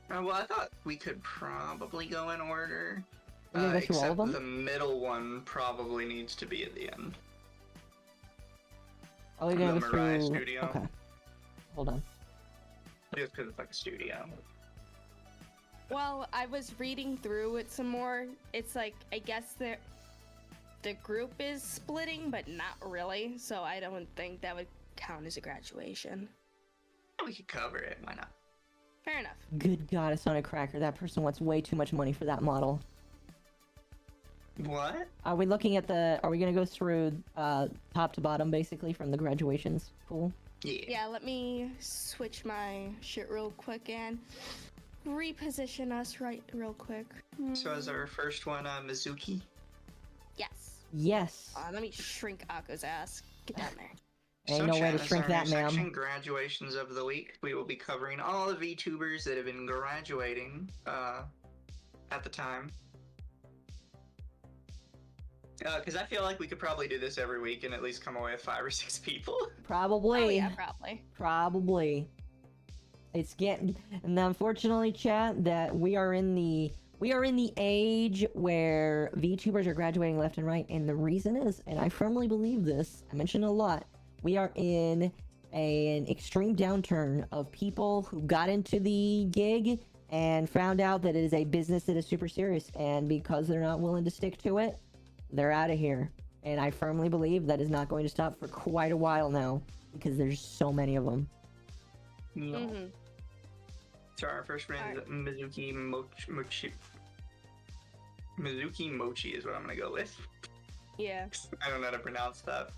Well, I thought we could probably go in order. We're gonna go through all of them? The middle one probably needs to be at the end. Are we gonna The go Mariah through? Studio. Okay. Hold on. Just because it's like a studio. Well, I was reading through it some more. It's like, I guess the group is splitting, but not really. So I don't think that would count as a graduation. We could cover it. Why not? Fair enough. Good God, it's not a cracker. That person wants way too much money for that model. What? Are we looking at the? Are we gonna go through top to bottom, basically, from the graduations pool? Yeah, let me switch my shit real quick and reposition us real quick. So as our first one, Mizuki. Yes. Yes. Let me shrink Akko's ass. Get down there. Ain't no way to chat, shrink as our that, new ma'am. section, graduations of the week. We will be covering all the VTubers that have been graduating at the time. Because I feel like we could probably do this every week and at least come away with 5 or 6 people. Probably. Oh yeah, probably. Probably. It's getting, and unfortunately, chat, that we are in the age where VTubers are graduating left and right, and the reason is, and I firmly believe this, I mentioned it a lot, we are in an extreme downturn of people who got into the gig and found out that it is a business that is super serious, and because they're not willing to stick to it, they're out of here. And I firmly believe that is not going to stop for quite a while now, because there's so many of them. No. Mm-hmm. So our first one is Mizuki Mochi. Mizuki Mochi is what I'm gonna go with. Yeah. I don't know how to pronounce that.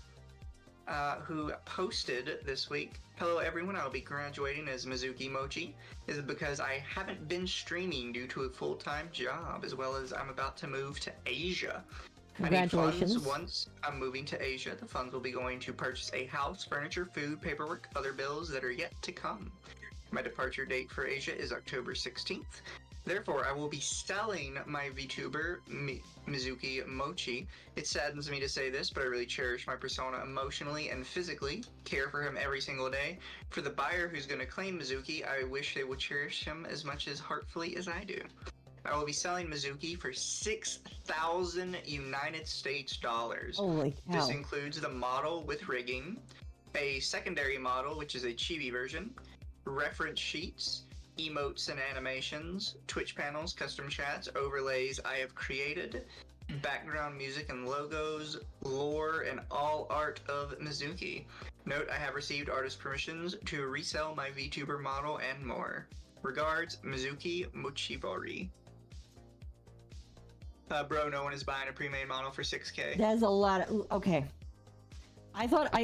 Who posted this week, "Hello everyone, I'll be graduating as Mizuki Mochi. This is because I haven't been streaming due to a full-time job, as well as I'm about to move to Asia. Congratulations. I need funds once I'm moving to Asia. The funds will be going to purchase a house, furniture, food, paperwork, other bills that are yet to come. My departure date for Asia is October 16th. Therefore, I will be selling my VTuber, Mizuki Mochi. It saddens me to say this, but I really cherish my persona emotionally and physically, care for him every single day. For the buyer who's going to claim Mizuki, I wish they would cherish him as much as heartfully as I do. I will be selling Mizuki for 6,000 United States dollars. Holy cow. This includes the model with rigging, a secondary model, which is a chibi version, reference sheets, emotes and animations, Twitch panels, custom chats, overlays I have created, background music and logos, lore, and all art of Mizuki. Note, I have received artist permissions to resell my VTuber model and more. Regards, Mizuki Mochibori." Bro, no one is buying a pre-made model for 6K. That's a lot of, okay.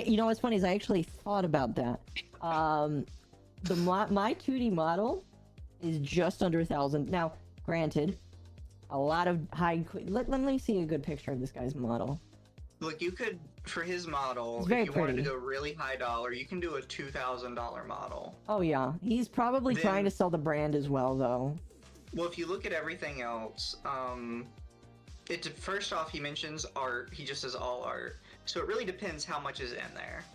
You know what's funny is I actually thought about that. My 2D model is just under 1,000. Now, granted, a lot of let me see a good picture of this guy's model. Look, you could, for his model, It's if very you wanted to pretty. go really high dollar, you can do a $2,000 model. Oh yeah, he's probably Then- trying to sell the brand as well, though. Well, if you look at everything else, first off, he mentions art. He just says all art. So it really depends how much is in there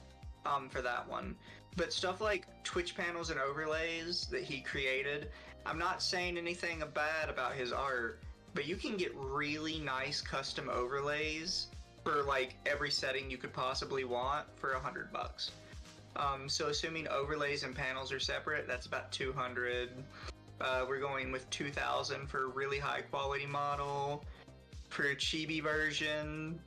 for that one. But stuff like Twitch panels and overlays that he created, I'm not saying anything bad about his art, but you can get really nice custom overlays for like every setting you could possibly want for $100. So assuming overlays and panels are separate, that's about 200. We're going with 2,000 for a really high quality model. For a chibi version,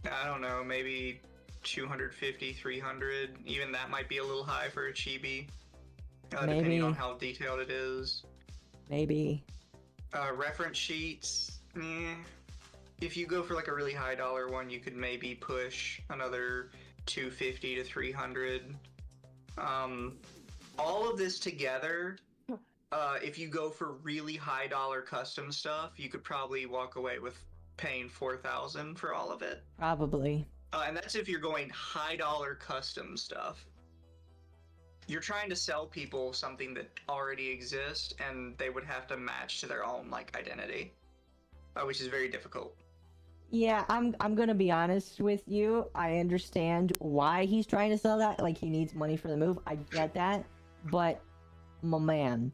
I don't know, maybe 250, 300. Even that might be a little high for a chibi, depending on how detailed it is. Maybe. Reference sheets, if you go for like a really high dollar one, you could maybe push another 250 to 300. All of this together, if you go for really high dollar custom stuff, you could probably walk away with paying 4,000 for all of it. Probably. And that's if you're going high dollar custom stuff. You're trying to sell people something that already exists, and they would have to match to their own like identity, which is very difficult. Yeah, I'm gonna be honest with you. I understand why he's trying to sell that. Like, he needs money for the move. I get that, but my man,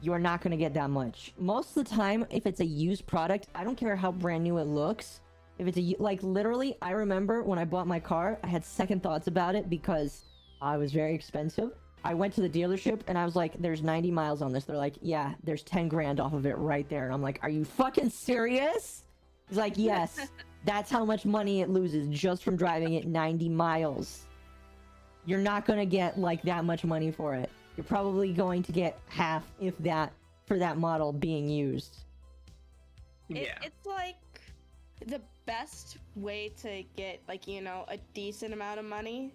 you're not gonna get that much. Most of the time, if it's a used product, I don't care how brand new it looks. If it's like, literally, I remember when I bought my car, I had second thoughts about it because it was very expensive. I went to the dealership and I was like, there's 90 miles on this. They're like, yeah, there's 10 grand off of it right there. And I'm like, are you fucking serious? He's like, yes, that's how much money it loses just from driving it 90 miles. You're not going to get like that much money for it. You're probably going to get half, if that, for that model being used. It's like the best way to get, like, you know, a decent amount of money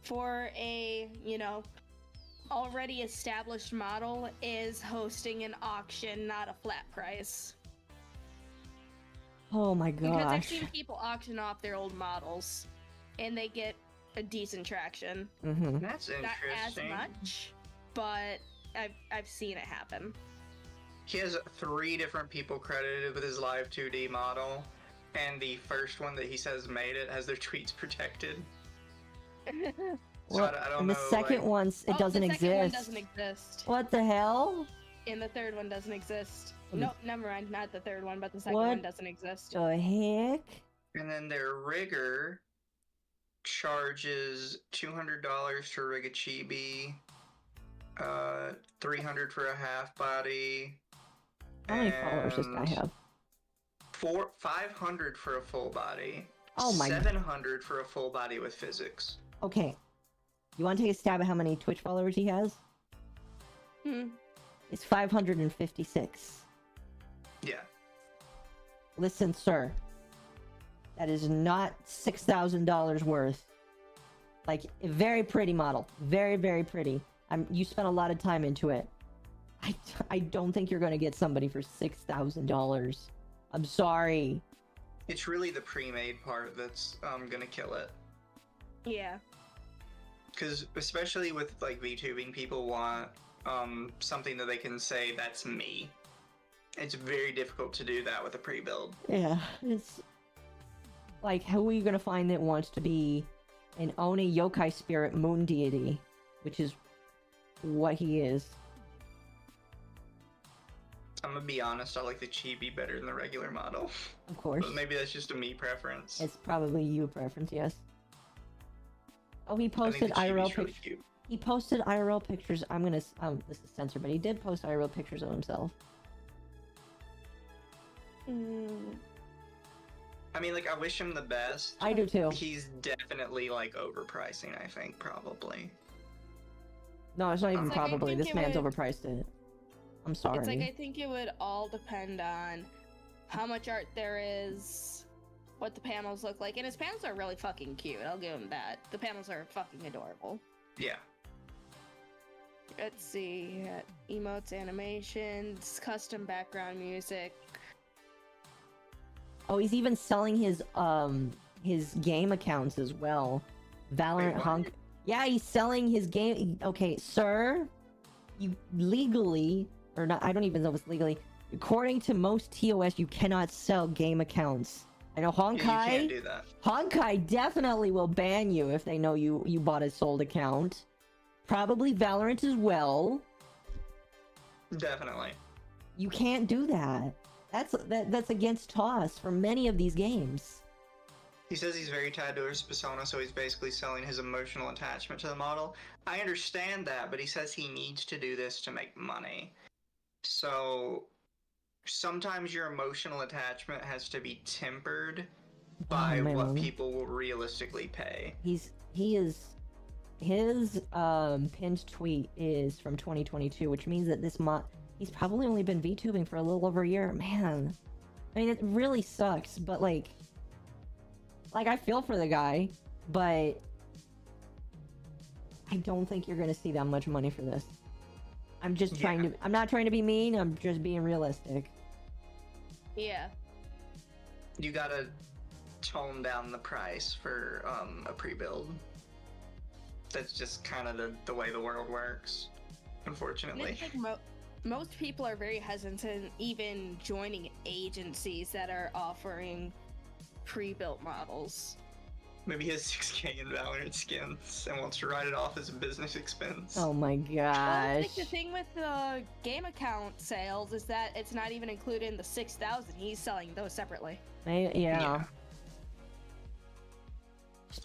for a, you know, already established model is hosting an auction, not a flat price. Oh my gosh. Because I've seen people auction off their old models, and they get a decent traction. Mm-hmm. That's interesting. Not as much, but I've seen it happen. He has 3 different people credited with his live 2D model, and the first one that he says made it has their tweets protected. Well, I don't and know, the second one, it doesn't the exist. second one doesn't exist. What the hell? And the third one doesn't exist. Nope, never mind. Not the third one, but the second What one doesn't exist. The heck? And then their rigger charges $200 to rig a chibi, $300 for a half body. How many followers does that have? $500 for a full body. Oh my. $700 for a full body with physics. Okay. You want to take a stab at how many Twitch followers he has? It's 556. Yeah. Listen, sir. That is not $6,000 worth. Like, a very pretty model. Very, very pretty. You spent a lot of time into it. I don't think you're going to get somebody for $6,000. I'm sorry. It's really the pre-made part that's gonna kill it. Yeah. Because especially with like VTubing, people want something that they can say that's me. It's very difficult to do that with a pre-build. Yeah, it's like, how are you gonna find that wants to be an Oni yokai spirit moon deity, which is what he is. I'm gonna be honest, I like the chibi better than the regular model. Of course. But maybe that's just a me preference. It's probably you preference, yes. Oh, he posted IRL pictures. Really he posted IRL pictures. I'm gonna. This is censored, but he did post IRL pictures of himself. I mean, like, I wish him the best. I do too. He's definitely like overpricing, I think, probably. No, it's not even like, probably. This man's overpriced it. I'm sorry. It's like, I think it would all depend on how much art there is, what the panels look like, and his panels are really fucking cute. I'll give him that. The panels are fucking adorable. Yeah. Let's see. Emotes, animations, custom background music. Oh, he's even selling his game accounts as well. Valorant Hunk. Yeah, he's selling his game. Okay, sir, you legally, or not? I don't even know if it's legally. According to most TOS, you cannot sell game accounts. I know Honkai. Yeah, you can't do that. Honkai definitely will ban you if they know you bought a sold account. Probably Valorant as well. Definitely. You can't do that. That's against TOS for many of these games. He says he's very tied to his persona, so he's basically selling his emotional attachment to the model. I understand that, but he says he needs to do this to make money. So sometimes your emotional attachment has to be tempered by what people will realistically pay. His pinned tweet is from 2022, which means that he's probably only been VTubing for a little over a year. Man, I mean, it really sucks, but like I feel for the guy, but I don't think you're gonna see that much money for this. I'm just trying to. I'm not trying to be mean. I'm just being realistic. Yeah. You gotta tone down the price for a pre-build. That's just kind of the way the world works, unfortunately. I think most people are very hesitant even joining agencies that are offering pre-built models. Maybe he has 6K in Valorant skins and wants to write it off as a business expense. Oh my Well, gosh. I think the thing with the game account sales is that it's not even included in the 6,000. He's selling those separately. Yeah.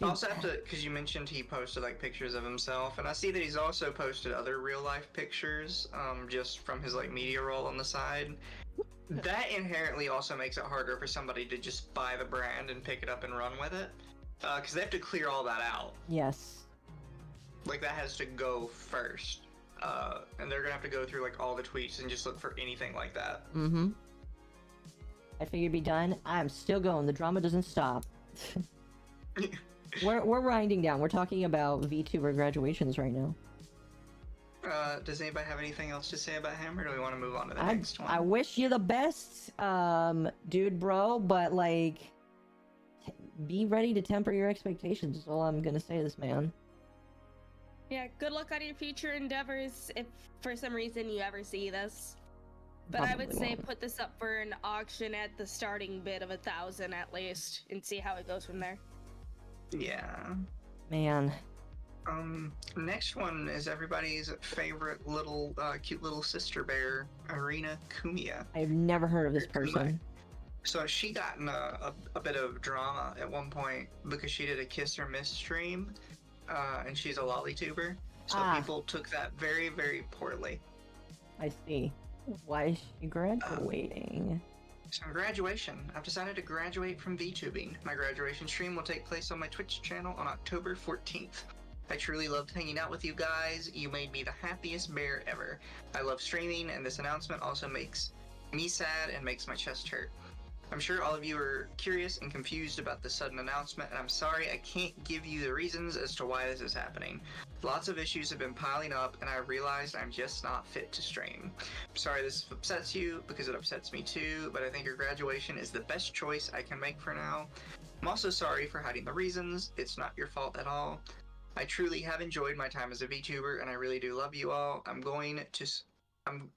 I also have to, because you mentioned he posted like pictures of himself, and I see that he's also posted other real life pictures, just from his like media role on the side. That inherently also makes it harder for somebody to just buy the brand and pick it up and run with it, because they have to clear all that out. Yes. Like that has to go first, and they're gonna have to go through like all the tweets and just look for anything like that. Mm-hmm. I figured it'd be done. I'm still going. The drama doesn't stop. We're winding down. We're talking about VTuber graduations right now. Does anybody have anything else to say about him, or do we want to move on to the next one? I wish you the best, dude, bro, but like, be ready to temper your expectations is all I'm gonna say to this man. Yeah, good luck on your future endeavors if for some reason you ever see this. But I would say put this up for an auction at the starting bid of 1,000 at least, and see how it goes from there. Yeah. Man. Next one is everybody's favorite little, cute little sister bear, Irina Kumia. I've never heard of this person. So she got in a bit of drama at one point because she did a kiss or miss stream, and she's a lollytuber. So people took that very, very poorly. I see. Why is she graduating? So graduation. I've decided to graduate from VTubing. My graduation stream will take place on my Twitch channel on October 14th. I truly loved hanging out with you guys. You made me the happiest bear ever. I love streaming, and this announcement also makes me sad and makes my chest hurt. I'm sure all of you are curious and confused about this sudden announcement, and I'm sorry I can't give you the reasons as to why this is happening. Lots of issues have been piling up, and I realized I'm just not fit to stream. I'm sorry this upsets you, because it upsets me too, but I think your graduation is the best choice I can make for now. I'm also sorry for hiding the reasons. It's not your fault at all. I truly have enjoyed my time as a VTuber, and I really do love you all.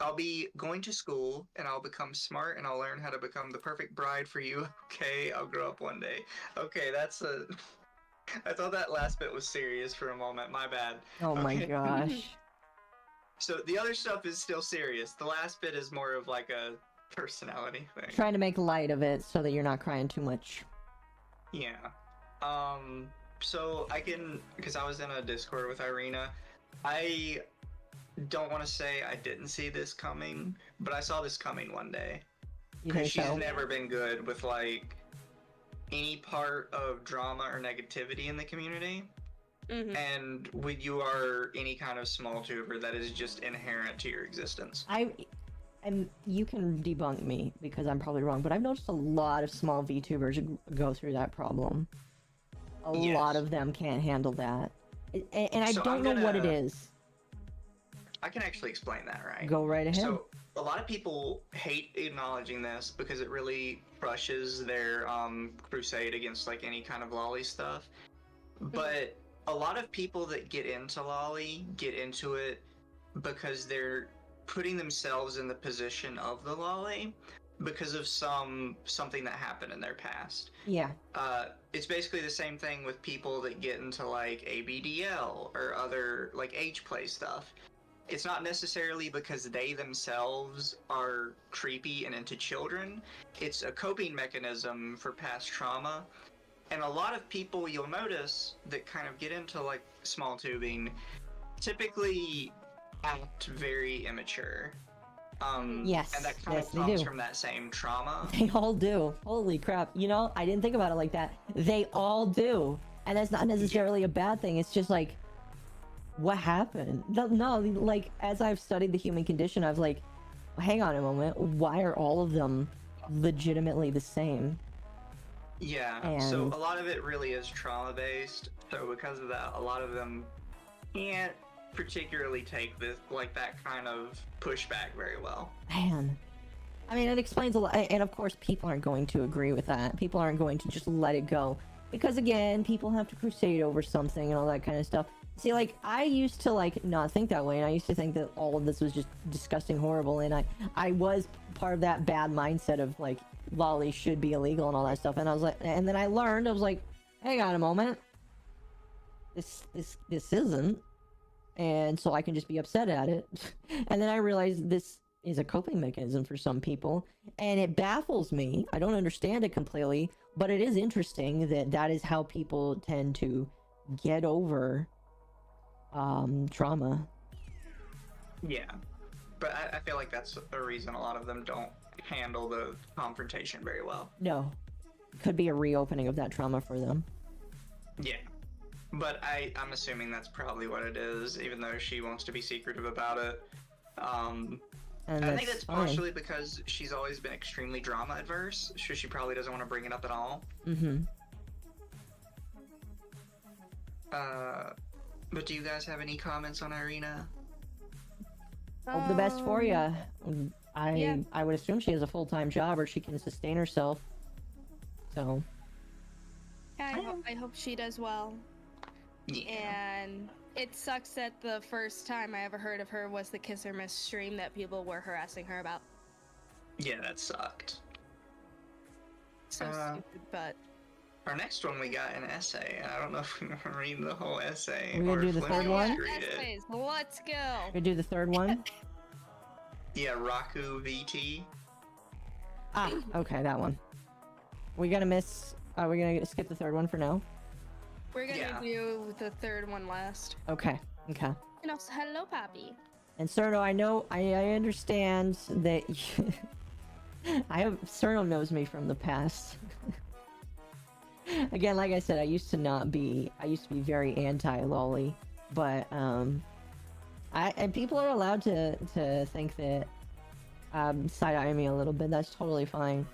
I'll be going to school, and I'll become smart, and I'll learn how to become the perfect bride for you. Okay, I'll grow up one day. Okay, that's a... I thought that last bit was serious for a moment. My bad. Oh my gosh. So the other stuff is still serious. The last bit is more of like a personality thing. Trying to make light of it so that you're not crying too much. Yeah. So I can... Because I was in a Discord with Irina. I don't want to say I didn't see this coming, but I saw this coming one day. Because she's never been good with like any part of drama or negativity in the community. Mm-hmm. And when you are any kind of small tuber, that is just inherent to your existence. And you can debunk me because I'm probably wrong, but I've noticed a lot of small VTubers go through that problem. A lot of them can't handle that. And I don't know what it is. I can actually explain that, right? Go right ahead. So a lot of people hate acknowledging this because it really crushes their crusade against like any kind of lolly stuff. But a lot of people that get into lolly get into it because they're putting themselves in the position of the lolly because of something that happened in their past. Yeah. It's basically the same thing with people that get into like ABDL or other like age play stuff. It's not necessarily because they themselves are creepy and into children. It's a coping mechanism for past trauma. And a lot of people you'll notice that kind of get into like small tubing typically act very immature. Yes. And that kind of comes from that same trauma. They all do. Holy crap. You know, I didn't think about it like that. They all do. And that's not necessarily a bad thing. It's just like, what happened? No, like, as I've studied the human condition, I was like, hang on a moment. Why are all of them legitimately the same? Yeah, so a lot of it really is trauma-based. So because of that, a lot of them can't particularly take this like that kind of pushback very well. Man. I mean, it explains a lot, and of course people aren't going to agree with that. People aren't going to just let it go. Because again, people have to crusade over something and all that kind of stuff. See, like, I used to, like, not think that way, and I used to think that all of this was just disgusting, horrible, and I was part of that bad mindset of, like, lollies should be illegal and all that stuff, and I was like, and then I learned, I was like, hang on a moment. This isn't. And so I can just be upset at it. And then I realized this is a coping mechanism for some people, and it baffles me. I don't understand it completely, but it is interesting that that is how people tend to get over trauma. Yeah, but I feel like that's the reason a lot of them don't handle the confrontation very well. No, could be a reopening of that trauma for them. Yeah, but I'm assuming that's probably what it is, even though she wants to be secretive about it. And I think that's fine. partially because she's always been extremely drama adverse, so she probably doesn't want to bring it up at all. But do you guys have any comments on Irina? Hope the best for you. I would assume she has a full-time job or she can sustain herself. So. Yeah, I hope she does well. Yeah. And it sucks that the first time I ever heard of her was the Kiss or Miss stream that people were harassing her about. Yeah, that sucked. So stupid, but... Our next one, we got an essay, and I don't know if we want to read the whole essay. We're gonna or do if the we third want one? to read it. Essays, let's go! We do the third one? Yeah, Raku VT. Ah, okay, that one. We're gonna skip the third one for now? We're gonna do the third one last. Okay. And also, hello, Poppy. And Cerno, I understand that Cerno knows me from the past. Again, like I said, I used to be very anti-lolly, but and people are allowed to think that side-eye me a little bit. That's totally fine.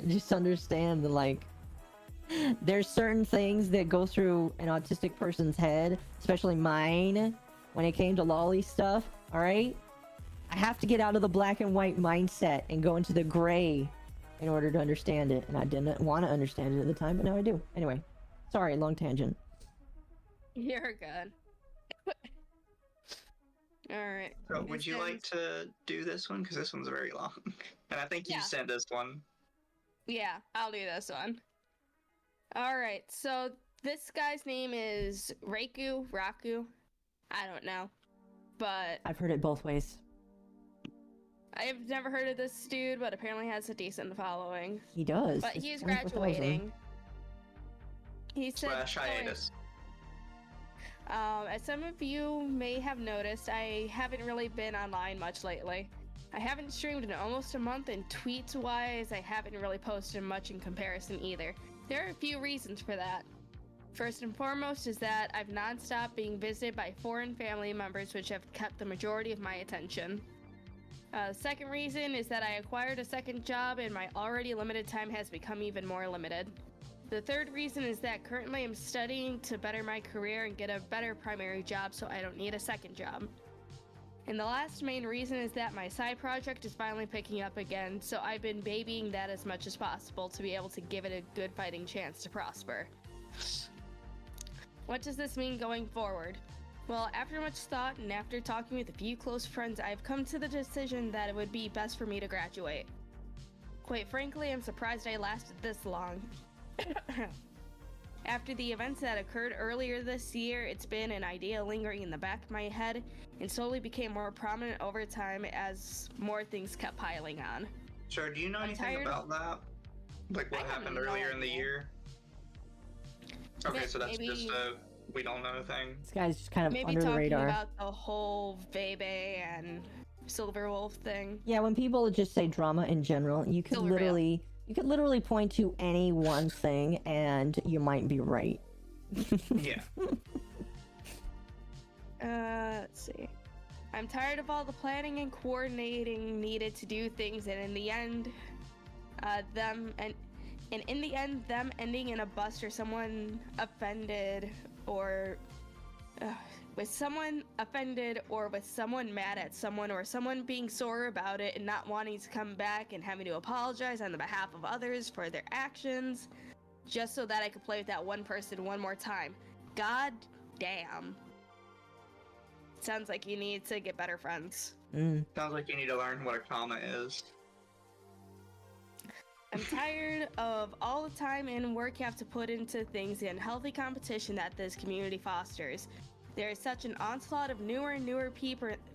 Just understand that, like, there's certain things that go through an autistic person's head, especially mine, when it came to lolly stuff. All right, I have to get out of the black and white mindset and go into the gray in order to understand it, and I didn't want to understand it at the time, but now I do. Anyway, sorry, long tangent. You're good. Alright. So would you like to do this one? Because this one's very long. And I think you sent this one. Yeah, I'll do this one. Alright, so this guy's name is Raku. I don't know. But I've heard it both ways. I've never heard of this dude, but apparently has a decent following. He does. But he's graduating. He said, hiatus. as some of you may have noticed, I haven't really been online much lately. I haven't streamed in almost a month, and tweets-wise, I haven't really posted much in comparison either. There are a few reasons for that. First and foremost is that I've non-stop being visited by foreign family members, which have kept the majority of my attention. The second reason is that I acquired a second job and my already limited time has become even more limited. The third reason is that currently I'm studying to better my career and get a better primary job so I don't need a second job. And the last main reason is that my side project is finally picking up again, so I've been babying that as much as possible to be able to give it a good fighting chance to prosper. What does this mean going forward? Well, after much thought and after talking with a few close friends, I've come to the decision that it would be best for me to graduate. Quite frankly, I'm surprised I lasted this long. After the events that occurred earlier this year, it's been an idea lingering in the back of my head and slowly became more prominent over time as more things kept piling on. Sure, do you know anything about that? Like what happened earlier in the year? Okay, so that's just a we don't know thing. This guy's just kind of maybe under the radar. Maybe talking about the whole Vebe and Silver Wolf thing. Yeah, when people just say drama in general, you could literally point to any one thing and you might be right. Yeah. Let's see. I'm tired of all the planning and coordinating needed to do things, and in the end, them ending in a bust or someone offended or with someone offended or with someone mad at someone or someone being sore about it and not wanting to come back and having to apologize on the behalf of others for their actions just so that I could play with that one person one more time. God damn. Sounds like you need to get better friends. Sounds like you need to learn what a comma is. I'm tired of all the time and work you have to put into things and healthy competition that this community fosters. There is such an onslaught of newer and newer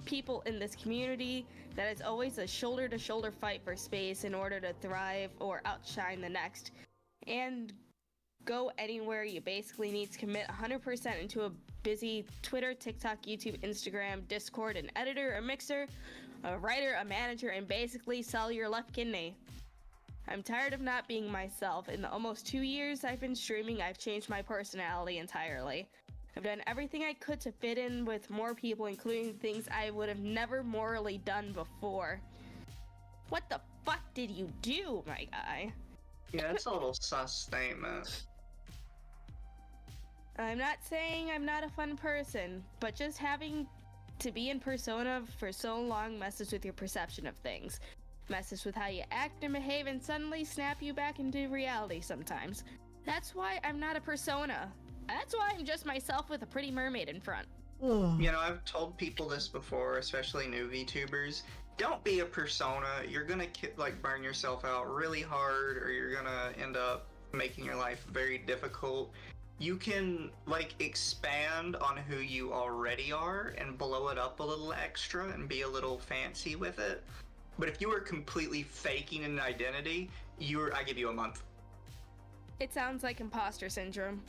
people in this community that it's always a shoulder-to-shoulder fight for space in order to thrive or outshine the next. And go anywhere, you basically need to commit 100% into a busy Twitter, TikTok, YouTube, Instagram, Discord, an editor, a mixer, a writer, a manager, and basically sell your left kidney. I'm tired of not being myself. In the almost 2 years I've been streaming, I've changed my personality entirely. I've done everything I could to fit in with more people, including things I would have never morally done before. What the fuck did you do, my guy? Yeah, that's a little sus statement. I'm not saying I'm not a fun person, but just having to be in persona for so long messes with your perception of things. Messes with how you act and behave and suddenly snap you back into reality sometimes. That's why I'm not a persona. That's why I'm just myself with a pretty mermaid in front. You know, I've told people this before, especially new VTubers. Don't be a persona. You're gonna burn yourself out really hard, or you're gonna end up making your life very difficult. You can expand on who you already are and blow it up a little extra and be a little fancy with it. But if you are completely faking an identity, I give you a month. It sounds like imposter syndrome.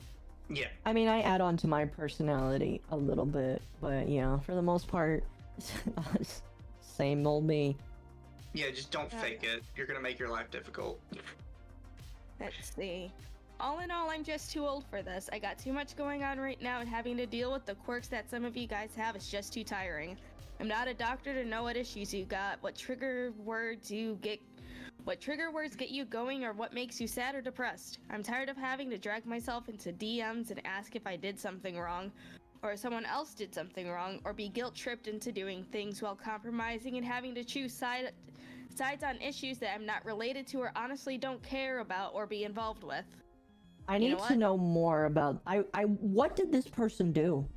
Yeah. I mean, I add on to my personality a little bit, but yeah, for the most part, same old me. Yeah, just don't fake it. You're gonna make your life difficult. Let's see. All in all, I'm just too old for this. I got too much going on right now, and having to deal with the quirks that some of you guys have is just too tiring. I'm not a doctor to know what issues you got, what trigger words get you going, or what makes you sad or depressed. I'm tired of having to drag myself into DMs and ask if I did something wrong, or someone else did something wrong, or be guilt-tripped into doing things while compromising and having to choose sides on issues that I'm not related to or honestly don't care about or be involved with. I need to know more about what did this person do?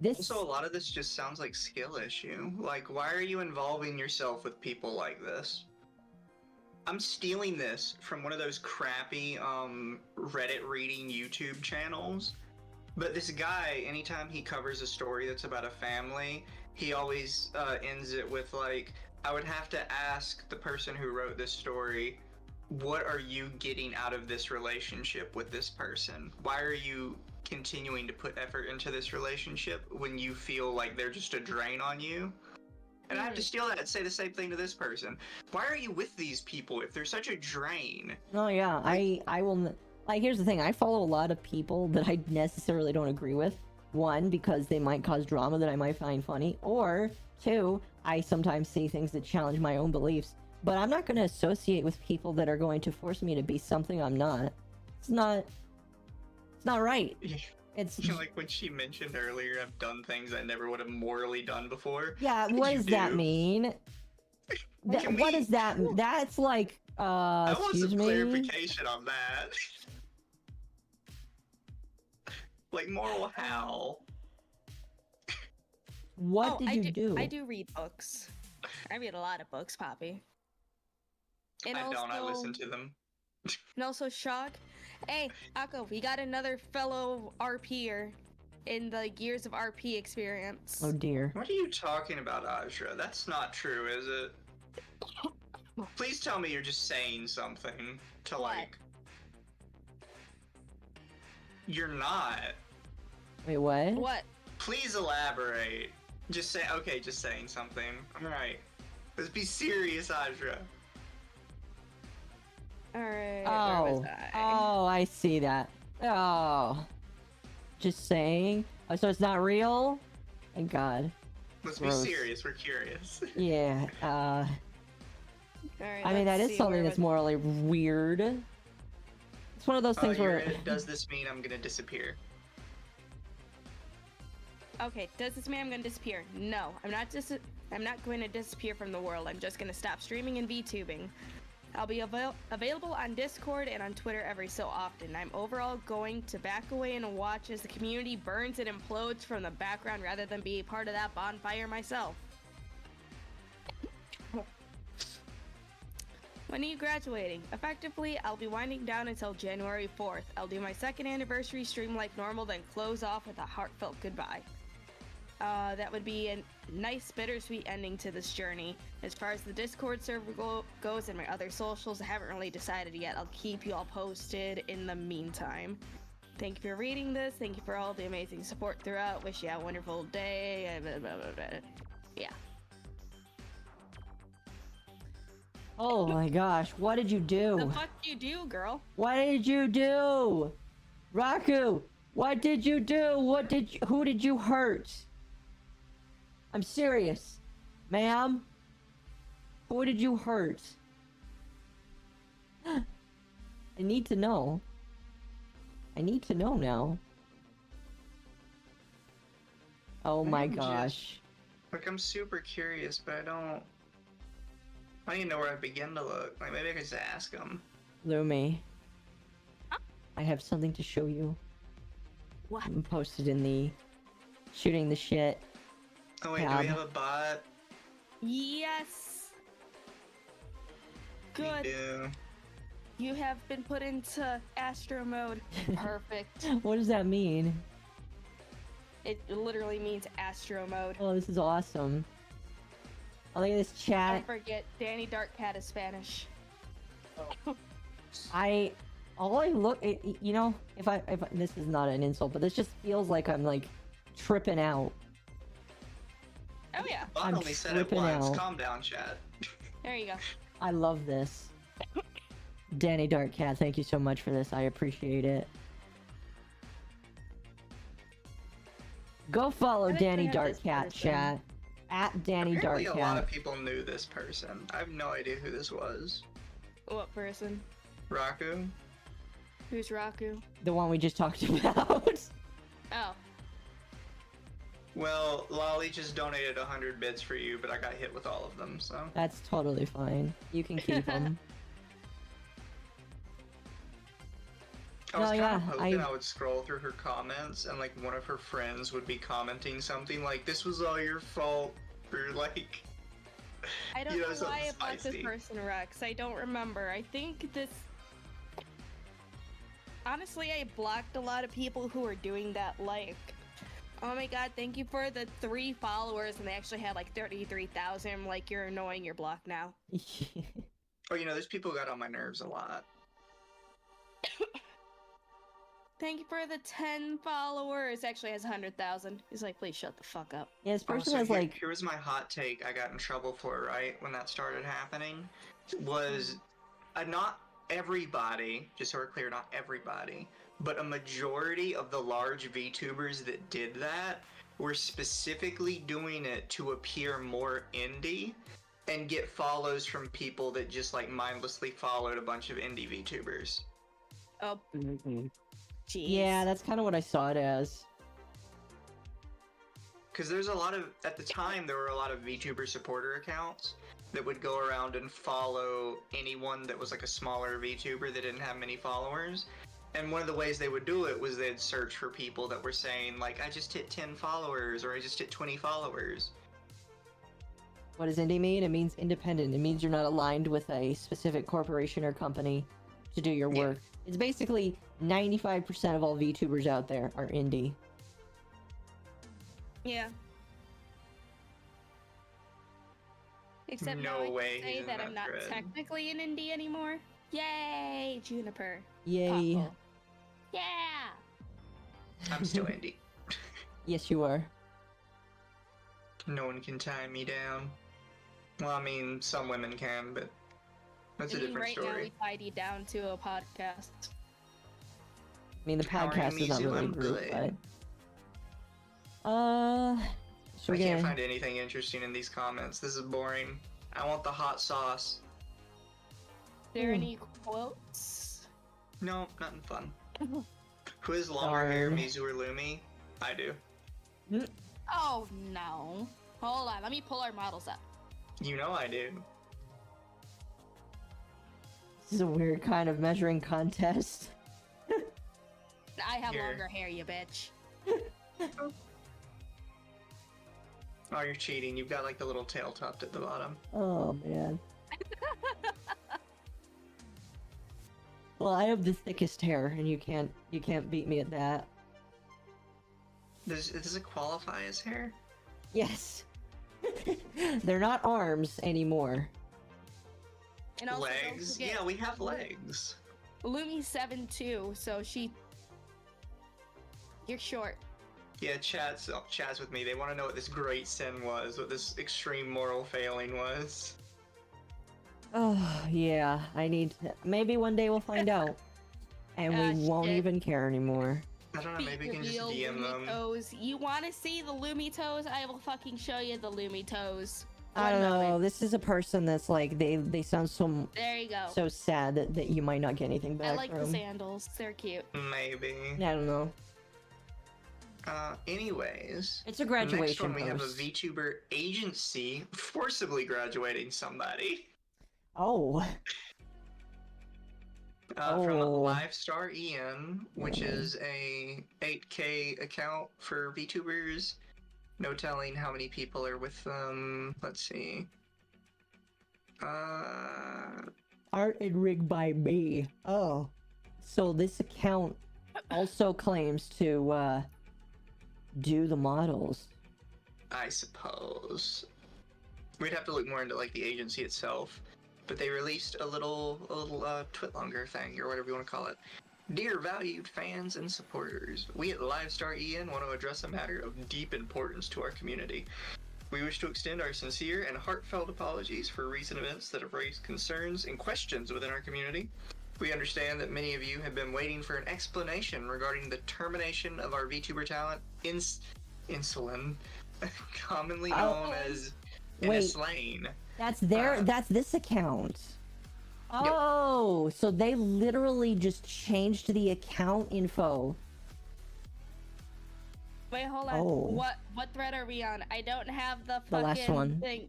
Also, a lot of this just sounds like skill issue. Like, why are you involving yourself with people like this? I'm stealing this from one of those crappy Reddit reading YouTube channels. But this guy, anytime he covers a story that's about a family, he always ends it with I would have to ask the person who wrote this story, what are you getting out of this relationship with this person? Why are you continuing to put effort into this relationship when you feel like they're just a drain on you? And I have to steal that and say the same thing to this person. Why are you with these people if they're such a drain? Oh yeah, I will. Here's the thing. I follow a lot of people that I necessarily don't agree with. One, because they might cause drama that I might find funny, or two, I sometimes see things that challenge my own beliefs. But I'm not going to associate with people that are going to force me to be something I'm not. It's not right. It's like when she mentioned earlier, I've done things I never would have morally done before. Yeah, what does that mean? What is that? That's like, I want excuse some me? clarification on that. Like, moral how? What did you do? I do read books. I read a lot of books, Poppy. And I also, don't, I listen to them. And also, Shock. Hey, Akko, we got another fellow RPer in the Gears of RP experience. Oh dear. What are you talking about, Ajra? That's not true, is it? Please tell me you're just saying something to You're not. Wait, what? What? Please elaborate. Just saying something. Alright. Let's be serious, Ajra. Alright, Oh, where was I? oh, I see that. Oh, just saying. Oh, so it's not real? Thank God. Let's Gross. be serious. We're curious. Yeah. Alright, I mean, that let's is see, something where that's was- morally weird. It's one of those things where. Does this mean I'm gonna disappear? Okay, does this mean I'm gonna disappear? No, I'm not going to disappear from the world. I'm just gonna stop streaming and VTubing. I'll be available on Discord and on Twitter every so often. I'm overall going to back away and watch as the community burns and implodes from the background rather than be a part of that bonfire myself. When are you graduating? Effectively, I'll be winding down until January 4th. I'll do my 2nd anniversary stream like normal, then close off with a heartfelt goodbye. That would be a nice bittersweet ending to this journey. As far as the Discord server goes and my other socials, I haven't really decided yet. I'll keep you all posted in the meantime. Thank you for reading this. Thank you for all the amazing support throughout. Wish you a wonderful day. Blah, blah, blah, blah. Yeah. Oh my gosh, what did you do? The fuck you do, girl? What did you do? Raku, what did you do? Who did you hurt? I'm serious. Ma'am? Who did you hurt? I need to know. I need to know now. Oh my gosh. Like, I'm super curious, but I don't even know where I begin to look. Like, maybe I could just ask him. Lumi. I have something to show you. What? I'm posted in the shooting the shit. Oh wait, do we have a bot? Yes. Good. We do. You have been put into Astro mode. Perfect. What does that mean? It literally means Astro mode. Oh, this is awesome. Oh, look at this chat. Don't forget, Danny Darkcat is Spanish. You know, if this is not an insult, but this just feels like I'm like tripping out. Oh yeah. I only said it once. Calm down, chat. There you go. I love this. Danny Darkcat, thank you so much for this. I appreciate it. Go follow Danny Darkcat, chat. At Danny Apparently Darkcat. A lot of people knew this person. I have no idea who this was. What person? Raku? Who's Raku? The one we just talked about. Oh. Well, Lolly just donated 100 bits for you, but I got hit with all of them, so... That's totally fine. You can keep them. I was kind of hoping I would scroll through her comments, and like one of her friends would be commenting something like, "This was all your fault," or like... I don't know why I blocked this person, Rex. I don't remember. I think this... Honestly, I blocked a lot of people who were doing that, like... Oh my god, thank you for the 3 followers, and they actually had like 33,000. I'm like, you're annoying, you're blocked now. Oh, you know, there's people who got on my nerves a lot. Thank you for the 10 followers. Actually has 100,000. He's like, please shut the fuck up. Yeah, this person was like... Here was my hot take I got in trouble for, right? When that started happening. Was... not everybody, just so we're clear, not everybody, but a majority of the large VTubers that did that were specifically doing it to appear more indie and get follows from people that just like mindlessly followed a bunch of indie VTubers. Oh. Jeez. Yeah, that's kind of what I saw it as. Because there's a lot of, at the time, there were a lot of VTuber supporter accounts that would go around and follow anyone that was like a smaller VTuber that didn't have many followers. And one of the ways they would do it was they'd search for people that were saying, like, I just hit 10 followers, or I just hit 20 followers. What does indie mean? It means independent. It means you're not aligned with a specific corporation or company to do your work. Yeah. It's basically 95% of all VTubers out there are indie. Yeah. Except now I can say that I'm not technically an indie anymore. Yay, Juniper. Yay. Pop-o. Yeah. I'm still indie. Yes, you are. No one can tie me down. Well, I mean, some women can, but that's a different story. Right now we tied you down to a podcast. I mean, the podcast is not really a group, but... I can't find anything interesting in these comments. This is boring. I want the hot sauce. Are there any quotes? No, nothing fun. Who has longer hair, Mizu or Lumi? I do. Oh no. Hold on, let me pull our models up. You know I do. This is a weird kind of measuring contest. I have Here. longer hair, you bitch. Oh, you're cheating. You've got like the little tail tucked at the bottom. Oh man. Well, I have the thickest hair, and you can't beat me at that. Does it qualify as hair? Yes. They're not arms anymore. And also, don't Legs? forget, Yeah, we have legs. Lumi's 7'2", so you're short. Yeah, chat's with me. They want to know what this great sin was, what this extreme moral failing was. Oh, yeah. I need to... Maybe one day we'll find out. And we won't shit. even care anymore. I don't know, maybe we can just DM them. Toes. You want to see the Lumi toes? I will fucking show you the Lumi toes. I don't One know. moment. This is a person that's like, they sound so There you go. so sad that you might not get anything back I like the from. sandals. They're cute. Maybe. I don't know. Anyways. It's a graduation Next one, we have a post. VTuber agency forcibly graduating somebody. Oh. From Livestar EN, which is a 8K account for VTubers. No telling how many people are with them. Let's see. Art and rig by me. Oh. So this account also claims to do the models. I suppose. We'd have to look more into like the agency itself. But they released a little twitlonger thing, or whatever you want to call it. Dear valued fans and supporters, we at Livestar EN want to address a matter of deep importance to our community. We wish to extend our sincere and heartfelt apologies for recent events that have raised concerns and questions within our community. We understand that many of you have been waiting for an explanation regarding the termination of our VTuber talent, Insulin, commonly known as Slane. That's this account. Oh, so they literally just changed the account info. Wait, hold on. Oh. What thread are we on? I don't have the fucking last one. thing.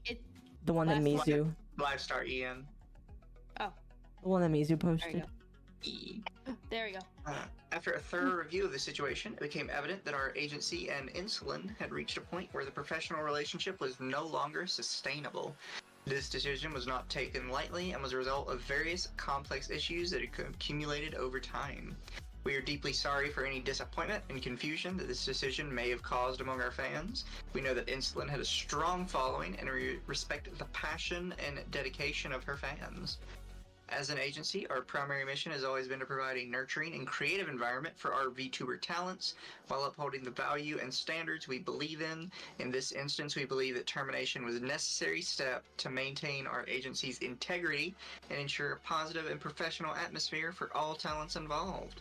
The one that last Mizu. Livestar EN. Oh. The one that Mizu There posted. you go. There we go. After a thorough review of the situation, it became evident that our agency and Insulin had reached a point where the professional relationship was no longer sustainable. This decision was not taken lightly and was a result of various complex issues that had accumulated over time. We are deeply sorry for any disappointment and confusion that this decision may have caused among our fans. We know that Insulin had a strong following and we respect the passion and dedication of her fans. As an agency, our primary mission has always been to provide a nurturing and creative environment for our VTuber talents while upholding the value and standards we believe in. In this instance, we believe that termination was a necessary step to maintain our agency's integrity and ensure a positive and professional atmosphere for all talents involved.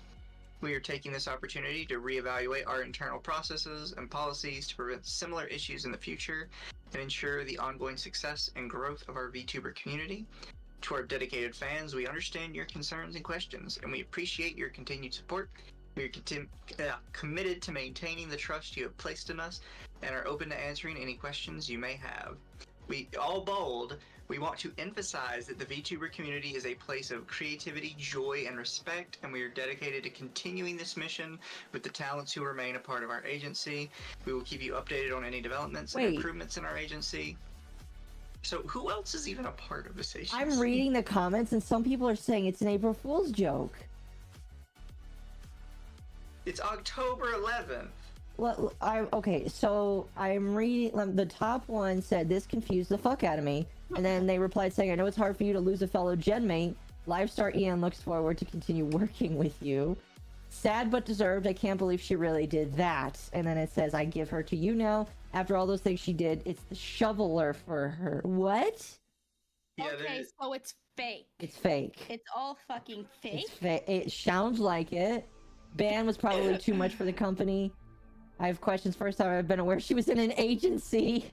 We are taking this opportunity to reevaluate our internal processes and policies to prevent similar issues in the future and ensure the ongoing success and growth of our VTuber community. To our dedicated fans, we understand your concerns and questions, and we appreciate your continued support. We are committed to maintaining the trust you have placed in us and are open to answering any questions you may have. We want to emphasize that the VTuber community is a place of creativity, joy, and respect, and we are dedicated to continuing this mission with the talents who remain a part of our agency. We will keep you updated on any developments and improvements in our agency. So who else is even a part of this agency? I'm reading the comments and some people are saying it's an April Fool's joke. It's October 11th. Well, okay, so I'm reading, the top one said, this confused the fuck out of me. And then they replied saying, I know it's hard for you to lose a fellow gen mate. Livestar EN looks forward to continue working with you. Sad but deserved. I can't believe she really did that. And then it says, I give her to you now. After all those things she did, it's the shoveler for her. What? Yeah, Okay, so it's fake. It's fake. It's all fucking fake? It's fake. It sounds like it. Ban was probably too much for the company. I have questions. First time I've been aware she was in an agency.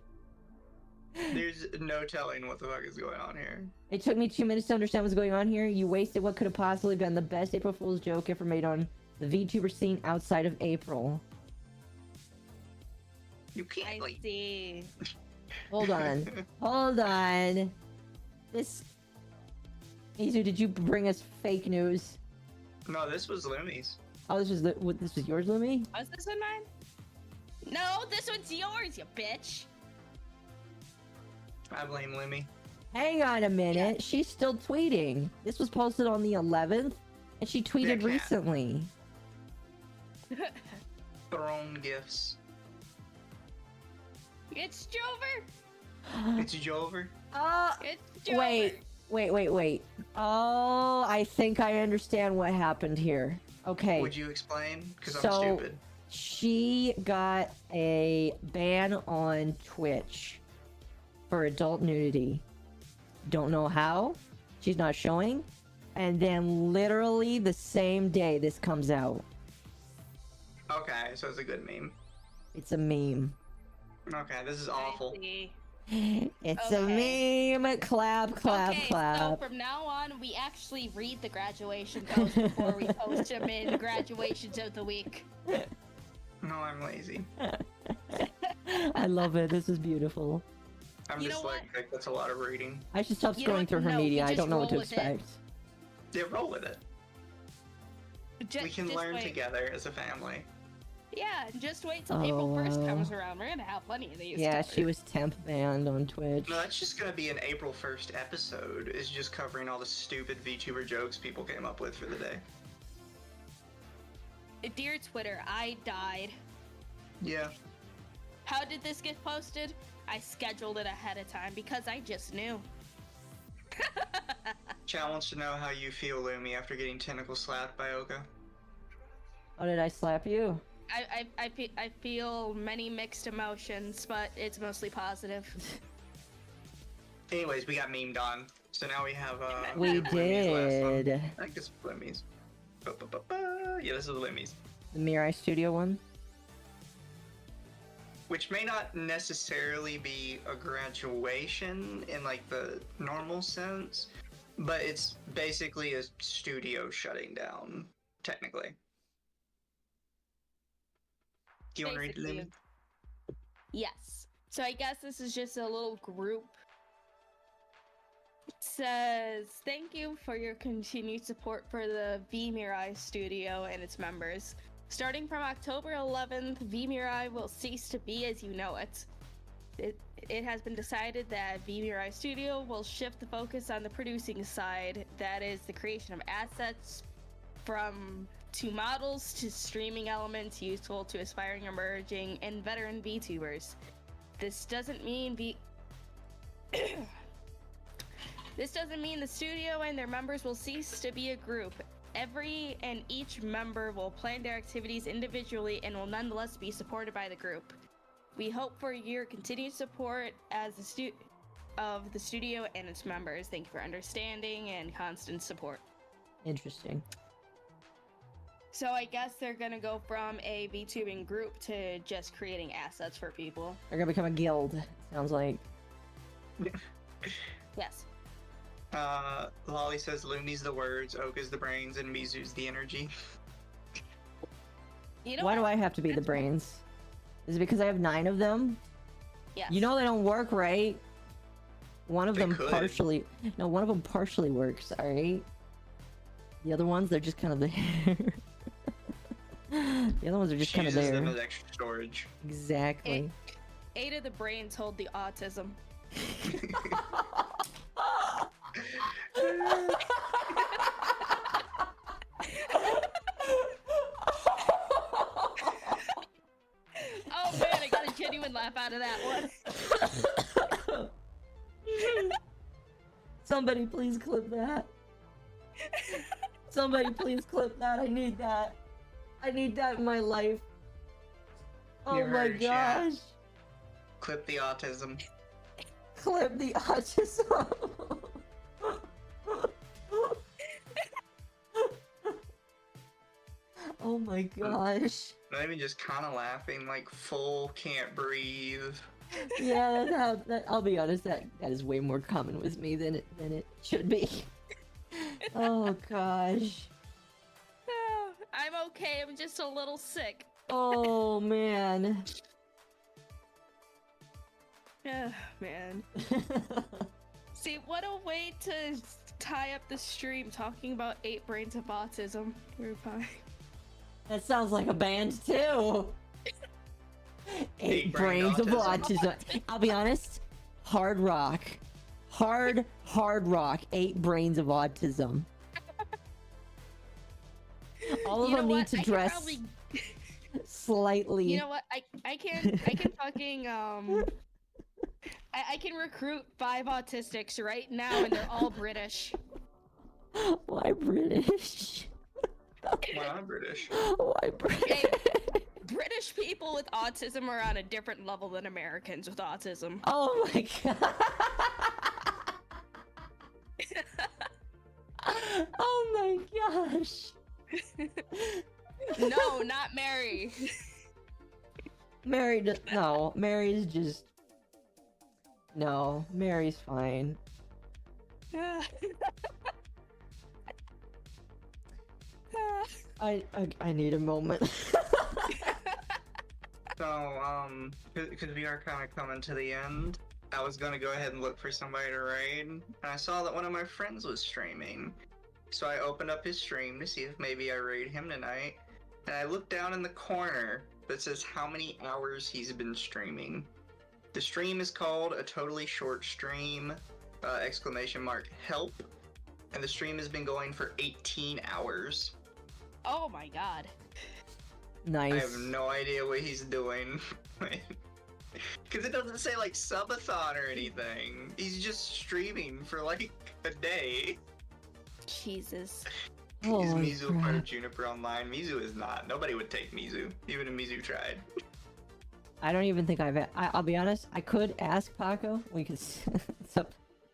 There's no telling what the fuck is going on here. It took me 2 minutes to understand what's going on here. You wasted what could have possibly been the best April Fool's joke ever made on the VTuber scene outside of April. You can't I like. see. Hold on. Hold on. This... Izu, did you bring us fake news? No, this was Lumi's. Oh, this was yours, Lumi? Was this one mine? No, this one's yours, you bitch. I blame Lumi. Hang on a minute. She's still tweeting. This was posted on the 11th, and she tweeted cat. recently. Throne gifts. It's Jover. It's Jover. It's Jover. Wait. Oh, I think I understand what happened here. Okay. Would you explain? Because So- I'm stupid. She got a ban on Twitch for adult nudity. Don't know how. She's not showing. And then literally the same day this comes out. Okay, so it's a good meme. It's a meme. Okay, this is I awful. see. It's Okay. a meme. Clap, clap, Okay, clap. so from now on, we actually read the graduation posts before we post them in graduations of the week. No, I'm lazy. I love it. This is beautiful. I'm You just know like, that's a lot of reading. I should stop You know scrolling what? through her No, media. you I just don't know what to roll with it. expect. Yeah, roll with it. We can Just learn wait. together as a family. Yeah, just wait till Oh, April 1st wow. comes around. We're gonna have plenty of these. Yeah, to she cover. was temp banned on Twitch. No, that's just gonna be an April 1st episode. It's just covering all the stupid VTuber jokes people came up with for the day. Dear Twitter, I died. Yeah. How did this get posted? I scheduled it ahead of time because I just knew. Chat wants to know how you feel, Lumi, after getting tentacle slapped by Oka. Oh, did I slap you? I feel many mixed emotions, but it's mostly positive. Anyways, we got memed on. So now we have We Lumi's last one. did. I think this is Lumi's. Yeah, this is Lumi's. The Mirai Studio one? Which may not necessarily be a graduation in like the normal sense, but it's basically a studio shutting down, technically. Do you want to read Basically, Lumi? yes. So I guess this is just a little group. It says, thank you for your continued support for the vMirai Studio and its members. Starting from October 11th, vMirai will cease to be as you know it. It has been decided that vMirai Studio will shift the focus on the producing side, that is the creation of assets to models to streaming elements useful to aspiring, emerging, and veteran VTubers. This doesn't mean This doesn't mean the studio and their members will cease to be a group. Every and each member will plan their activities individually and will nonetheless be supported by the group. We hope for your continued support as of the studio and its members. Thank you for understanding and constant support. Interesting. So I guess they're gonna go from a VTubing group to just creating assets for people. They're gonna become a guild, sounds like. Yes. Lolly says Lumi's the words, Oka's the brains, and Mizu's the energy. You know Why what? do I have to be the brains? Is it because I have 9 of them? Yes. You know they don't work, right? One of They them could. partially... No, one of them partially works, alright? The other ones, they're just kind of there. The other ones are just She kind of uses there. them as extra storage. Exactly. 8 of the brains hold the autism. Oh man, I got a genuine laugh out of that one. Somebody please clip that. Somebody please clip that. I need that. I need that in my life. Oh You my heard it, chat. gosh. Clip the autism. Clip the autism. Oh my gosh. Not even just kind of laughing, like full can't breathe. Yeah, I'll be honest, that is way more common with me than it should be. Oh gosh. I'm okay, I'm just a little sick. Oh man. Man. See, what a way to tie up the stream talking about 8 brains of autism. You're fine. That sounds like a band too. 8 brains of autism. I'll be honest. Hard rock. Hard rock. 8 brains of autism. All of them need to dress slightly. You know what? I can fucking I can recruit 5 autistics right now, and they're all British. Why British? Why not British? Why British? Hey, British people with autism are on a different level than Americans with autism. Oh my god. Oh my gosh. No, not Mary. No, Mary's just... No, Mary's fine. I need a moment. So, because we are kind of coming to the end, I was gonna go ahead and look for somebody to raid, and I saw that one of my friends was streaming. So I opened up his stream to see if maybe I raid him tonight, and I looked down in the corner that says how many hours he's been streaming. The stream is called A Totally Short Stream, !help, and the stream has been going for 18 hours. Oh my god. Nice. I have no idea what he's doing. Because it doesn't say like subathon or anything. He's just streaming for like a day. Jesus. Is Mizu part of Juniper Online? Mizu is not. Nobody would take Mizu, even if Mizu tried. I don't even think I'll be honest, I could ask Pako. We could... So,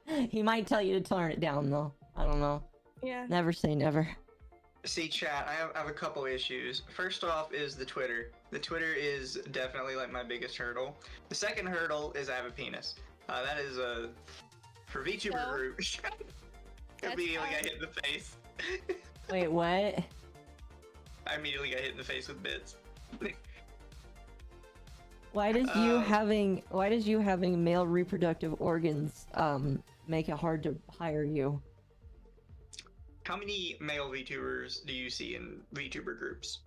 he might tell you to turn it down though. I don't know. Yeah. Never say never. See, chat, I have a couple issues. First off is the Twitter. The Twitter is definitely like my biggest hurdle. The second hurdle is I have a penis. That is for VTuber group. Immediately got hit in the face. Wait, what? I immediately got hit in the face with bits. Why does you having male reproductive organs make it hard to hire you? How many male VTubers do you see in VTuber groups?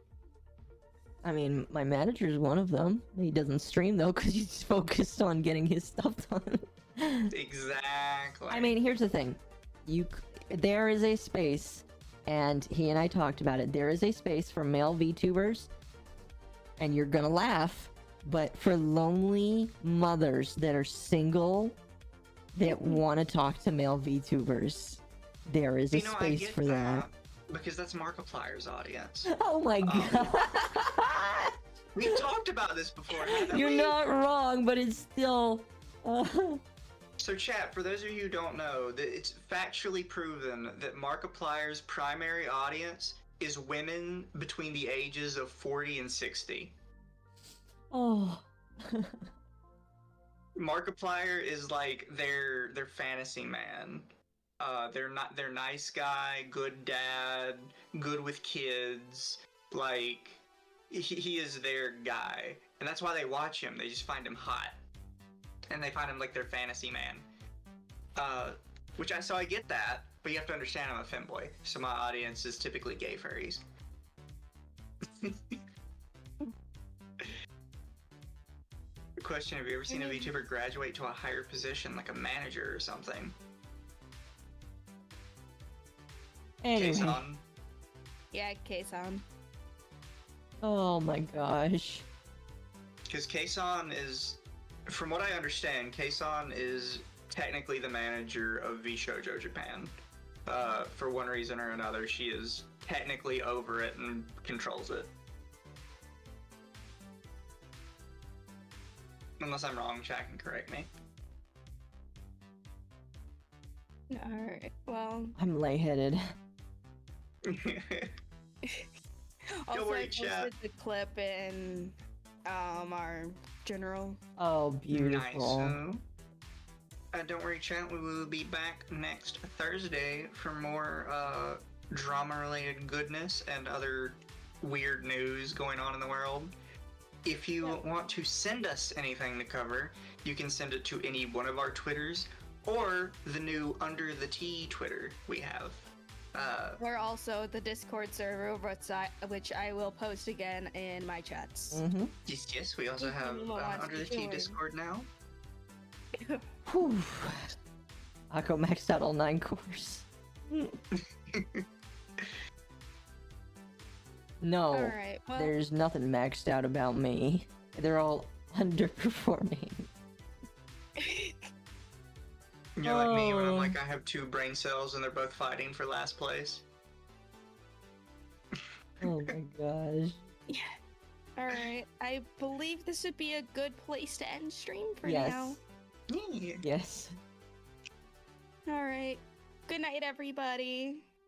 I mean, my manager's one of them. He doesn't stream though because he's focused on getting his stuff done. Exactly. I mean, here's the thing. There is a space, and he and I talked about it. There is a space for male VTubers, and you're gonna laugh, but for lonely mothers that are single that want to talk to male VTubers, there is a space for that. Because that's Markiplier's audience. Oh my god. We've talked about this before. You're not wrong, but it's still... So chat, for those of you who don't know, that it's factually proven that Markiplier's primary audience is women between the ages of 40 and 60. Oh. Markiplier is like their fantasy man. They're nice guy, good dad, good with kids. Like he is their guy, and that's why they watch him. They just find him hot, and they find him like their fantasy man. So I get that, but you have to understand I'm a femboy, so my audience is typically gay furries. Question: have you ever seen a VTuber graduate to a higher position, like a manager or something? Anyway. K-san. Yeah, K-san. Oh my gosh. Because K-san is, from what I understand, K-san is technically the manager of VShojo Japan. For one reason or another, she is technically over it and controls it. Unless I'm wrong, chat can correct me. Alright, well... I'm lightheaded. Also, worry, I posted chat. the clip in our general. Oh, beautiful. Nice. Don't worry, chat. We will be back next Thursday for more drama-related goodness and other weird news going on in the world. If you want to send us anything to cover, you can send it to any one of our Twitters or the new Under the Tea Twitter we have. We're also the Discord server, which I will post again in my chats. Yes, we also have Under the Tea Discord now. Whew. Akko maxed out all 9 cores. No, Alright, well... there's nothing maxed out about me. They're all underperforming. You're like me when I'm like, I have 2 brain cells and they're both fighting for last place. Oh my gosh. Yeah. Alright, I believe this would be a good place to end stream for now. Yeah. Yes. Alright. Good night, everybody.